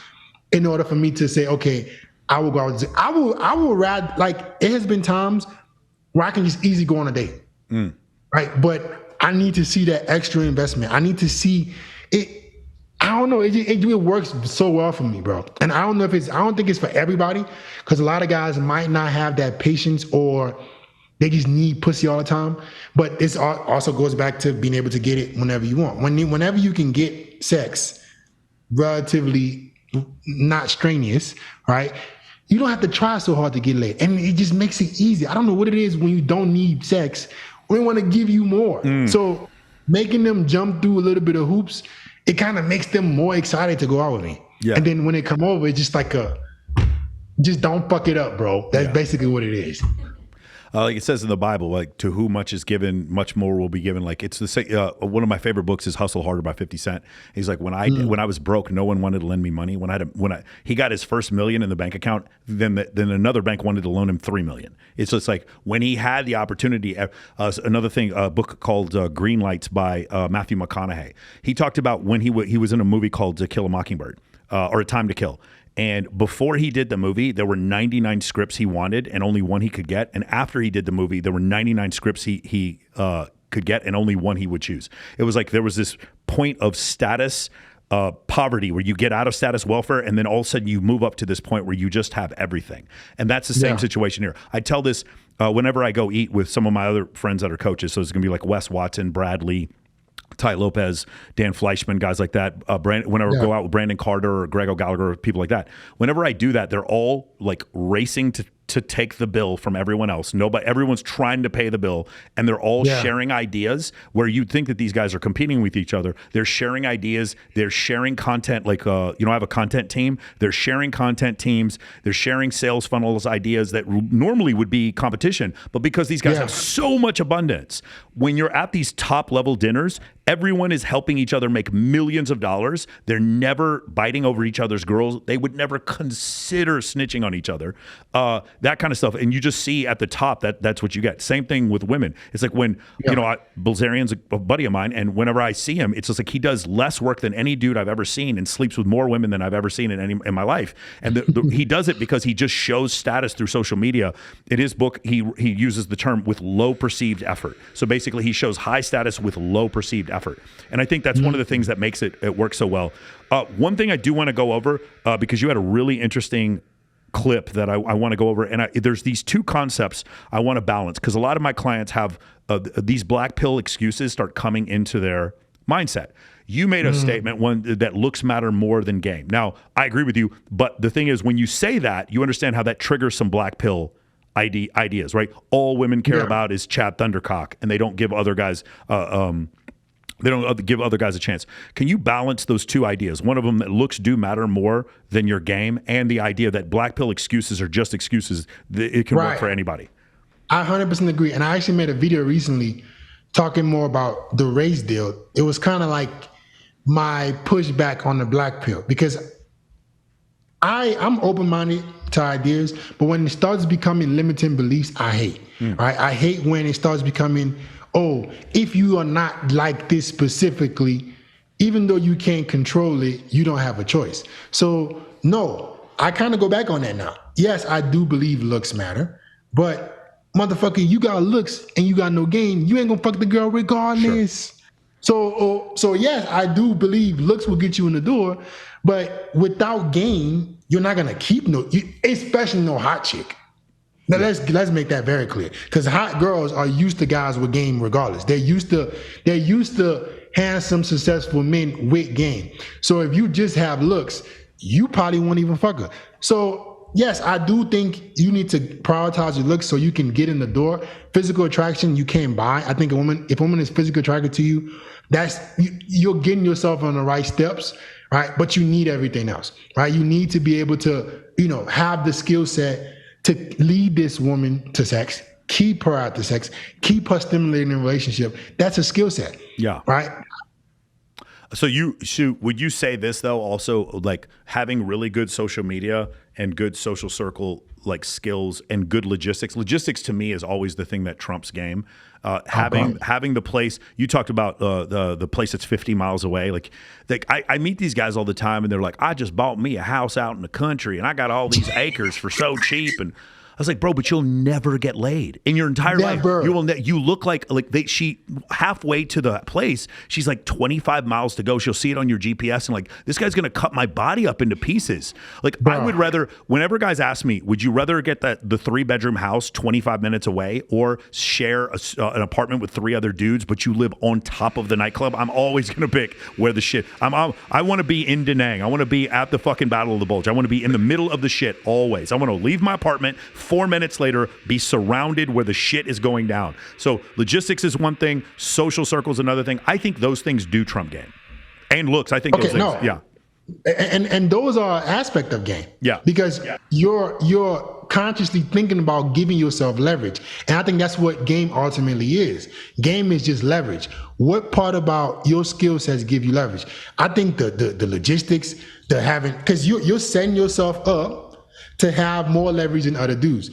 in order for me to say, okay, I will go out. I will rather, like, it has been times where I can just easily go on a date, right? But I need to see that extra investment. I need to see it. I don't know. It works so well for me, bro. And I don't think it's for everybody, because a lot of guys might not have that patience or they just need pussy all the time. But it also goes back to being able to get it whenever you want. Whenever you can get sex relatively not strenuous, right? You don't have to try so hard to get laid. And it just makes it easy. I don't know what it is when you don't need sex. We want to give you more. So making them jump through a little bit of hoops, it kind of makes them more excited to go out with me. Yeah. And then when they come over, it's just like just don't fuck it up, bro. That's basically what it is. Like it says in the Bible, like to whom much is given, much more will be given. Like it's the same. One of my favorite books is Hustle Harder by 50 Cent. He's like, when I was broke, no one wanted to lend me money. He got his first $1 million in the bank account, then another bank wanted to loan him $3 million. It's just like when he had the opportunity. Another thing, a book called Green Lights by Matthew McConaughey. He talked about when he was in a movie called To Kill a Mockingbird or A Time to Kill. And before he did the movie, there were 99 scripts he wanted and only one he could get. And after he did the movie, there were 99 scripts he could get and only one he would choose. It was like there was this point of status poverty where you get out of status welfare and then all of a sudden you move up to this point where you just have everything. And that's the same situation here. I tell this whenever I go eat with some of my other friends that are coaches. So it's going to be like Wes Watson, Bradley, Ty Lopez, Dan Fleischman, guys like that. Whenever I go out with Brandon Carter or Greg O'Gallagher, or people like that, whenever I do that, they're all like racing to take the bill from everyone else. Everyone's trying to pay the bill, and they're all sharing ideas where you'd think that these guys are competing with each other. They're sharing ideas. They're sharing content. Like, I have a content team. They're sharing content teams. They're sharing sales funnels ideas that normally would be competition. But because these guys have so much abundance, when you're at these top level dinners, everyone is helping each other make millions of dollars. They're never biting over each other's girls. They would never consider snitching on each other. That kind of stuff. And you just see at the top that's what you get. Same thing with women. It's like when, Bilzerian's a buddy of mine, and whenever I see him, it's just like he does less work than any dude I've ever seen and sleeps with more women than I've ever seen in my life. And he does it because he just shows status through social media. In his book, he uses the term with low perceived effort. So basically he shows high status with low perceived effort. And I think that's one of the things that makes it work so well. One thing I do want to go over, because you had a really interesting clip that I want to go over, and there's these two concepts I want to balance, because a lot of my clients have these black pill excuses start coming into their mindset. You made a statement, one that looks matter more than game. Now, I agree with you, but the thing is, when you say that, you understand how that triggers some black pill ideas, right? All women care about is Chad Thundercock, and they don't give other guys a chance. Can you balance those two ideas? One of them that looks do matter more than your game, and the idea that black pill excuses are just excuses. It can work for anybody. I 100% agree. And I actually made a video recently talking more about the race deal. It was kind of like my pushback on the black pill, because I'm open-minded to ideas, but when it starts becoming limiting beliefs, I hate. Right? I hate when it starts becoming, if you are not like this specifically, even though you can't control it, you don't have a choice. So no, I kind of go back on that now. Yes, I do believe looks matter, but motherfucker, you got looks and you got no game. You ain't gonna fuck the girl regardless. Sure. So yes, I do believe looks will get you in the door, but without game, you're not gonna keep especially no hot chick. Now let's make that very clear, because hot girls are used to guys with game regardless. They're used to handsome, successful men with game. So if you just have looks, you probably won't even fuck her. So yes, I do think you need to prioritize your looks so you can get in the door. Physical attraction you can't buy. I think if a woman is physically attracted to you, you're getting yourself on the right steps, right? But you need everything else, right? You need to be able to, have the skill set to lead this woman to sex, keep her at the sex, keep her stimulating in a relationship. That's a skill set. Yeah. Right. So would you say this though, also like having really good social media and good social circle like skills and good logistics? Logistics to me is always the thing that trumps game. Having the place you talked about, the place that's 50 miles away. Like I meet these guys all the time and they're like, I just bought me a house out in the country and I got all these acres for so cheap. And I was like, bro, but you'll never get laid in your entire life. You look like she halfway to the place. She's like 25 miles to go. She'll see it on your GPS and like, this guy's going to cut my body up into pieces. Like I would rather, whenever guys ask me, would you rather get the 3-bedroom house 25 minutes away or share an apartment with 3 other dudes, but you live on top of the nightclub? I'm always going to pick where the shit, I want to be in Da Nang. I want to be at the fucking Battle of the Bulge. I want to be in the middle of the shit always. I want to leave my apartment 4 minutes later, be surrounded where the shit is going down. So logistics is one thing, social circle is another thing. I think those things do trump game. And looks, I think those things, yeah. And those are an aspect of game. Yeah. Because you're consciously thinking about giving yourself leverage. And I think that's what game ultimately is. Game is just leverage. What part about your skill sets give you leverage? I think the logistics, because you're setting yourself up to have more leverage than other dudes.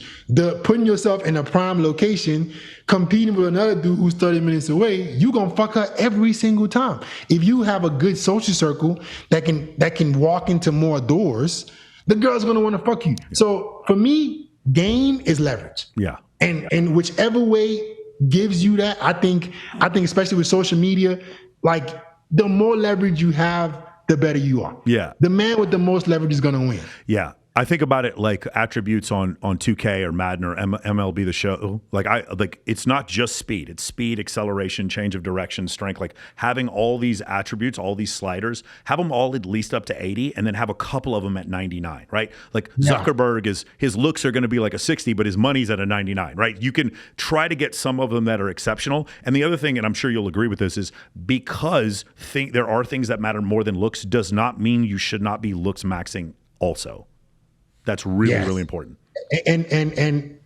Putting yourself in a prime location, competing with another dude who's 30 minutes away, you gonna fuck her every single time. If you have a good social circle that can walk into more doors, the girl's gonna wanna fuck you. So for me, game is leverage. Yeah. And whichever way gives you that, I think especially with social media, like the more leverage you have, the better you are. Yeah. The man with the most leverage is gonna win. Yeah. I think about it like attributes on 2K or Madden or MLB The Show. Like it's not just speed. It's speed, acceleration, change of direction, strength. Like having all these attributes, all these sliders, have them all at least up to 80 and then have a couple of them at 99, right? Like Zuckerberg his looks are going to be like a 60, but his money's at a 99, right? You can try to get some of them that are exceptional. And the other thing, and I'm sure you'll agree with this, is because there are things that matter more than looks does not mean you should not be looks maxing also. That's really, really important. And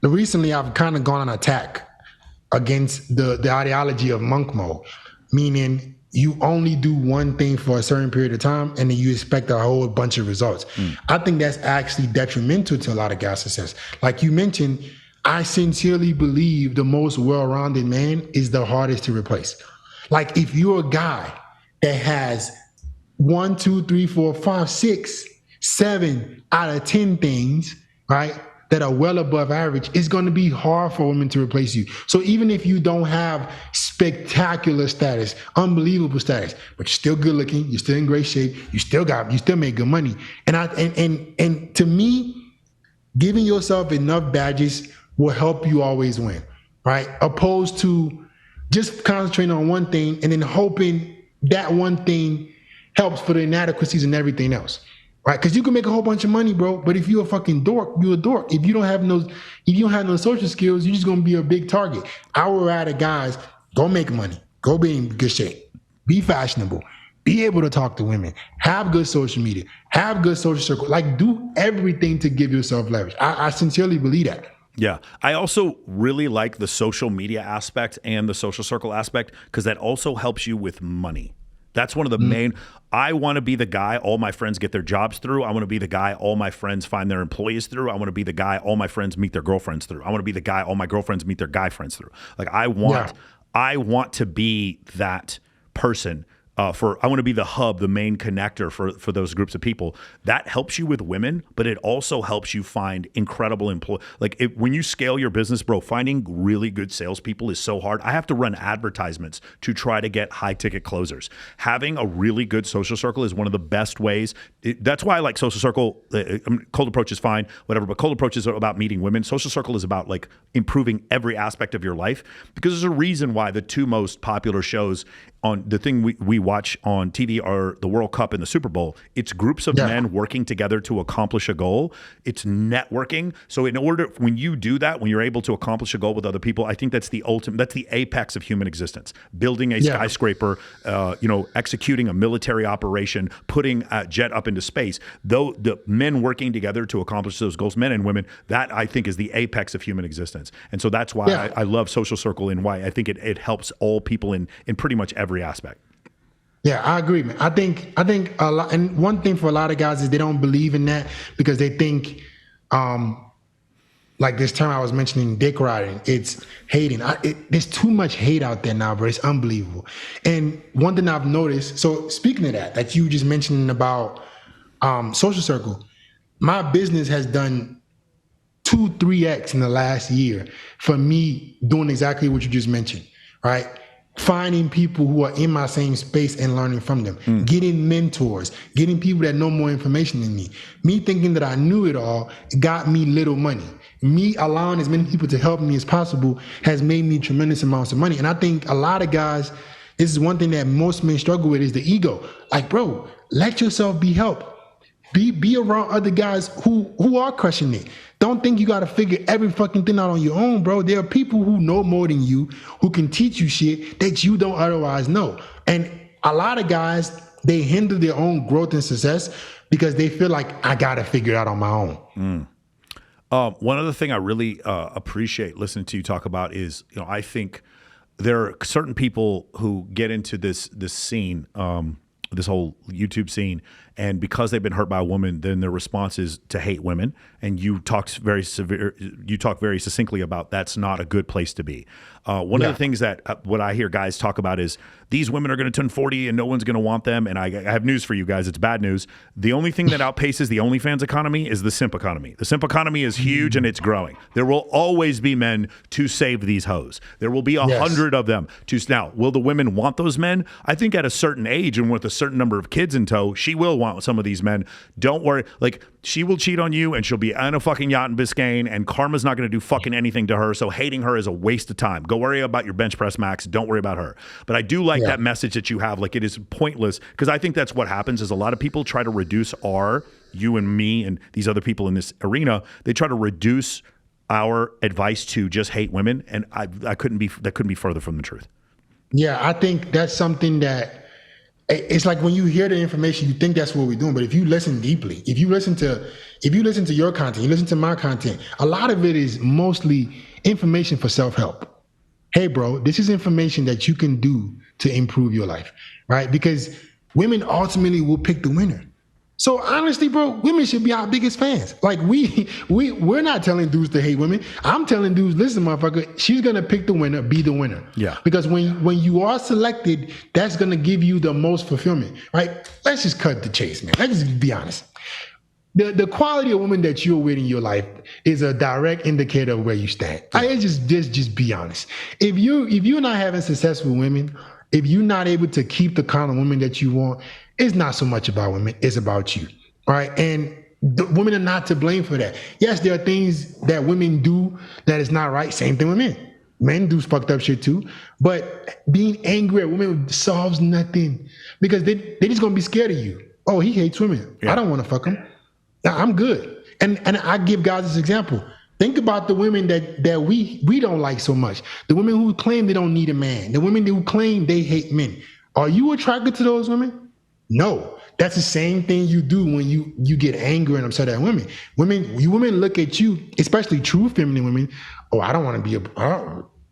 recently I've kind of gone on attack against the ideology of monk mode, meaning you only do one thing for a certain period of time and then you expect a whole bunch of results. I think that's actually detrimental to a lot of guys' success. Like you mentioned, I sincerely believe the most well-rounded man is the hardest to replace. Like if you're a guy that has 1, 2, 3, 4, 5, 6, 7 out of 10 things, right, that are well above average, it's going to be hard for women to replace you. So even if you don't have spectacular status, unbelievable status, but you're still good looking, you're still in great shape, you still make good money. And to me, giving yourself enough badges will help you always win, right? Opposed to just concentrating on one thing and then hoping that one thing helps for the inadequacies and everything else. Right, because you can make a whole bunch of money, bro. But if you're a fucking dork, you're a dork. If you don't have no social skills, you're just gonna be a big target. I would rather guys go make money, go be in good shape, be fashionable, be able to talk to women, have good social media, have good social circle. Like do everything to give yourself leverage. I sincerely believe that. Yeah. I also really like the social media aspect and the social circle aspect because that also helps you with money. That's one of the main. I want to be the guy all my friends get their jobs through. I want to be the guy all my friends find their employees through. I want to be the guy all my friends meet their girlfriends through. I want to be the guy all my girlfriends meet their guy friends through. Like I want to be that person. I want to be the hub, the main connector for those groups of people. That helps you with women, but it also helps you find incredible when you scale your business, bro, finding really good salespeople is so hard. I have to run advertisements to try to get high ticket closers. Having a really good social circle is one of the best ways. That's why I like social circle. Cold approach is fine, whatever, but cold approach is about meeting women. Social circle is about like improving every aspect of your life because there's a reason why the 2 most popular shows on the thing we watch on TV or the World Cup and the Super Bowl, it's groups of men working together to accomplish a goal. It's networking. So in order, when you do that, when you're able to accomplish a goal with other people, I think that's the ultimate, that's the apex of human existence. Building a skyscraper, executing a military operation, putting a jet up into space. Though the men working together to accomplish those goals, men and women, that I think is the apex of human existence. And so that's why I love Social Circle and why I think it helps all people in pretty much every aspect. Yeah, I agree, man. I think a lot, and one thing for a lot of guys is they don't believe in that because they think, like this term I was mentioning, dick riding, it's hating. There's too much hate out there now, bro. It's unbelievable. And one thing I've noticed, so speaking of that you just mentioned about Social Circle, my business has done 2-3x in the last year for me doing exactly what you just mentioned, right? Finding people who are in my same space and learning from them, getting mentors, getting people that know more information than me. Me thinking that I knew it all got me little money. Me allowing as many people to help me as possible has made me tremendous amounts of money. And I think a lot of guys, this is one thing that most men struggle with, is the ego. Like, bro, let yourself be helped. Be around other guys who are crushing it. Don't think you got to figure every fucking thing out on your own, bro. There are people who know more than you, who can teach you shit that you don't otherwise know. And a lot of guys, they hinder their own growth and success because they feel like I got to figure it out on my own. One other thing I really appreciate listening to you talk about is, I think there are certain people who get into this scene, this whole YouTube scene, and because they've been hurt by a woman, then their response is to hate women. And you talk very succinctly about that's not a good place to be. One of the things that what I hear guys talk about is these women are going to turn 40 and no one's going to want them. And I have news for you guys. It's bad news. The only thing that outpaces the OnlyFans economy is the simp economy. The simp economy is huge and it's growing. There will always be men to save these hoes. There will be 100 of them. Now, will the women want those men? I think at a certain age and with a certain number of kids in tow, she will want some of these men. Don't worry. Like, she will cheat on you and she'll be on a fucking yacht in Biscayne and karma's not going to do fucking anything to her. So hating her is a waste of time. Go worry about your bench press max. Don't worry about her. But I do like that message that you have. Like, it is pointless because I think that's what happens is a lot of people try to reduce you and me and these other people in this arena. They try to reduce our advice to just hate women. And that couldn't be further from the truth. Yeah. I think that's something that it's like when you hear the information, you think that's what we're doing. But if you listen deeply, if you listen to your content, you listen to my content, a lot of it is mostly information for self-help. Hey, bro, this is information that you can do to improve your life, right? Because women ultimately will pick the winner. So honestly, bro, women should be our biggest fans. Like we're not telling dudes to hate women. I'm telling dudes, listen, motherfucker, she's gonna pick the winner, be the winner. Yeah. Because when you are selected, that's gonna give you the most fulfillment, right? Let's just cut the chase, man. Let's just be honest. The quality of woman that you're with in your life is a direct indicator of where you stand. Just be honest. If you're not having successful women, if you're not able to keep the kind of women that you want, it's not so much about women, it's about you, right? And the women are not to blame for that. Yes, there are things that women do that is not right. Same thing with men. Men do fucked up shit too. But being angry at women solves nothing because they just gonna be scared of you. Oh, he hates women. Yeah. I don't want to fuck him. I'm good. And I give guys this example. Think about the women that we don't like so much. The women who claim they don't need a man. The women who claim they hate men. Are you attracted to those women? No. That's the same thing you do when you get angry and upset at women. Women look at you, especially true feminine women. Oh, I don't want to be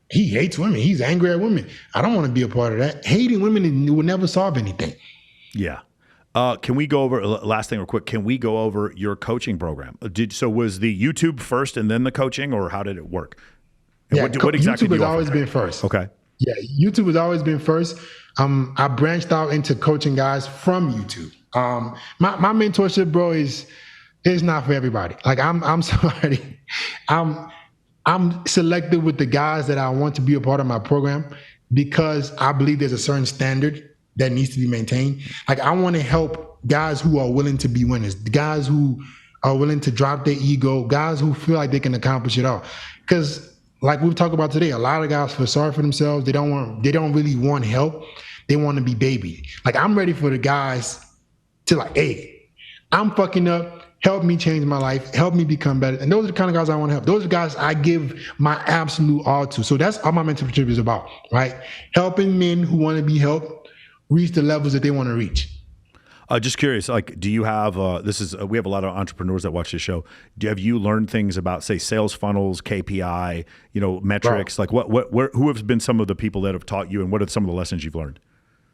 he hates women. He's angry at women. I don't want to be a part of that. Hating women will never solve anything. Yeah. Can we go over, last thing real quick, can we go over your coaching program? So was the YouTube first and then the coaching, or how did it work? And what exactly YouTube has always been first. Okay. Yeah, YouTube has always been first. I branched out into coaching guys from YouTube. My mentorship, bro, is not for everybody. Like I'm sorry. I'm selected with the guys that I want to be a part of my program because I believe there's a certain standard that needs to be maintained. Like I want to help guys who are willing to be winners, guys who are willing to drop their ego, guys who feel like they can accomplish it all. Because like we've talked about today, a lot of guys feel sorry for themselves. They don't really want help. they want to be baby. Like, I'm ready for the guys to like, hey, I'm fucking up. Help me change my life. Help me become better. And those are the kind of guys I want to help. Those are the guys I give my absolute all to. So that's all my mentorship is about, right? Helping men who want to be helped reach the levels that they want to reach. Just curious, like, do you have, we have a lot of entrepreneurs that watch this show. Have you learned things about, say, sales funnels, KPI, metrics? Bro. Like who have been some of the people that have taught you, and what are some of the lessons you've learned?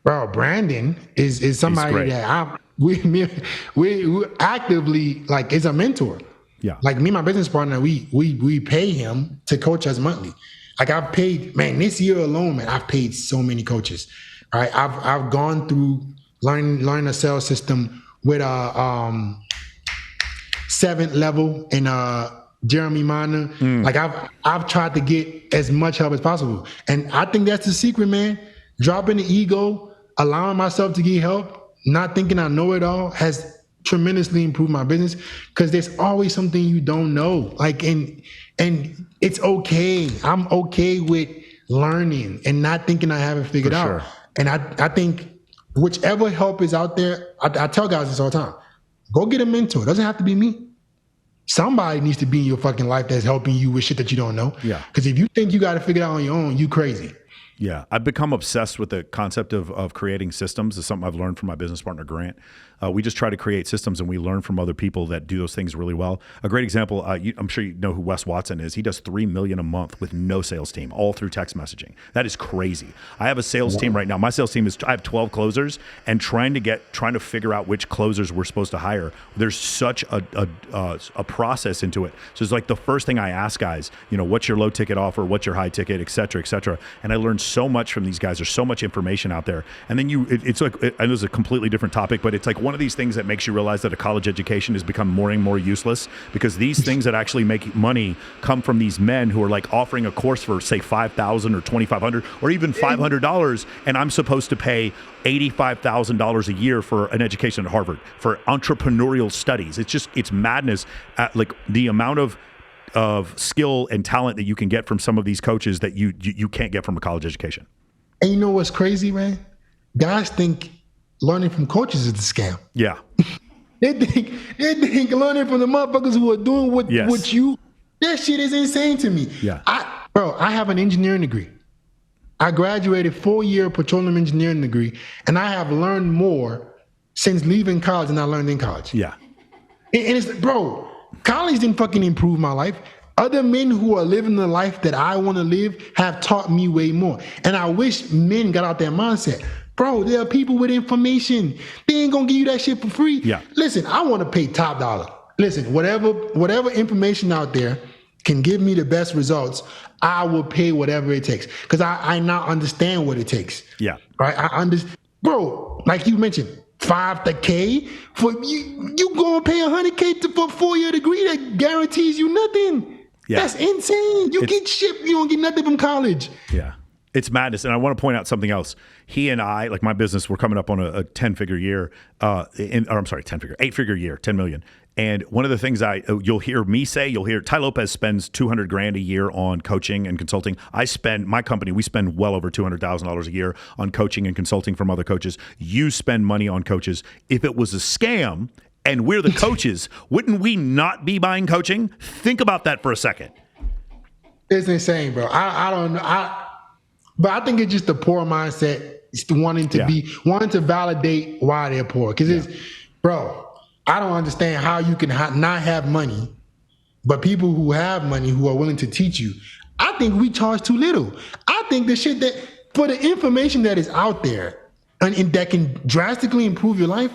Bro, Brandon is somebody that we actively, like, is a mentor. Yeah. Like, me and my business partner, we pay him to coach us monthly. Like, I've paid, man, this year alone, man, I've paid so many coaches. Right? I've gone through learning a sales system with a 7th level in Jeremy Minor. Like, I've tried to get as much help as possible. And I think that's the secret, man. Dropping the ego, allowing myself to get help, not thinking I know it all, has tremendously improved my business, because there's always something you don't know. Like, and it's okay. I'm okay with learning and not thinking I have it figured out. Sure. And I think whichever help is out there, I tell guys this all the time, go get a mentor. It doesn't have to be me. Somebody needs to be in your fucking life that's helping you with shit that you don't know. Yeah. Because if you think you got to figure it out on your own, you crazy. Yeah, I've become obsessed with the concept of creating systems. It's something I've learned from my business partner, Grant. We just try to create systems, and we learn from other people that do those things really well. A great example, I'm sure you know who Wes Watson is. He does $3 million a month with no sales team, all through text messaging. That is crazy. I have a sales team right now. My sales team I have 12 closers, and trying to figure out which closers we're supposed to hire. There's such a process into it. So it's like the first thing I ask guys, what's your low ticket offer, what's your high ticket, et cetera, et cetera. And I learned so much from these guys. There's so much information out there. And then it's like, I know it's a completely different topic, but it's like one of these things that makes you realize that a college education has become more and more useless, because these things that actually make money come from these men who are like offering a course for, say, $5,000 or $2,500 or even $500, and I'm supposed to pay $85,000 a year for an education at Harvard for entrepreneurial studies. It's madness at like the amount of skill and talent that you can get from some of these coaches that you can't get from a college education. And you know what's crazy, man? Guys think learning from coaches is a scam. Yeah. They think learning from the motherfuckers who are doing what that shit is insane to me. Yeah. I have an engineering degree. I graduated 4-year petroleum engineering degree, and I have learned more since leaving college than I learned in college. Yeah. And it's, bro, college didn't fucking improve my life. Other men who are living the life that I want to live have taught me way more. And I wish men got out that mindset. Bro, there are people with information. They ain't gonna give you that shit for free. Yeah. Listen, I want to pay top dollar. Listen, whatever information out there can give me the best results, I will pay whatever it takes. Because I now understand what it takes. Yeah. Right? I understand. Bro, like you mentioned, $5,000 for you gonna pay $100K for a 4-year degree that guarantees you nothing. Yeah. That's insane. You get shit, you don't get nothing from college. Yeah. It's madness. And I want to point out something else. He and I, like my business, we're coming up on a 10-figure year, 8-figure year, 10 million. And one of the things you'll hear me say, you'll hear Ty Lopez spends $200,000 a year on coaching and consulting. My company, we spend well over $200,000 a year on coaching and consulting from other coaches. You spend money on coaches. If it was a scam and we're the coaches, wouldn't we not be buying coaching? Think about that for a second. It's insane, bro. I don't know. But I think it's just the poor mindset, wanting to validate why they're poor. Because bro, I don't understand how you can not have money, but people who have money who are willing to teach you. I think we charge too little. I think the shit that, for the information that is out there and that can drastically improve your life,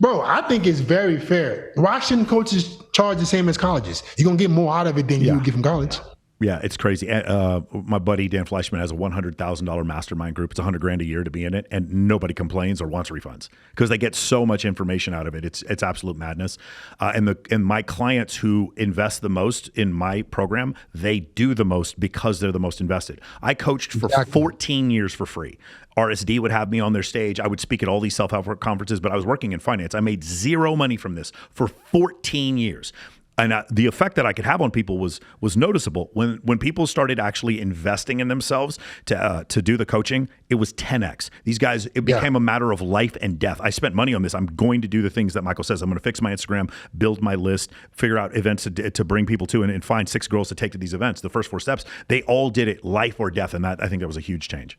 bro, I think it's very fair. Why shouldn't coaches charge the same as colleges? You're going to get more out of it than you would get from college. Yeah, it's crazy. My buddy Dan Fleischman has a $100,000 mastermind group. It's $100,000 a year to be in it, and nobody complains or wants refunds because they get so much information out of it. It's absolute madness. And my clients who invest the most in my program, they do the most because they're the most invested. I coached for 14 years for free. RSD would have me on their stage. I would speak at all these self-help conferences, but I was working in finance. I made zero money from this for 14 years. And the effect that I could have on people was noticeable. When people started actually investing in themselves to do the coaching, it was 10x. These guys, it became a matter of life and death. I spent money on this. I'm going to do the things that Michael says. I'm going to fix my Instagram, build my list, figure out events to bring people to, and find 6 girls to take to these events. The first 4 steps, they all did it life or death, and that I think that was a huge change.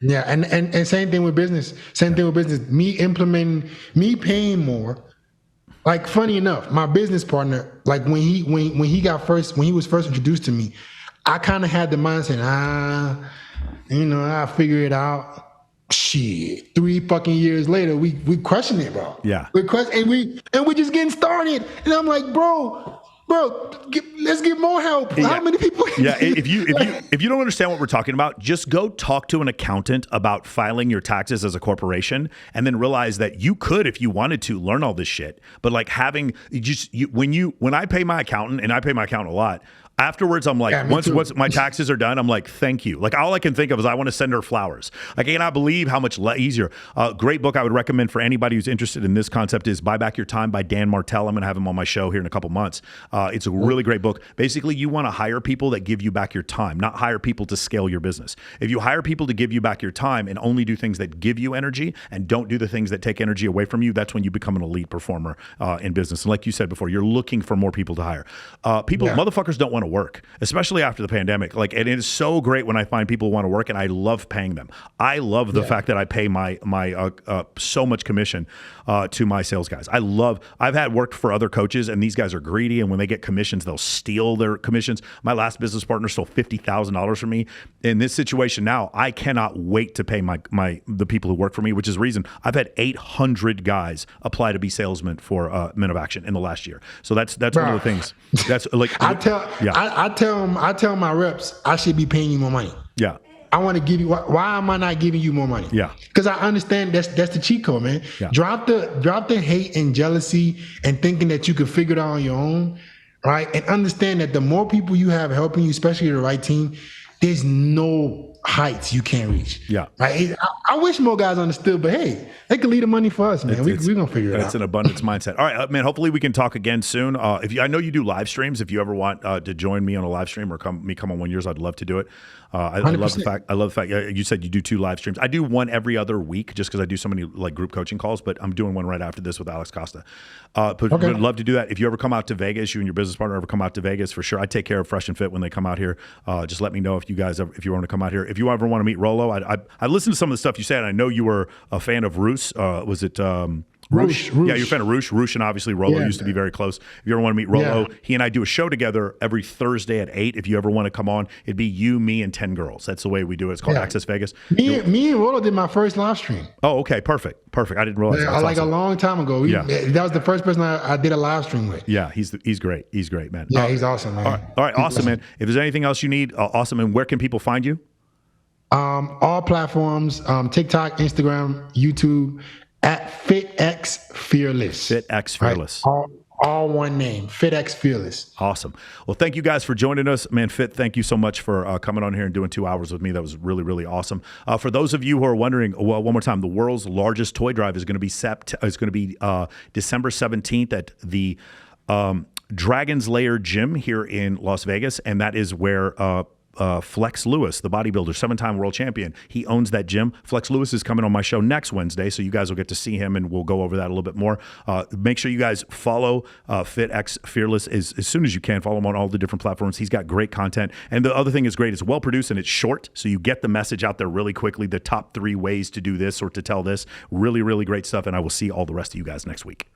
Yeah, and same thing with business. Same thing with business. Me implementing, me paying more. Like, funny enough, my business partner, like when he was first introduced to me, I kind of had the mindset, I'll figure it out. Shit, 3 fucking years later, we crushing it, bro. Yeah, we're crushing, and we just getting started. And I'm like, bro, let's get more help. Yeah. How many people? Yeah, if you don't understand what we're talking about, just go talk to an accountant about filing your taxes as a corporation, and then realize that you could, if you wanted to, learn all this shit. But like when I pay my accountant, and I pay my accountant a lot. Afterwards, I'm like, once my taxes are done, I'm like, thank you. Like, all I can think of is I want to send her flowers. Like, I cannot believe how much easier. Great book I would recommend for anybody who's interested in this concept is Buy Back Your Time by Dan Martell. I'm going to have him on my show here in a couple months. It's a really great book. Basically, you want to hire people that give you back your time, not hire people to scale your business. If you hire people to give you back your time and only do things that give you energy and don't do the things that take energy away from you, that's when you become an elite performer in business. And like you said before, you're looking for more people to hire. Motherfuckers don't want to work, especially after the pandemic. Like, and it is so great when I find people who want to work, and I love paying them. I love the fact that I pay my so much commission to my sales guys. I've had worked for other coaches, and these guys are greedy, and when they get commissions, they'll steal their commissions. My last business partner stole $50,000 from me. In this situation now, I cannot wait to pay the people who work for me, which is the reason I've had 800 guys apply to be salesmen for Men of Action in the last year. So that's one of the things. That's like I tell my reps, I should be paying you more money. Yeah. I want to give you. Why am I not giving you more money? Yeah. Because I understand that's the cheat code, man. Yeah. Drop the hate and jealousy and thinking that you can figure it out on your own, right? And understand that the more people you have helping you, especially the right team, there's no heights you can't reach. Yeah. Right? I wish more guys understood, but hey, they can leave the money for us, man. We're going to figure it out. It's an abundance mindset. All right, man, hopefully we can talk again soon. I know you do live streams. If you ever want to join me on a live stream or come on one of yours, I'd love to do it. I love the fact you said you do 2 live streams. I do one every other week just because I do so many like group coaching calls, but I'm doing one right after this with Alex Costa. But I'd love to do that. If you ever come out to Vegas, you and your business partner ever come out to Vegas, for sure. I take care of Fresh and Fit when they come out here. Just let me know if you want to come out here. If you ever want to meet Rollo, I listened to some of the stuff you said. And I know you were a fan of Roos. Was it Roosh? Yeah, you're a fan of Roosh. Roosh and obviously Rollo used to be very close. If you ever want to meet Rollo, he and I do a show together every Thursday at 8. If you ever want to come on, it'd be you, me, and 10 girls. That's the way we do it. It's called Access Vegas. Me and Rollo did my first live stream. Oh, okay. Perfect. I didn't realize that. Like awesome. A long time ago. That was the first person I did a live stream with. Yeah, he's great. He's great, man. Yeah, he's awesome, man. All right, awesome, man. If there's anything else you need, awesome. And where can people find you? All platforms, TikTok, Instagram, YouTube, at FitXFearless. FitXFearless. Right? All one name, FitXFearless. Awesome. Well, thank you guys for joining us. Man, Fit, thank you so much for coming on here and doing 2 hours with me. That was really, really awesome. For those of you who are wondering, well, one more time, the world's largest toy drive is going to be December 17th at the Dragon's Lair Gym here in Las Vegas, and that is where Flex Lewis, the bodybuilder, 7-time world champion, he owns that gym. Flex Lewis is coming on my show next Wednesday, so you guys will get to see him, and we'll go over that a little bit more. Make sure you guys follow FitXFearless as soon as you can. Follow him on all the different platforms. He's got great content, and the other thing is great. It's well produced and it's short, so you get the message out there really quickly. The top 3 ways to do this or to tell this. Really, really great stuff, and I will see all the rest of you guys next week.